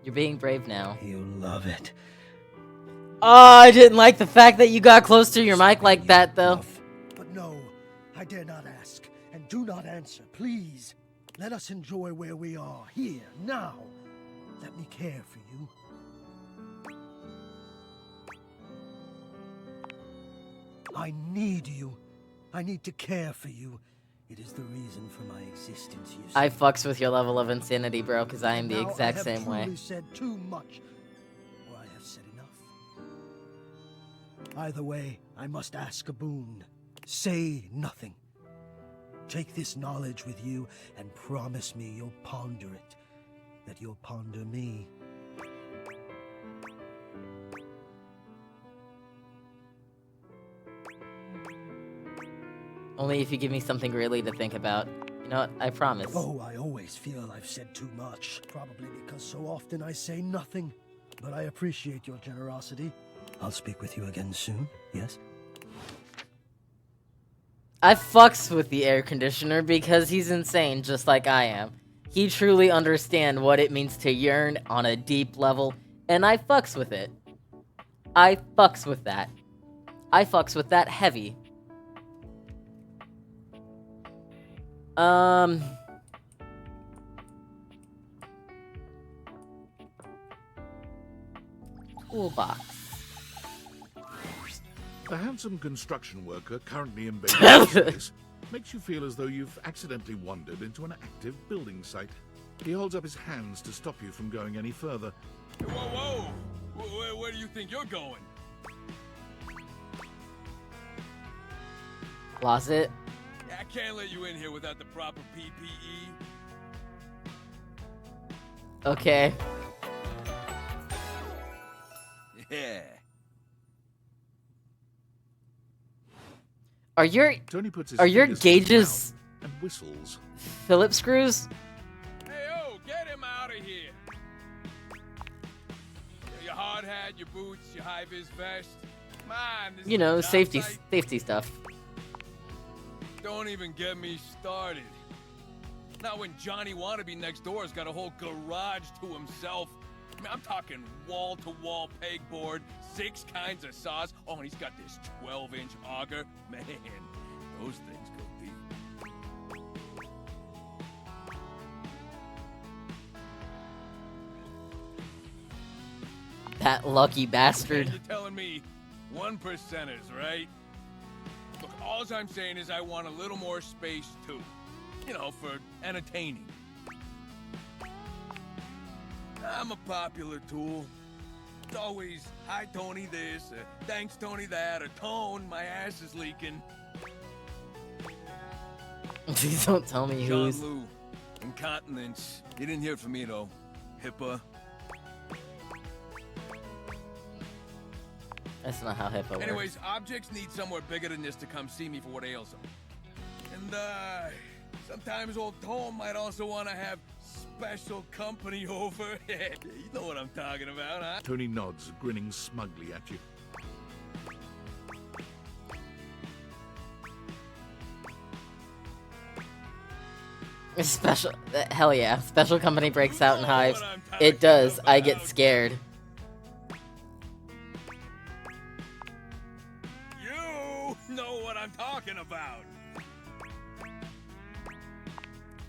S1: You're being brave now.
S14: You love it.
S1: Oh, I didn't like the fact that you got close to your mic like that, though.
S14: But no, I dare not ask, and do not answer, please. Let us enjoy where we are, here, now. Let me care for you. I need you. I need to care for you. It is the reason for my existence, you see.
S1: I fucks with your level of insanity, bro, because I am the exact same way.
S14: I have said too much, or I have said enough. Either way, I must ask a boon. Say nothing. Take this knowledge with you and promise me you'll ponder it, that you'll ponder me.
S1: Only if you give me something really to think about. You know what? I promise.
S14: Oh, I always feel I've said too much. Probably because so often I say nothing. But I appreciate your generosity. I'll speak with you again soon, yes?
S1: I fucks with the air conditioner because he's insane, just like I am. He truly understands what it means to yearn on a deep level, and I fucks with it. I fucks with that. I fucks with that heavy. Toolbox.
S2: A handsome construction worker currently invading space makes you feel as though you've accidentally wandered into an active building site. He holds up his hands to stop you from going any further.
S5: Whoa! Where do you think you're going?
S1: Closet.
S5: I can't let you in here without the proper PPE.
S1: Okay.
S5: Yeah.
S1: Are your
S2: Tony puts his
S1: gauges
S2: fingers to his mouth and whistles.
S1: Phillips screws?
S5: Hey, get him out of here. Your hard hat, your boots, your high-vis vest. Man, this
S1: You know,
S5: is a job
S1: safety
S5: site.
S1: stuff.
S5: Don't even get me started. Not when Johnny Wannabe next door's got a whole garage to himself. I mean, I'm talking wall-to-wall pegboard, 6 kinds of saws. Oh, and he's got this 12-inch auger. Man, those things go deep.
S1: That lucky bastard.
S5: You're telling me 1%ers, right? Look, all I'm saying is I want a little more space, too. You know, for entertaining. I'm a popular tool. It's always, hi, Tony this, thanks, Tony that, or Tone, my ass is leaking.
S1: Please don't tell me
S5: John
S1: who's...
S5: Lou, incontinence. You didn't hear from me, though. HIPAA.
S1: That's not how HIPAA works.
S5: Anyways, objects need somewhere bigger than this to come see me for what ails them. And, sometimes old Tom might also want to have special company over. You know what I'm talking about, huh?
S2: Tony nods, grinning smugly at you.
S1: Special... Hell yeah. Special company breaks out in hives. It does. I get scared.
S5: You know what I'm talking about.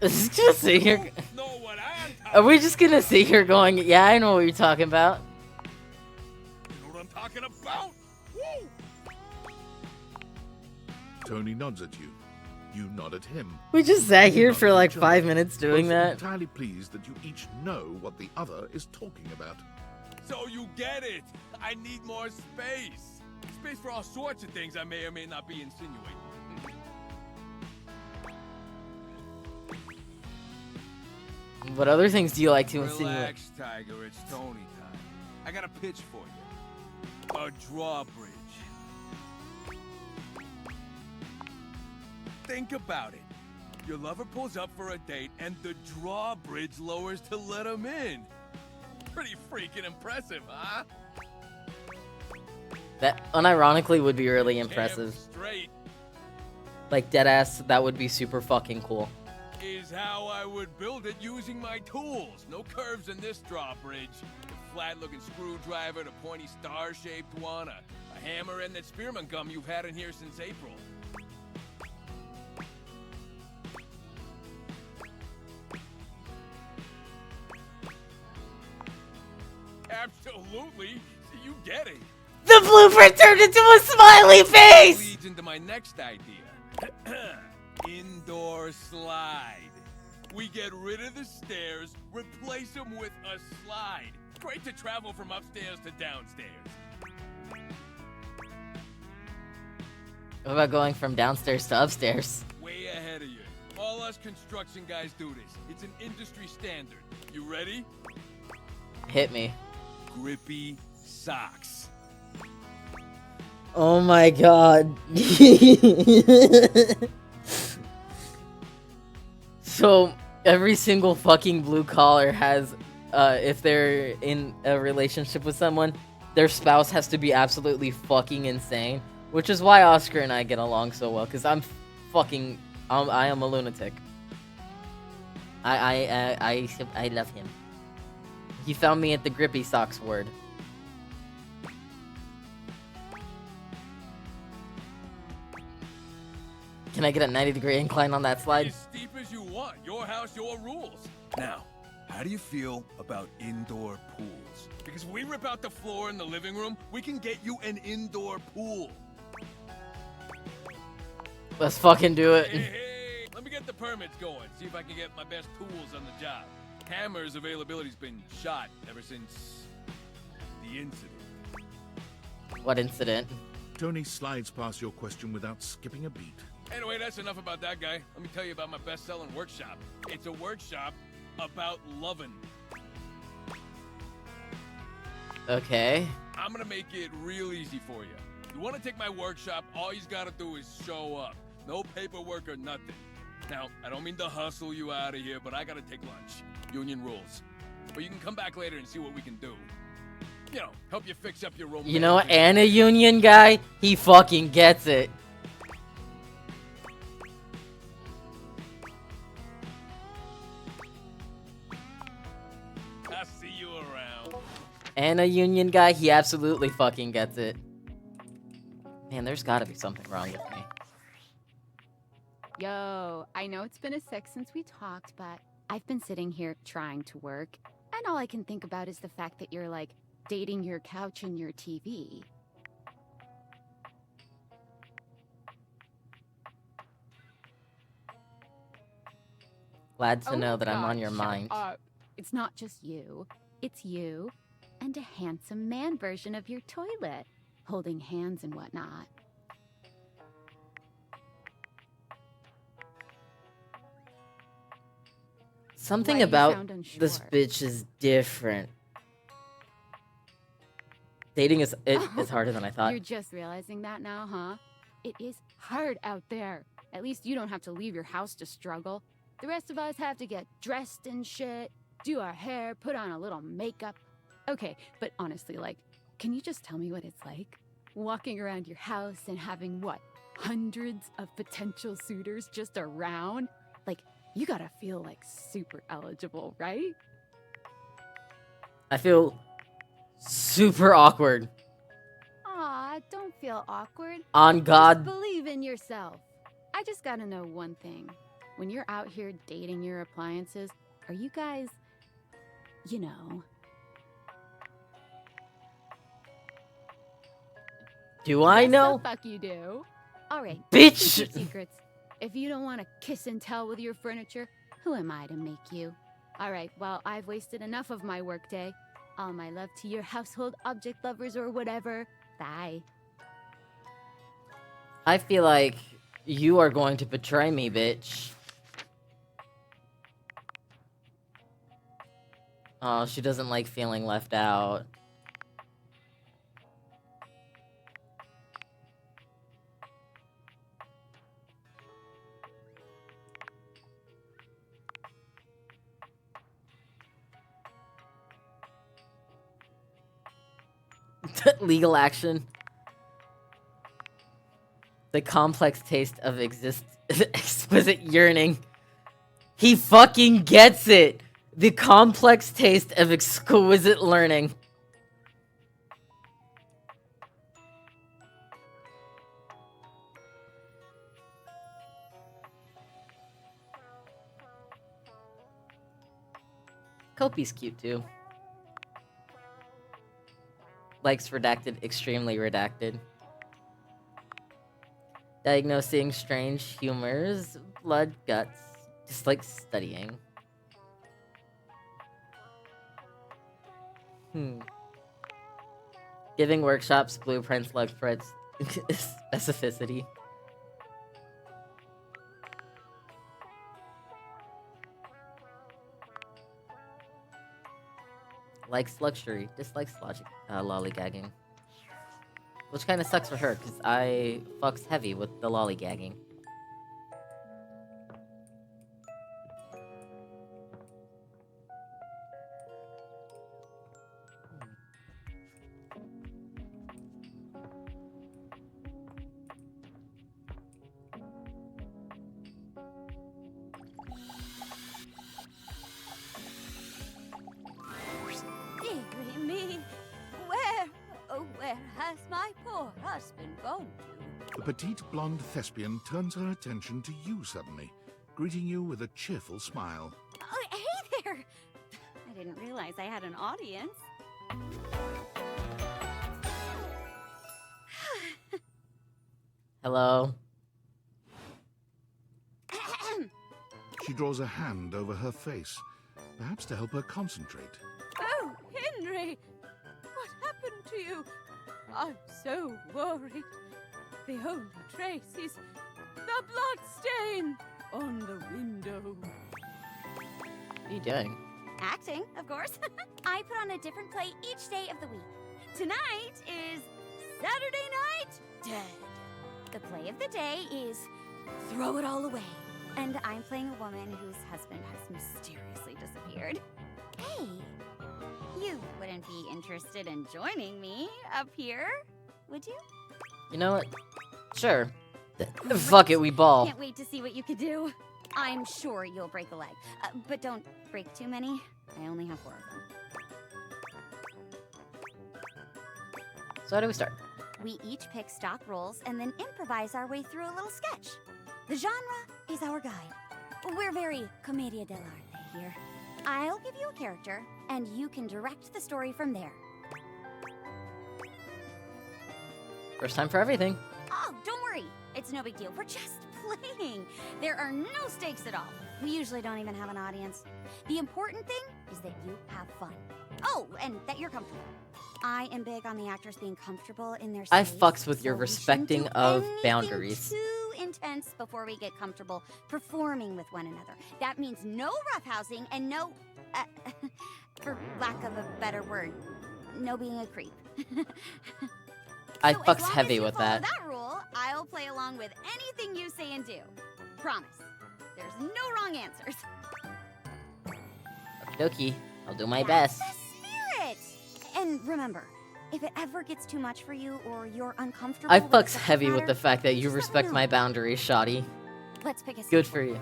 S1: Just sit here. Are we just gonna sit here going, yeah, I know what you're talking about?
S5: You know what I'm talking about? Woo!
S2: Tony nods at you. You nod at him.
S1: We just sat
S2: You
S1: here
S2: nod
S1: for
S2: at
S1: like
S2: each
S1: 5
S2: other,
S1: minutes doing
S2: both
S1: that.
S2: entirely pleased that you each know what the other is talking about.
S5: So you get it. I need more space. Space for all sorts of things I may or may not be insinuating.
S1: What other things do you like to insinuate?
S5: Relax, Tiger. It's Tony time. I got a pitch for you. A drawbridge. Think about it. Your lover pulls up for a date, and the drawbridge lowers to let him in. Pretty freaking impressive, huh?
S1: That unironically would be really impressive.
S5: Damn straight
S1: Like deadass, that would be super fucking cool.
S5: is how I would build it using my tools. No curves in this drawbridge. A flat-looking screwdriver, the pointy star-shaped one, a hammer, and that spearmint gum you've had in here since April. Absolutely. You get it.
S1: The blueprint turned into a smiley face!
S5: Leads into my next idea. Indoor slide. We get rid of the stairs, replace them with a slide. Great to travel from upstairs to downstairs.
S1: What about going from downstairs to upstairs?
S5: Way ahead of you. All us construction guys do this. It's an industry standard. You ready?
S1: Hit me.
S5: Grippy socks.
S1: Oh my god. So, every single fucking blue collar has, if they're in a relationship with someone, their spouse has to be absolutely fucking insane. Which is why Oscar and I get along so well, because I am a lunatic. I love him. He found me at the grippy socks word. Can I get a 90-degree incline on that slide?
S5: As steep as you want. Your house, your rules. Now, how do you feel about indoor pools? Because if we rip out the floor in the living room, we can get you an indoor pool.
S1: Let's fucking do it.
S5: Hey, let me get the permits going. See if I can get my best tools on the job. Hammer's availability's been shot ever since the incident.
S1: What incident?
S2: Tony slides past your question without skipping a beat.
S5: Anyway, that's enough about that guy. Let me tell you about my best-selling workshop. It's a workshop about loving.
S1: Okay.
S5: I'm gonna make it real easy for you. You wanna take my workshop, all you gotta do is show up. No paperwork or nothing. Now, I don't mean to hustle you out of here, but I gotta take lunch. Union rules. But you can come back later and see what we can do. You know, help you fix up your romantic...
S1: You know what? And a union guy, he fucking gets it.
S5: I'll see you around.
S1: And a union guy, he absolutely fucking gets it. Man, there's gotta be something wrong with me.
S19: Yo, I know it's been a sec since we talked, but I've been sitting here trying to work, and all I can think about is the fact that you're, like, dating your couch and your TV.
S1: Glad to
S19: Oh
S1: know
S19: my
S1: that I'm on
S19: God,
S1: your
S19: shut
S1: mind.
S19: up. It's not just you. It's you and a handsome man version of your toilet, holding hands and whatnot.
S1: Something
S19: Why you
S1: about
S19: sound
S1: this
S19: unsure?
S1: bitch is different. Dating is it's harder than I thought.
S19: You're just realizing that now, huh? It is hard out there. At least you don't have to leave your house to struggle. The rest of us have to get dressed and shit, do our hair, put on a little makeup. Okay, but honestly, like, can you just tell me what it's like? Walking around your house and having, what, hundreds of potential suitors just around? Like, you gotta feel, like, super eligible, right?
S1: I feel super awkward.
S19: Aw, don't feel awkward.
S1: On God.
S19: Just believe in yourself. I just gotta know one thing. when you're out here dating your appliances, are you guys, you know...
S1: Do I
S19: Yes,
S1: know?
S19: the fuck you do. All right.
S1: Bitch!
S19: Keep your secrets. If you don't want to kiss and tell with your furniture, who am I to make you? All right, well, I've wasted enough of my workday. All my love to your household object lovers or whatever. Bye.
S1: I feel like you are going to betray me, bitch. Oh, she doesn't like feeling left out. Legal action. The complex taste of exquisite yearning. He fucking gets it! The complex taste of exquisite learning. Kopi's cute too. Likes redacted, extremely redacted. Diagnosing strange humors, blood, guts, dislikes studying. Giving workshops, blueprints, lug threads, specificity. Likes luxury, dislikes logic, lollygagging. Which kind of sucks for her, because I fucks heavy with the lollygagging.
S21: Dearie me, where has my poor husband gone to?
S2: The petite blonde thespian turns her attention to you suddenly, greeting you with a cheerful smile.
S21: Oh, hey there! I didn't realize I had an audience.
S1: Hello?
S2: She draws a hand over her face, perhaps to help her concentrate.
S21: Oh, Henry! What happened to you? I'm so worried. The only trace is the blood stain on the window.
S1: What are you doing?
S21: Acting, of course. I put on a different play each day of the week. Tonight is Saturday Night Dead. The play of the day is Throw It All Away. And I'm playing a woman whose husband has mysteriously disappeared. Hey, you wouldn't be interested in joining me up here, would you?
S1: You know what? Sure. Fuck it, we ball.
S21: Can't wait to see what you could do. I'm sure you'll break a leg, but don't break too many. I only have 4 of them.
S1: So how do we start?
S21: We each pick stock roles and then improvise our way through a little sketch. The genre is our guide. We're very commedia dell'arte here. I'll give you a character, and you can direct the story from there.
S1: First time for everything.
S21: Oh, don't worry. It's no big deal. We're just playing. There are no stakes at all. We usually don't even have an audience. The important thing is that you have fun. Oh, and that you're comfortable. I am big on the actors being comfortable in their space.
S1: I fucks with your
S21: so
S1: respecting of
S21: anything
S1: boundaries.
S21: Too intense before we get comfortable performing with one another. That means no roughhousing and no, for lack of a better word, no being a creep.
S1: I
S21: So
S1: fucks
S21: as long
S1: heavy
S21: as you
S1: with
S21: follow
S1: that.
S21: rule, I'll play along with anything you say and do. Promise. There's no wrong answers.
S1: Okie dokie. I'll do my best.
S21: Spirit! And remember, if it ever gets too much for you or you're uncomfortable
S1: I
S21: with the
S1: fucks
S21: subject
S1: heavy with
S21: matter,
S1: the fact that you
S21: just let me
S1: respect
S21: know.
S1: my boundaries, shoddy.
S21: Let's pick a scene.
S1: Good for you.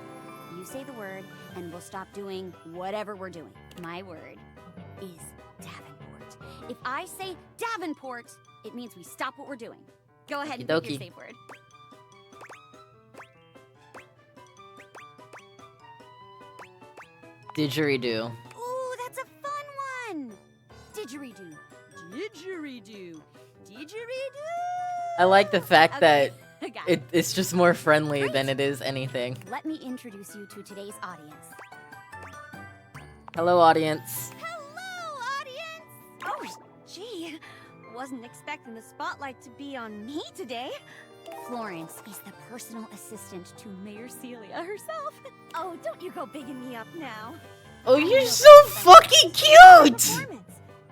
S21: You say the word, and we'll stop doing whatever we're doing. My word is Davenport. If I say Davenport, it means we stop what we're doing. Go ahead and pick your
S1: Okey-dokey.
S21: safe word.
S1: Didgeridoo.
S13: Ooh, that's a fun one. Didgeridoo. Didgeridoo. Didgeridoo.
S1: I like the fact
S13: Okay, I
S1: that
S13: got it.
S1: it's just more friendly than it is anything.
S13: Let me introduce you to today's audience.
S1: Hello, audience.
S13: Hello, audience! Oh, gee. Wasn't expecting the spotlight to be on me today. Florence is the personal assistant to Mayor Celia herself. Oh, don't you go bigging me up now.
S1: Oh, you're so fucking cute!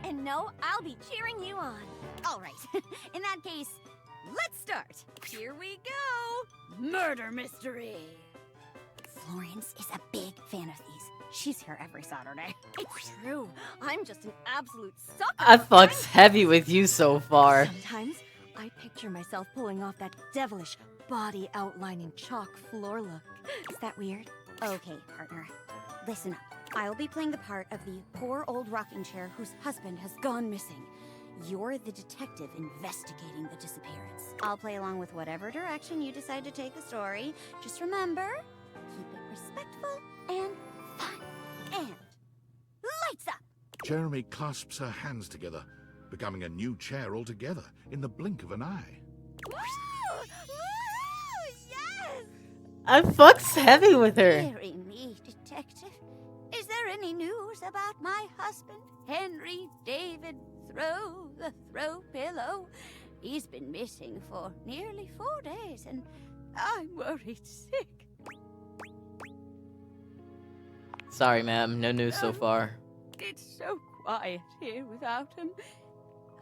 S13: And no, I'll be cheering you on. All right. In that case, let's start. Here we go. Murder mystery. Florence is a big fan of these. She's here every Saturday. It's true. I'm just an absolute sucker.
S1: I
S13: for
S1: fucks heavy with you so far.
S13: Sometimes I picture myself pulling off that devilish body outlining chalk floor look. Is that weird? Okay, partner. Listen up. I'll be playing the part of the poor old rocking chair whose husband has gone missing. You're the detective investigating the disappearance. I'll play along with whatever direction you decide to take the story. Just remember, keep it respectful and fun. And lights up!
S2: Jeremy clasps her hands together, becoming a new chair altogether in the blink of an eye.
S13: Woo! Yes!
S1: I fucks heavy with her.
S13: Deary me, detective. Is there any news about my husband, Henry David Throw the Throw Pillow? He's been missing for nearly 4 days, and I'm worried sick.
S1: Sorry, ma'am. No news so far.
S13: It's so quiet here without him.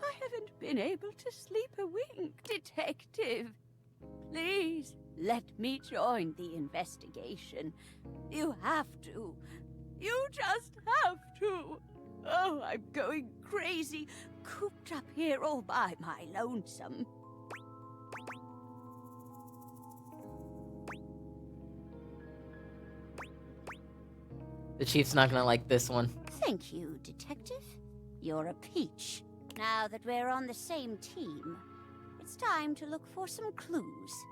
S13: I haven't been able to sleep a wink. Detective, please let me join the investigation. You have to. You just have to. Oh, I'm going crazy, cooped up here all by my lonesome.
S1: The chief's not gonna like this one.
S13: Thank you, detective. You're a peach. Now that we're on the same team, it's time to look for some clues.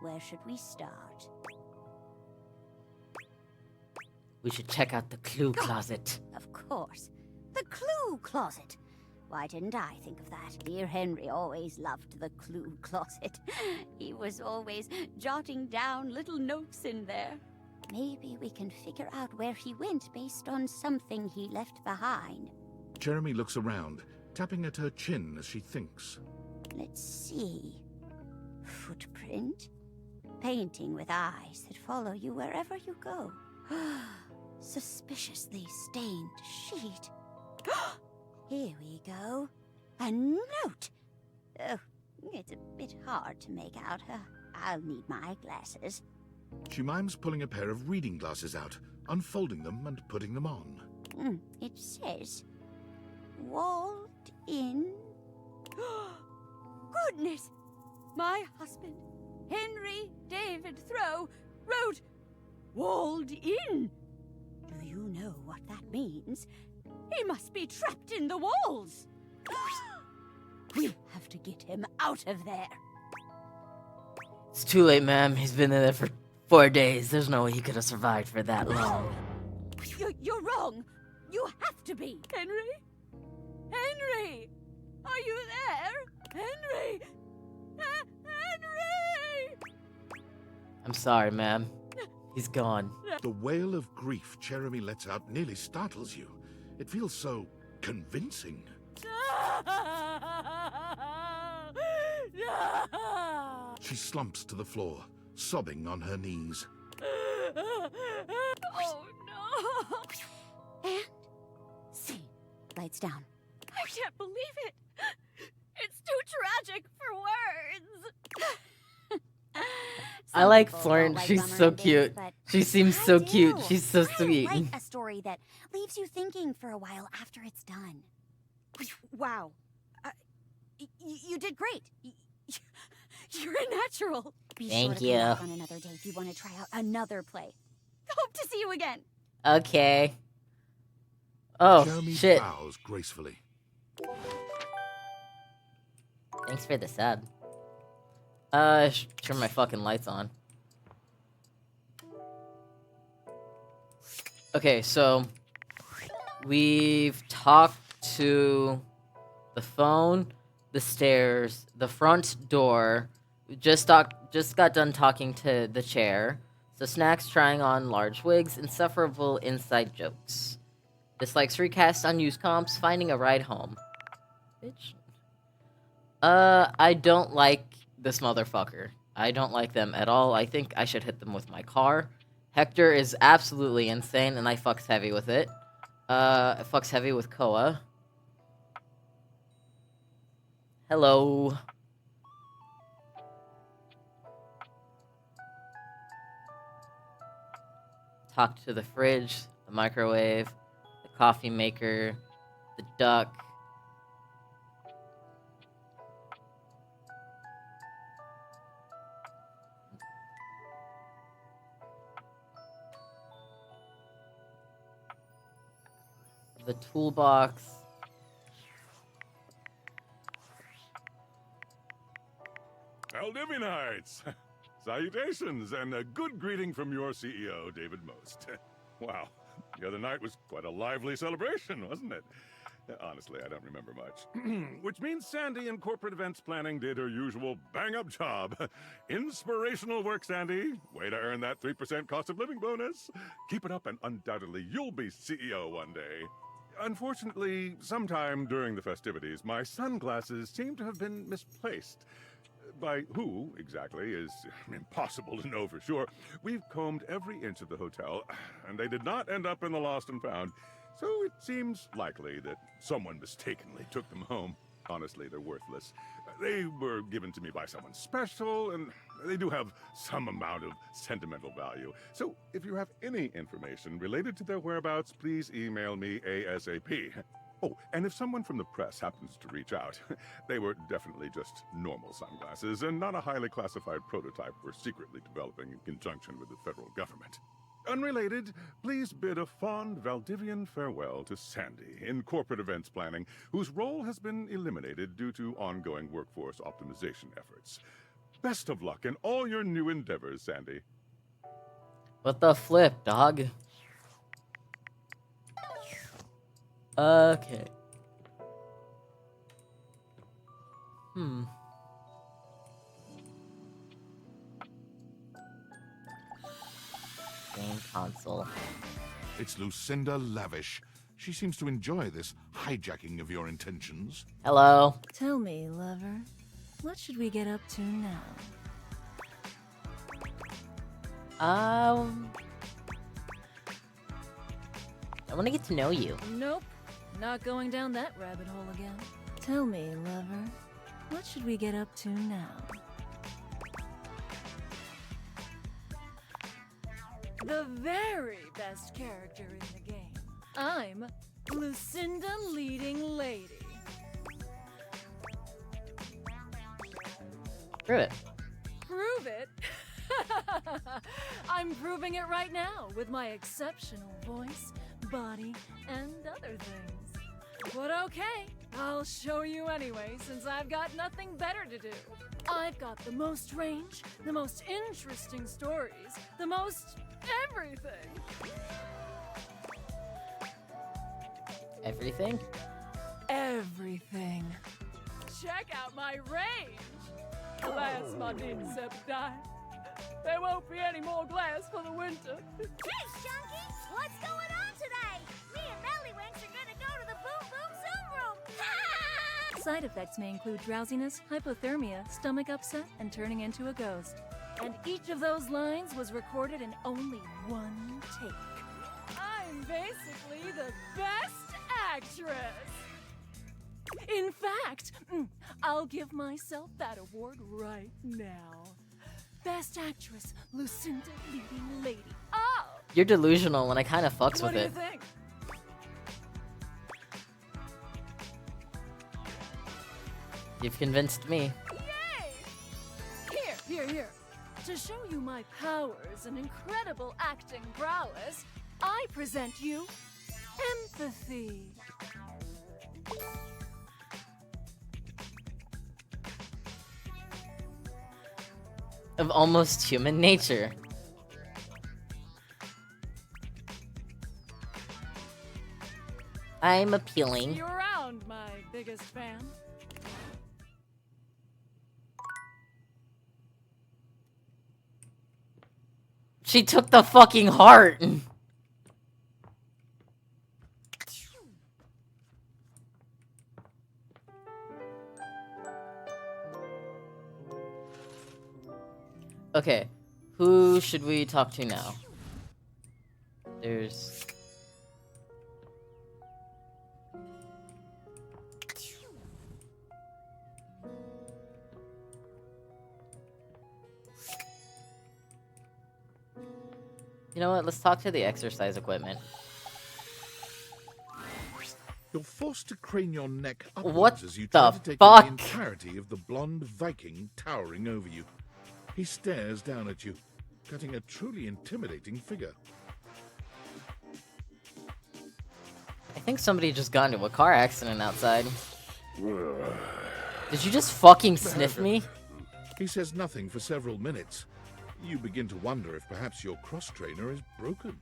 S13: Where should we start?
S1: We should check out the clue closet.
S13: Of course. The clue closet. Why didn't I think of that? Dear Henry always loved the clue closet. He was always jotting down little notes in there. Maybe we can figure out where he went based on something he left behind.
S2: Jeremy looks around, tapping at her chin as she thinks.
S13: Let's see. Footprint? Painting with eyes that follow you wherever you go. Suspiciously stained sheet. Here we go. A note! Oh, it's a bit hard to make out. I'll need my glasses.
S2: She mimes pulling a pair of reading glasses out, unfolding them and putting them on.
S13: It says, walled in. Goodness! My husband, Henry David Throw, wrote, walled in. Do you know what that means? He must be trapped in the walls. We have to get him out of there.
S1: It's too late, ma'am. He's been in there for 4 days. There's no way he could have survived for that long.
S13: You're wrong. You have to be. Henry? Henry! Are you there? Henry! Henry!
S1: I'm sorry, ma'am. He's gone.
S2: The wail of grief Jeremy lets out nearly startles you. It feels so convincing. She slumps to the floor, sobbing on her knees.
S13: Oh no! And see, lights down. I can't believe it. It's too tragic for words.
S1: I like Florence. She's so cute. She seems so cute. She's so sweet.
S13: I like a story that leaves you thinking for a while after it's done. Wow. You did great. You're a natural. Be
S1: Thank
S13: sure to
S1: you.
S13: come back on another day if you want to try out another play. Hope to see you again.
S1: Okay. Oh,
S2: Jeremy
S1: shit.
S2: bows gracefully.
S1: Thanks for the sub. Turn my fucking lights on. Okay, so we've talked to the phone, the stairs, the front door. We just got done talking to the chair. So Snacks trying on large wigs, insufferable inside jokes. Dislikes recast unused comps, finding a ride home. Bitch. I don't like this motherfucker. I don't like them at all. I think I should hit them with my car. Hector is absolutely insane, and I fucks heavy with it. Fucks heavy with Koa. Hello. Talk to the fridge, the microwave, the coffee maker, the duck. The toolbox.
S3: Valdivianites! Salutations, and a good greeting from your CEO, David Most. Wow, the other night was quite a lively celebration, wasn't it? Honestly, I don't remember much. Which means Sandy in corporate events planning did her usual bang-up job. Inspirational work, Sandy. Way to earn that 3% cost of living bonus. Keep it up and undoubtedly you'll be CEO one day. Unfortunately, sometime during the festivities, my sunglasses seem to have been misplaced. By who, exactly, is impossible to know for sure. We've combed every inch of the hotel, and they did not end up in the lost and found. So it seems likely that someone mistakenly took them home. Honestly, they're worthless. They were given to me by someone special, and they do have some amount of sentimental value. So if you have any information related to their whereabouts, please email me ASAP. Oh, and if someone from the press happens to reach out, they were definitely just normal sunglasses and not a highly classified prototype we're secretly developing in conjunction with the federal government. Unrelated, please bid a fond Valdivian farewell to Sandy in corporate events planning, whose role has been eliminated due to ongoing workforce optimization efforts. Best of luck in all your new endeavors, Sandy.
S1: What the flip, dog? Okay. Game console.
S2: It's Lucinda Lavish. She seems to enjoy this hijacking of your intentions.
S1: Hello.
S16: Tell me, lover, what should we get up to now?
S1: I want to get to know you.
S16: Nope, not going down that rabbit hole again. Tell me, lover, what should we get up to now? The very best character in the game. I'm Lucinda Leading Lady.
S1: Prove it.
S16: Prove it? I'm proving it right now with my exceptional voice, body, and other things. But okay, I'll show you anyway, since I've got nothing better to do. I've got the most range, the most interesting stories, the most everything.
S1: Everything?
S16: Everything. Check out my range. Glass my Incepti. There won't be any more glass for the winter.
S21: Hey, Chunky! What's going on today? Me and Mellywinks are gonna go to the Boom Boom Zoom Room!
S16: Side effects may include drowsiness, hypothermia, stomach upset, and turning into a ghost. And each of those lines was recorded in only one take. I'm basically the best actress! In fact, I'll give myself that award right now. Best Actress, Lucinda Leading Lady. Oh!
S1: You're delusional when I kind of fucks with it.
S16: What do you think?
S1: You've convinced me.
S16: Yay! Here. To show you my powers and incredible acting prowess, I present you empathy.
S1: Of almost human nature. I'm
S16: See
S1: appealing.
S16: you around, my biggest fan.
S1: She took the fucking heart. Okay, who should we talk to now? There's... You know what? Let's talk to the exercise equipment.
S2: You're forced to crane your neck
S1: What
S2: upwards as you try
S1: the
S2: to take in
S1: fuck?
S2: the entirety of the blonde Viking towering over you. He stares down at you, cutting a truly intimidating figure.
S1: I think somebody just got into a car accident outside. Did you just fucking sniff me?
S2: He says nothing for several minutes. You begin to wonder if perhaps your cross-trainer is broken.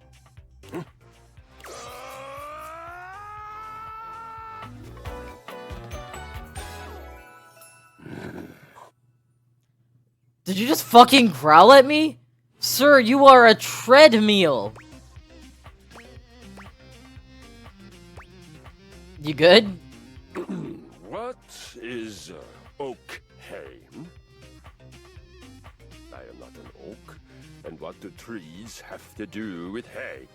S1: Did you just fucking growl at me? Sir, you are a treadmill. You good?
S7: What is oak hay? I am not an oak, and what do trees have to do with hay?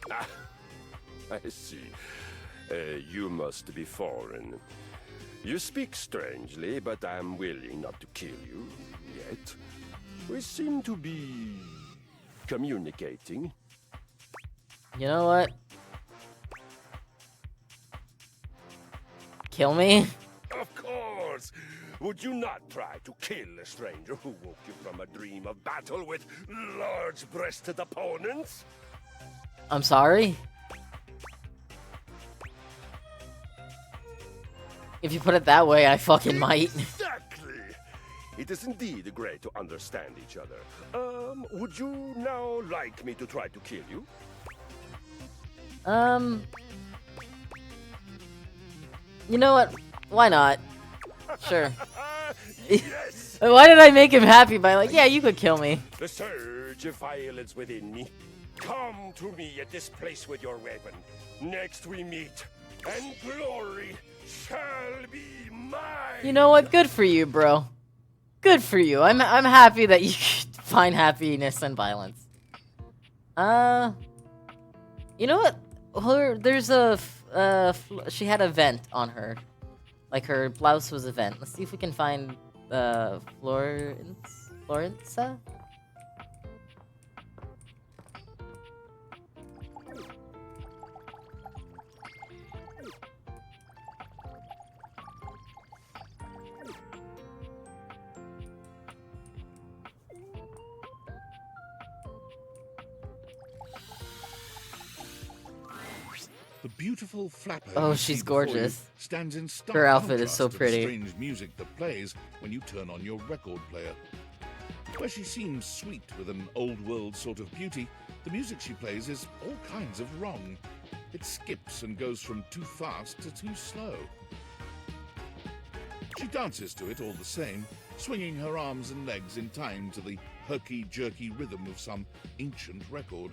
S7: Ah, I see. You must be foreign. You speak strangely, but I am willing not to kill you yet. We seem to be communicating.
S1: You know what? Kill me?
S7: Of course! Would you not try to kill a stranger who woke you from a dream of battle with large-breasted opponents?
S1: I'm sorry? If you put it that way, I fucking might.
S7: Exactly! It is indeed great to understand each other. Would you now like me to try to kill you?
S1: You know what? Why not? Sure.
S7: Yes!
S1: Why did I make him happy by like, yeah, you could kill me?
S7: The surge of violence within me. Come to me at this place with your weapon. Next we meet, and glory shall be mine.
S1: You know what? Good for you, bro. Good for you. I'm happy that you find happiness in violence. You know what? There's a she had a vent on her, like her blouse was a vent. Let's see if we can find Florenza.
S2: The beautiful flapper.
S1: Oh,
S2: you
S1: she's
S2: see before you
S1: gorgeous.
S2: Stands in stark
S1: Her outfit is
S2: contrast
S1: so
S2: to
S1: pretty.
S2: The strange music that plays when you turn on your record player. Where she seems sweet with an old-world sort of beauty, the music she plays is all kinds of wrong. It skips and goes from too fast to too slow. She dances to it all the same, swinging her arms and legs in time to the herky-jerky rhythm of some ancient record.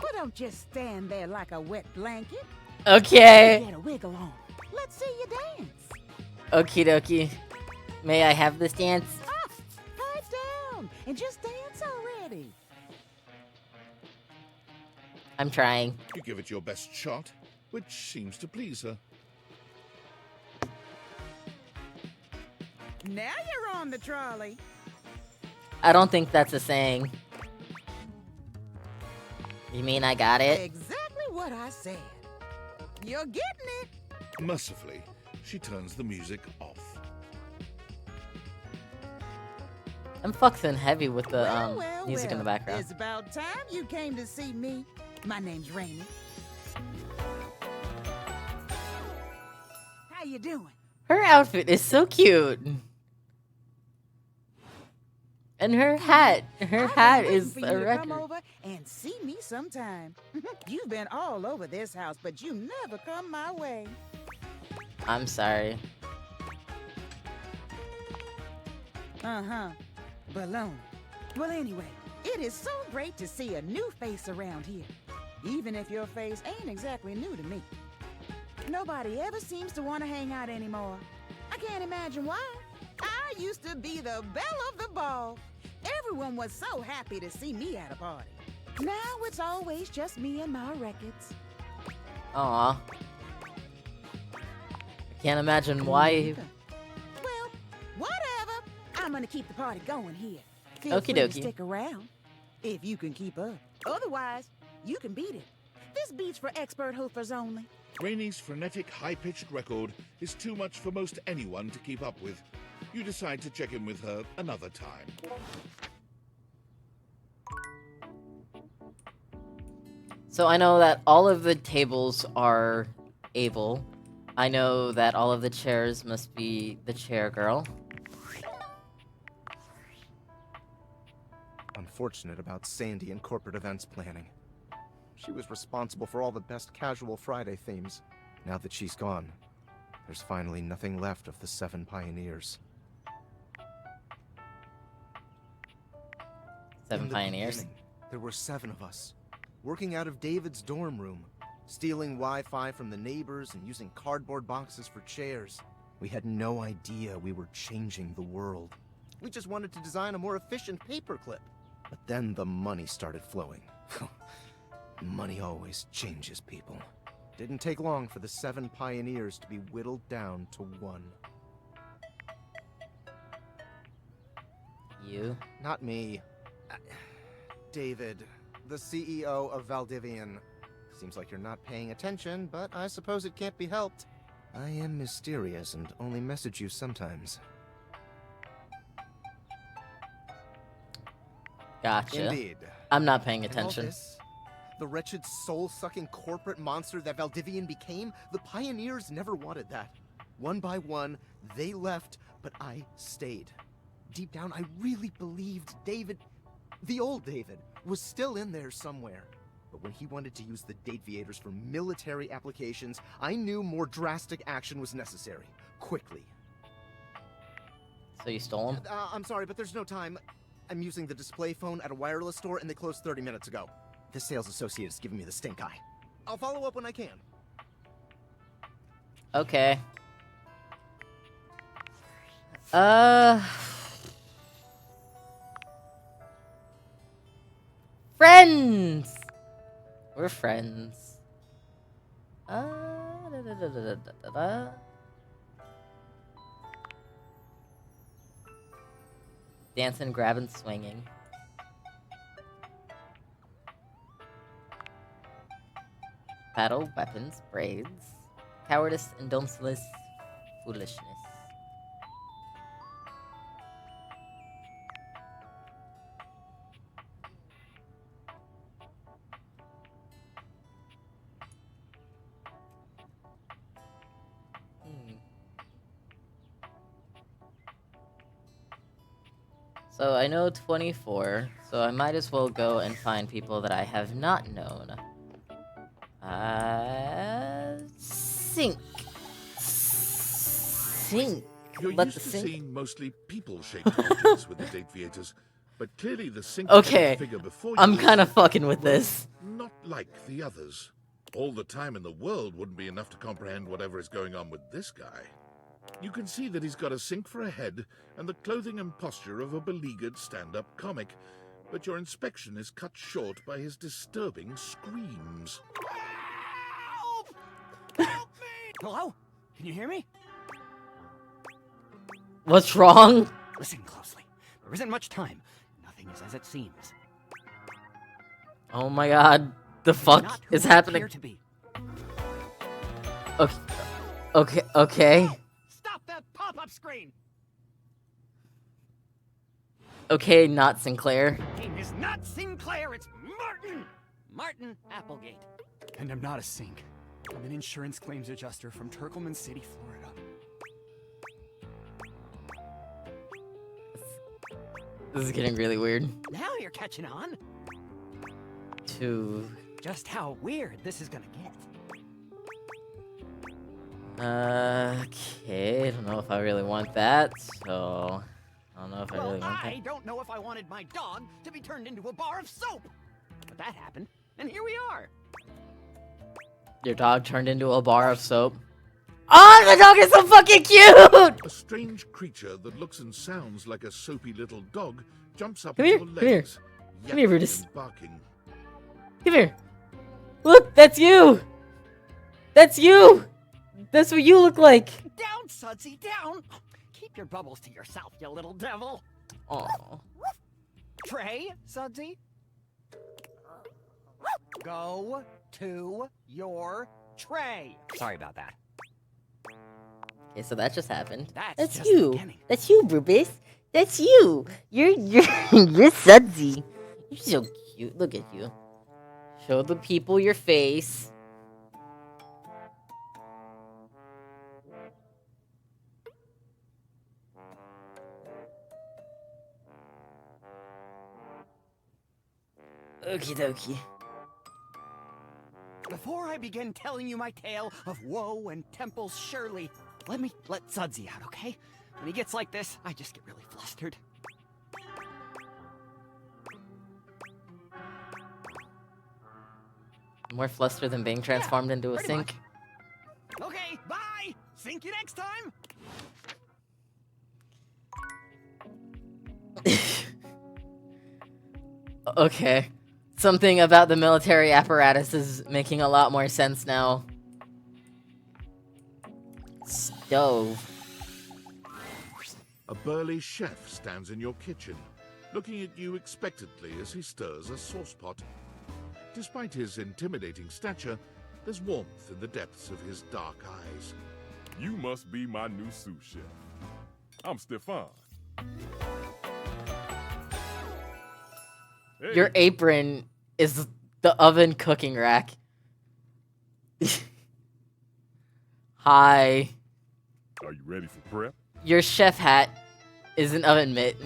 S22: Well, don't just stand there like a wet blanket.
S1: Okay.
S22: Get a wiggle on. Let's see you dance.
S1: Okie dokie. May I have this dance?
S22: Pipe down and just dance already.
S1: I'm trying.
S2: You give it your best shot, which seems to please her.
S22: Now you're on the trolley.
S1: I don't think that's a saying. You mean I got it?
S22: Exactly what I said. You're getting it.
S2: Mercifully, she turns the music off.
S1: I'm fucking heavy with the
S22: Well,
S1: music in the background.
S22: It's about time you came to see me. My name's Rainy. How you doing?
S1: Her outfit is so cute. And her hat is
S22: for you
S1: a
S22: to
S1: record.
S22: come over and see me sometime. You've been all over this house, but you never come my way.
S1: I'm sorry.
S22: Uh-huh. Baloney. Well, anyway, it is so great to see a new face around here. Even if your face ain't exactly new to me. Nobody ever seems to want to hang out anymore. I can't imagine why. I used to be the belle of the ball. Everyone was so happy to see me at a party. Now it's always just me and my records.
S1: Aw. I can't imagine why.
S22: Well, whatever. I'm gonna keep the party going here. Feel
S1: Okie
S22: free to
S1: dokie.
S22: stick around. If you can keep up. Otherwise, you can beat it. This beat's for expert hoofers only.
S2: Rainie's frenetic, high-pitched record is too much for most anyone to keep up with. You decide to check in with her another time.
S1: So I know that all of the tables are able. I know that all of the chairs must be the chair girl.
S11: Unfortunate about Sandy and corporate events planning. She was responsible for all the best casual Friday themes. Now that she's gone, there's finally nothing left of the 7 pioneers.
S1: 7
S11: In the
S1: pioneers?
S11: beginning, there were 7 of us, working out of David's dorm room, stealing Wi-Fi from the neighbors and using cardboard boxes for chairs. We had no idea we were changing the world. We just wanted to design a more efficient paperclip. But then the money started flowing. Money always changes people. Didn't take long for the 7 pioneers to be whittled down to 1.
S1: You?
S11: Not me. David, the CEO of Valdivian. Seems like you're not paying attention, but I suppose it can't be helped. I am mysterious and only message you sometimes.
S1: Gotcha.
S11: Indeed.
S1: I'm not paying
S11: And all
S1: attention.
S11: this, the wretched soul-sucking corporate monster that Valdivian became, the pioneers never wanted that. One by one, they left, but I stayed. Deep down, I really believed David, the old David, was still in there somewhere. But when he wanted to use the Dateviators for military applications, I knew more drastic action was necessary. Quickly.
S1: So you stole him?
S11: I'm sorry, but there's no time. I'm using the display phone at a wireless store and they closed 30 minutes ago. The sales associate is giving me the stink eye. I'll follow up when I can.
S1: Okay. Friends! We're friends. Da, da, da, da, da, da, da. Dancing, grabbing, swinging. Battle, weapons, braids. Cowardice, indulgence, foolishness. So I know 24, so I might as well go and find people that I have not known. Sync.
S2: You're
S1: Let
S2: used
S1: the
S2: to
S1: sync.
S2: seeing mostly people-shaped objects with the Dateviators, but clearly the sync
S1: Okay,
S2: figure before you
S1: I'm kind of fucking with this.
S2: not like the others. All the time in the world wouldn't be enough to comprehend whatever is going on with this guy. You can see that he's got a sink for a head and the clothing and posture of a beleaguered stand-up comic, but your inspection is cut short by his disturbing screams.
S6: Hello? Can you hear me?
S1: What's wrong?
S6: Listen closely. There isn't much time. Nothing is as it seems.
S1: Oh my god, the fuck
S6: Not who
S1: is
S6: I
S1: happening?
S6: appear to be.
S1: Okay.
S6: Stop that pop-up screen!
S1: Okay, not Sinclair.
S6: Name is not Sinclair, it's Martin! Martin Applegate. And I'm not a sink. I'm an insurance claims adjuster from Turkleman City, Florida.
S1: This is getting really weird.
S6: Now you're catching on.
S1: To
S6: Just how weird this is gonna get.
S1: okay, I don't know if I really want that, so I don't know if I really want that.
S6: I don't know if I wanted my dog to be turned into a bar of soap. But that happened, and here we are.
S1: Your dog turned into a bar of soap. Oh, the dog is so fucking cute!
S2: A strange creature that looks and sounds like a soapy little dog jumps up
S1: Come
S2: on
S1: here,
S2: your
S1: come here.
S2: legs,
S1: Come here,
S2: yapping
S1: Brutus.
S2: and barking.
S1: Come here. Look, that's you! That's you! That's what you look like!
S6: Down, Sudsy, down! Keep your bubbles to yourself, you little devil.
S1: Aw.
S6: Trey, Sudsy. Go to your tray. Sorry about that.
S1: Okay, so that just happened.
S6: That's just the
S15: you.
S6: beginning.
S15: That's you, Brutus. That's you. You're Sudsy. You're so cute. Look at you.
S1: Show the people your face.
S15: Okie dokie.
S6: Before I begin telling you my tale of woe and Temple's Shirley, let me let Sudsy out, okay? When he gets like this, I just get really flustered.
S1: More flustered than being transformed into a
S6: pretty
S1: sink.
S6: Okay, bye! Sink you next time!
S1: Okay. Something about the military apparatus is making a lot more sense now. Stove.
S2: A burly chef stands in your kitchen, looking at you expectantly as he stirs a saucepot. Despite his intimidating stature, there's warmth in the depths of his dark eyes.
S3: You must be my new sous chef. I'm Stefan. Hey.
S1: Your apron is the oven cooking rack. Hi.
S3: Are you ready for prep?
S1: Your chef hat is an oven mitt.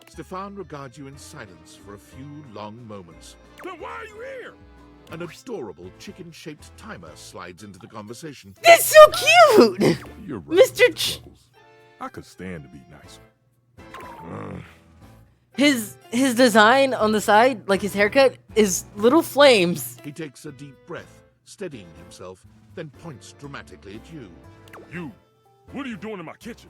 S2: Stefan regards you in silence for a few long moments.
S3: Then why are you here?
S2: An adorable chicken-shaped timer slides into the conversation.
S1: That's so cute!
S3: You're right,
S1: Mr.
S3: Chuckles. I could stand to be nicer.
S1: His design on the side, like his haircut, is little flames.
S2: He takes a deep breath, steadying himself, then points dramatically at you.
S3: You, what are you doing in my kitchen?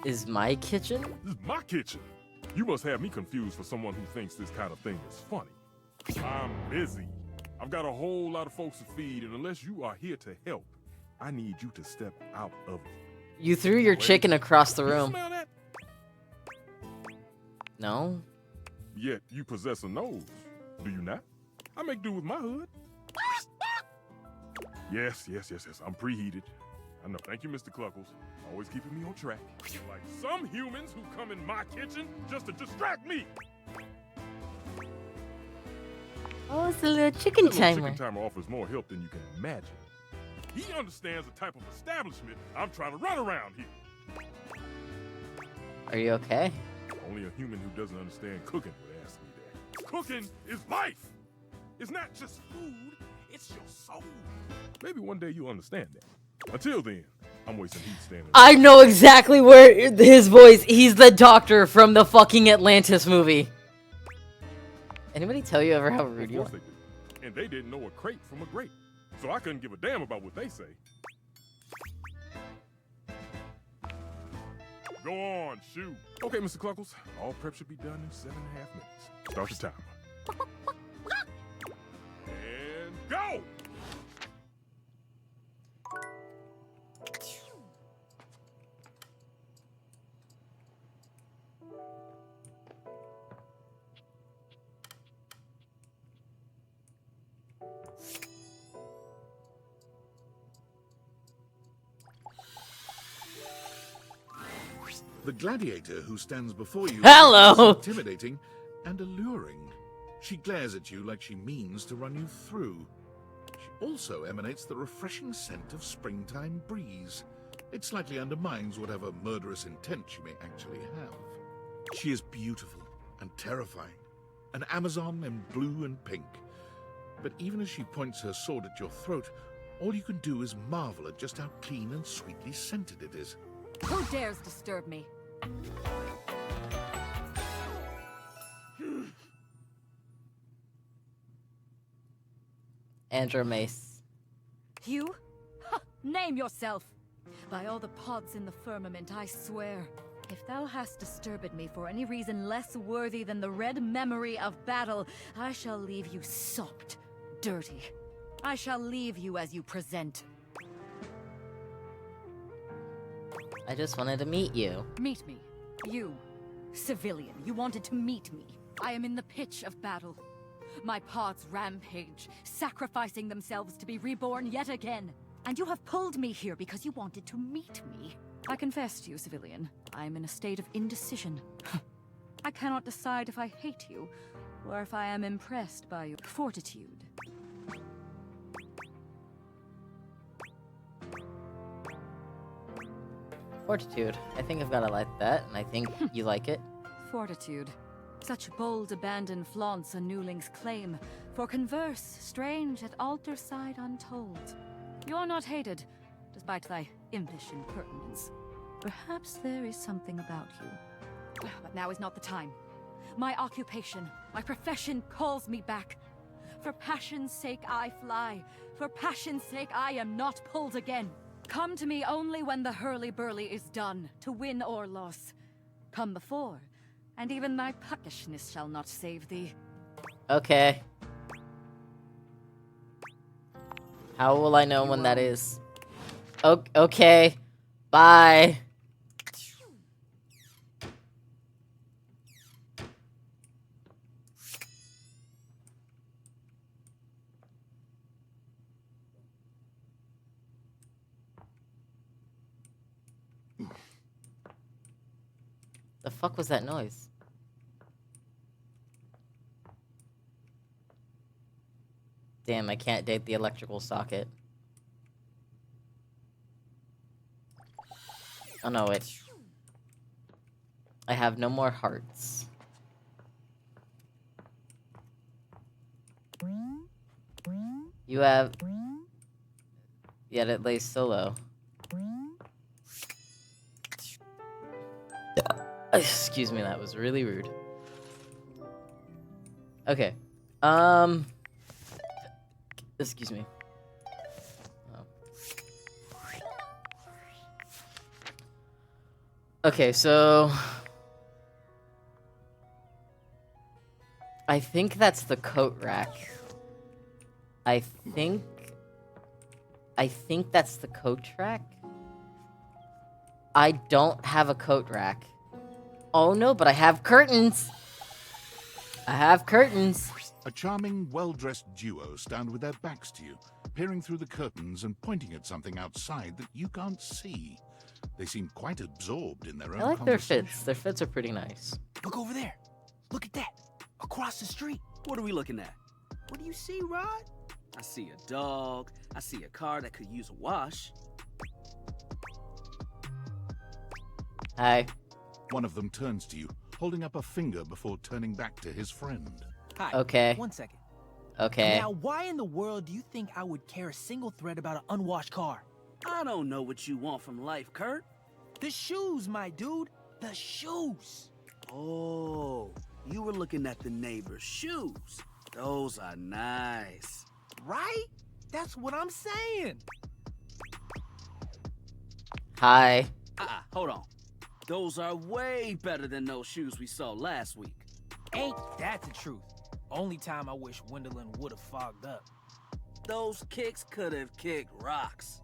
S1: Is my kitchen?
S3: This is my kitchen. You must have me confused for someone who thinks this kind of thing is funny. I'm busy. I've got a whole lot of folks to feed, and unless you are here to help, I need you to step out of it.
S1: You threw your chicken across the
S3: You
S1: room.
S3: smell that?
S1: No?
S3: Yet you possess a nose, do you not? I make do with my hood. Yes. I'm preheated. I know. Thank you, Mr. Cluckles. Always keeping me on track. Like some humans who come in my kitchen just to distract me.
S15: Oh, it's a little chicken
S3: That little
S15: timer.
S3: chicken timer offers more help than you can imagine. He understands the type of establishment I'm trying to run around here.
S1: Are you okay?
S3: Only a human who doesn't understand cooking would ask me that. Cooking is life. It's not just food, it's your soul. Maybe one day you'll understand that. Until then, I'm wasting heat standing.
S1: I know exactly where his voice. He's the doctor from the fucking Atlantis movie. Anybody tell you ever how rude you are?
S3: Of course they did. And they didn't know a crate from a grape. So I couldn't give a damn about what they say. Go on, shoot. Okay, Mr. Cluckles. All prep should be done in 7.5 minutes. Start the timer. And go!
S2: The gladiator who stands before you
S1: Hello!
S2: is intimidating and alluring. She glares at you like she means to run you through. She also emanates the refreshing scent of springtime breeze. It slightly undermines whatever murderous intent she may actually have. She is beautiful and terrifying, an Amazon in blue and pink. But even as she points her sword at your throat, all you can do is marvel at just how clean and sweetly scented it is.
S4: Who dares disturb me?
S1: Andrew Mace.
S4: You? Ha, name yourself! By all the pods in the firmament, I swear, if thou hast disturbed me for any reason less worthy than the red memory of battle, I shall leave you sopped, dirty. I shall leave you as you present.
S1: I just wanted to meet you.
S4: Meet me. You, civilian, you wanted to meet me. I am in the pitch of battle. My pods rampage, sacrificing themselves to be reborn yet again. And you have pulled me here because you wanted to meet me. I confess to you, civilian, I am in a state of indecision. I cannot decide if I hate you, or if I am impressed by your fortitude.
S1: Fortitude. I think I've got to like that, and I think you like it.
S4: Fortitude. Such bold abandon flaunts a newling's claim. For converse, strange at altar side untold. You're not hated, despite thy impish impertinence. Perhaps there is something about you. But now is not the time. My occupation, my profession calls me back. For passion's sake I fly. For passion's sake I am not pulled again. Come to me only when the hurly-burly is done, to win or loss. Come before, and even thy puckishness shall not save thee.
S1: Okay. How will I know when that is? Okay. Bye. The fuck was that noise? Damn, I can't date the electrical socket. Oh no, wait. I have no more hearts. You have... Yet it lays so low. Excuse me, that was really rude. Okay. Excuse me. Oh. Okay, so... I think that's the coat rack. I think that's the coat rack. I don't have a coat rack. Oh no, but I have curtains! I have curtains!
S2: A charming, well-dressed duo stand with their backs to you, peering through the curtains and pointing at something outside that you can't see. They seem quite absorbed in their own
S1: I like their
S2: conversation.
S1: fits. Their fits are pretty nice.
S6: Look over there. Look at that. Across the street.
S10: What are we looking at?
S6: What do you see, Rod?
S10: I see a dog. I see a car that could use a wash.
S1: Hi.
S2: One of them turns to you, holding up a finger before turning back to his friend.
S6: Hi.
S1: Okay.
S6: 1 second.
S1: Okay.
S6: Now, why in the world do you think I would care a single thread about an unwashed car?
S10: I don't know what you want from life, Kurt.
S6: The shoes, my dude. The shoes.
S10: Oh, you were looking at the neighbor's shoes. Those are nice.
S6: Right? That's what I'm saying.
S1: Hi.
S10: Hold on. Those are way better than those shoes we saw last week.
S6: Ain't that the truth? Only time I wish Wendelin would have fogged up.
S10: Those kicks could have kicked rocks.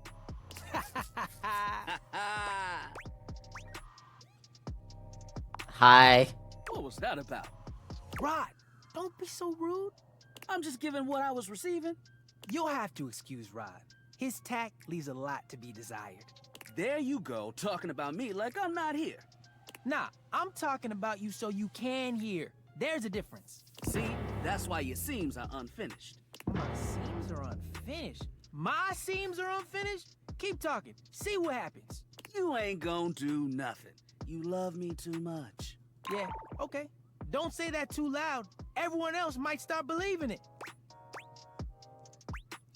S1: Hi.
S10: What was that about?
S6: Rod, don't be so rude.
S10: I'm just giving what I was receiving.
S6: You'll have to excuse Rod. His tact leaves a lot to be desired.
S10: There you go, talking about me like I'm not here.
S6: Nah, I'm talking about you so you can hear. There's a difference.
S10: See, that's why your seams are unfinished.
S6: My seams are unfinished? My seams are unfinished? Keep talking. See what happens.
S10: You ain't gonna do nothing. You love me too much.
S6: Yeah, okay. Don't say that too loud. Everyone else might start believing it.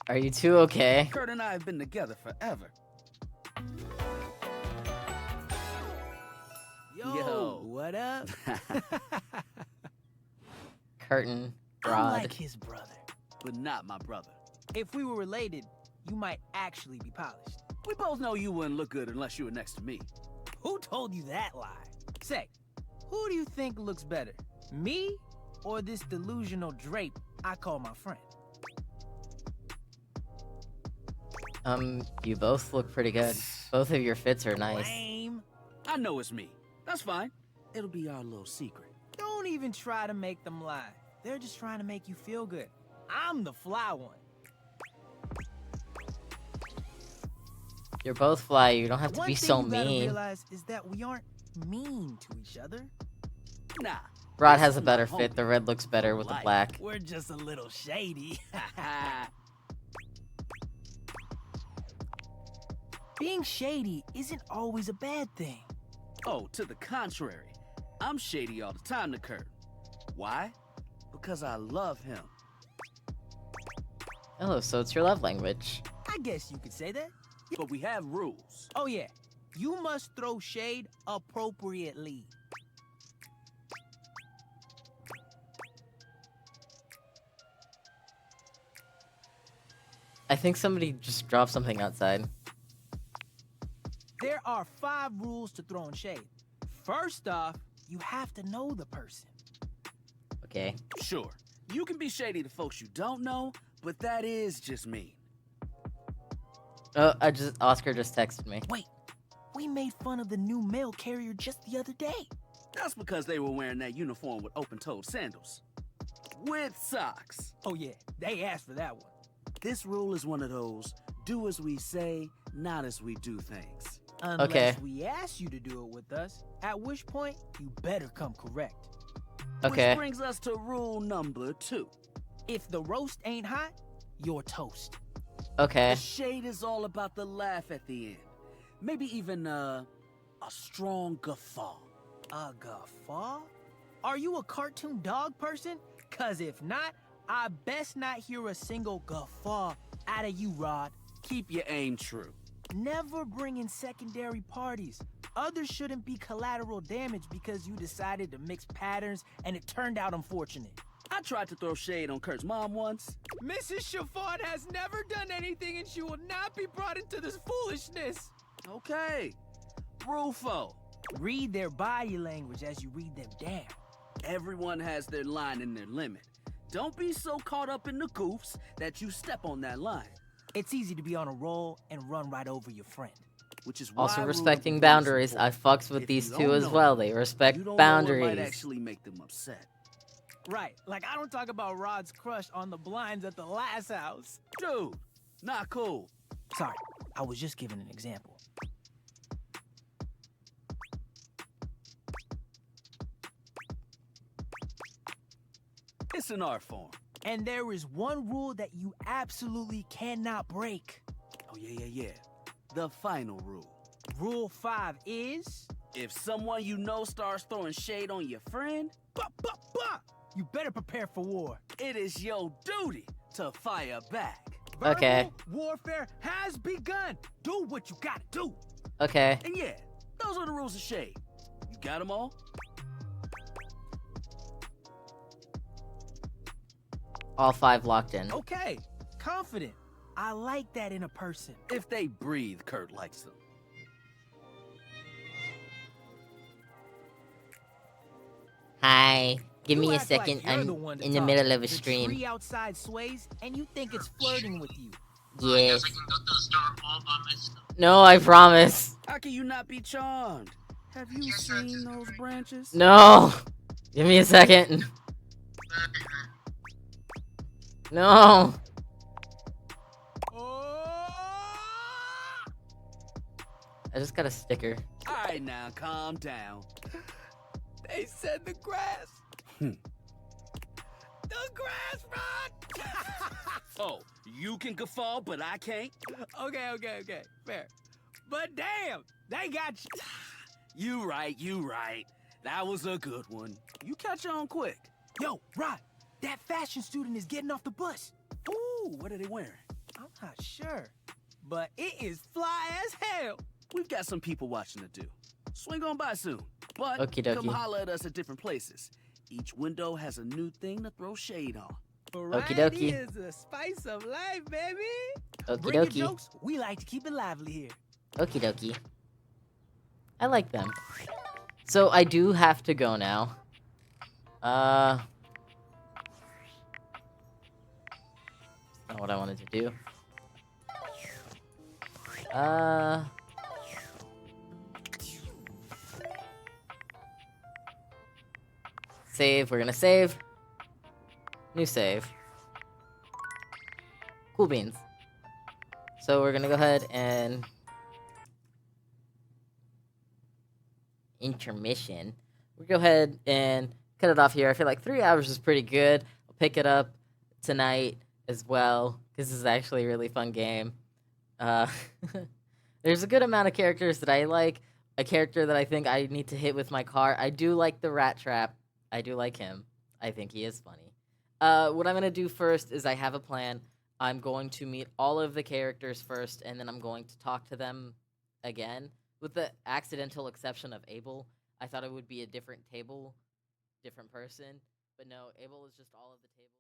S1: Are you two okay?
S10: Kurt and I have been together forever.
S6: Yo, what up?
S1: Curtain
S6: I'm
S1: rod.
S6: like his brother.
S10: But not my brother.
S6: If we were related, you might actually be polished.
S10: We both know you wouldn't look good unless you were next to me.
S6: Who told you that lie? Say, who do you think looks better? Me or this delusional drape I call my friend?
S1: You both look pretty good. Both of your fits are nice.
S6: Lame.
S10: I know it's me. That's fine. It'll be our little secret.
S6: Don't even try to make them lie. They're just trying to make you feel good. I'm the fly one.
S1: You're both fly. You don't have to
S6: One
S1: be
S6: thing
S1: so
S6: you gotta
S1: mean.
S6: realize is that we aren't mean to each other.
S10: Nah.
S1: Rod has a better fit. The red looks better with the black.
S6: We're just a little shady. Being shady isn't always a bad thing.
S10: Oh, to the contrary. I'm shady all the time to Kurt. Why? Because I love him.
S1: Oh, so it's your love language.
S6: I guess you could say that.
S10: But we have rules.
S6: Oh yeah, you must throw shade appropriately.
S1: I think somebody just dropped something outside.
S6: There are 5 rules to throwing shade. First off, you have to know the person.
S1: Okay.
S10: Sure, you can be shady to folks you don't know, but that is just mean.
S1: Oscar just texted me.
S6: Wait, we made fun of the new mail carrier just the other day.
S10: That's because they were wearing that uniform with open-toed sandals. With socks.
S6: Oh yeah, they asked for that one.
S10: This rule is one of those, do as we say, not as we do things.
S6: Unless we ask you to do it with us, at which point, you better come correct.
S1: Okay.
S10: Which brings us to rule number 2.
S6: If the roast ain't hot, you're toast.
S1: Okay.
S10: The shade is all about the laugh at the end. Maybe even a strong guffaw.
S6: A guffaw? Are you a cartoon dog person? Cause if not, I best not hear a single guffaw out of you, Rod.
S10: Keep your aim true.
S6: Never bring in secondary parties. Others shouldn't be collateral damage because you decided to mix patterns and it turned out unfortunate.
S10: I tried to throw shade on Kurt's mom once.
S6: Mrs. Chiffon has never done anything and she will not be brought into this foolishness.
S10: Okay. Rufo.
S6: Read their body language as you read them down.
S10: Everyone has their line and their limit. Don't be so caught up in the goofs that you step on that line.
S6: It's easy to be on a roll and run right over your friend.
S10: Which is why
S1: Also respecting boundaries. I fucks with these two as well. They respect boundaries.
S10: Might actually make them upset.
S6: Right, like I don't talk about Rod's crush on the blinds at the last house.
S10: Dude, not cool.
S6: Sorry, I was just giving an example.
S10: It's an art form.
S6: And there is one rule that you absolutely cannot break.
S10: Oh, yeah. The final rule.
S6: Rule 5 is...
S10: If someone you know starts throwing shade on your friend...
S6: You better prepare for war.
S10: It is your duty to fire back.
S1: Okay.
S6: Verbal warfare has begun. Do what you gotta do.
S1: Okay.
S10: And yeah, those are the rules of shade. You got them all?
S1: All 5 locked in.
S6: Okay. Confident. I like that in a person.
S10: If they breathe, Kurt likes them.
S15: Hi. Give me a
S6: act like
S15: second.
S6: you're
S15: I'm
S6: the one to
S15: in the
S6: talk.
S15: middle of a
S6: The
S15: stream.
S6: tree outside sways, and you think it's flirting with you.
S15: Yes.
S1: No, I promise.
S10: How can you not be charmed? Have you seen those branches?
S1: No. Give me a second. No. I just got a sticker.
S10: Alright now, calm down.
S6: They said the grass. The grass rod!
S10: Oh, you can guffaw, but I can't?
S6: Okay. Fair. But damn, they got you.
S10: You right. That was a good one. You catch on quick.
S6: Yo, Rod, that fashion student is getting off the bus.
S10: Ooh, what are they wearing?
S6: I'm not sure, but it is fly as hell.
S10: We've got some people watching to do. Swing on by soon. But
S1: Okie dokie.
S10: come holler at us at different places. Each window has a new thing to throw shade on.
S1: Okie
S6: Variety
S1: dokie.
S6: is the spice of life, baby.
S1: Okie
S6: Bring your
S1: dokie.
S6: jokes. We like to keep it lively here.
S1: Okie dokie. I like them. So I do have to go now. Not what I wanted to do. Save. We're gonna save. New save. Cool beans. So we're gonna go ahead and intermission. We'll go ahead and cut it off here. I feel like 3 hours is pretty good. I'll pick it up tonight as well, because this is actually a really fun game. There's a good amount of characters that I like. A character that I think I need to hit with my car. I do like the Rat Trap. I do like him. I think he is funny. What I'm going to do first is I have a plan. I'm going to meet all of the characters first, and then I'm going to talk to them again. With the accidental exception of Abel, I thought it would be a different table, different person. But no, Abel is just all of the tables.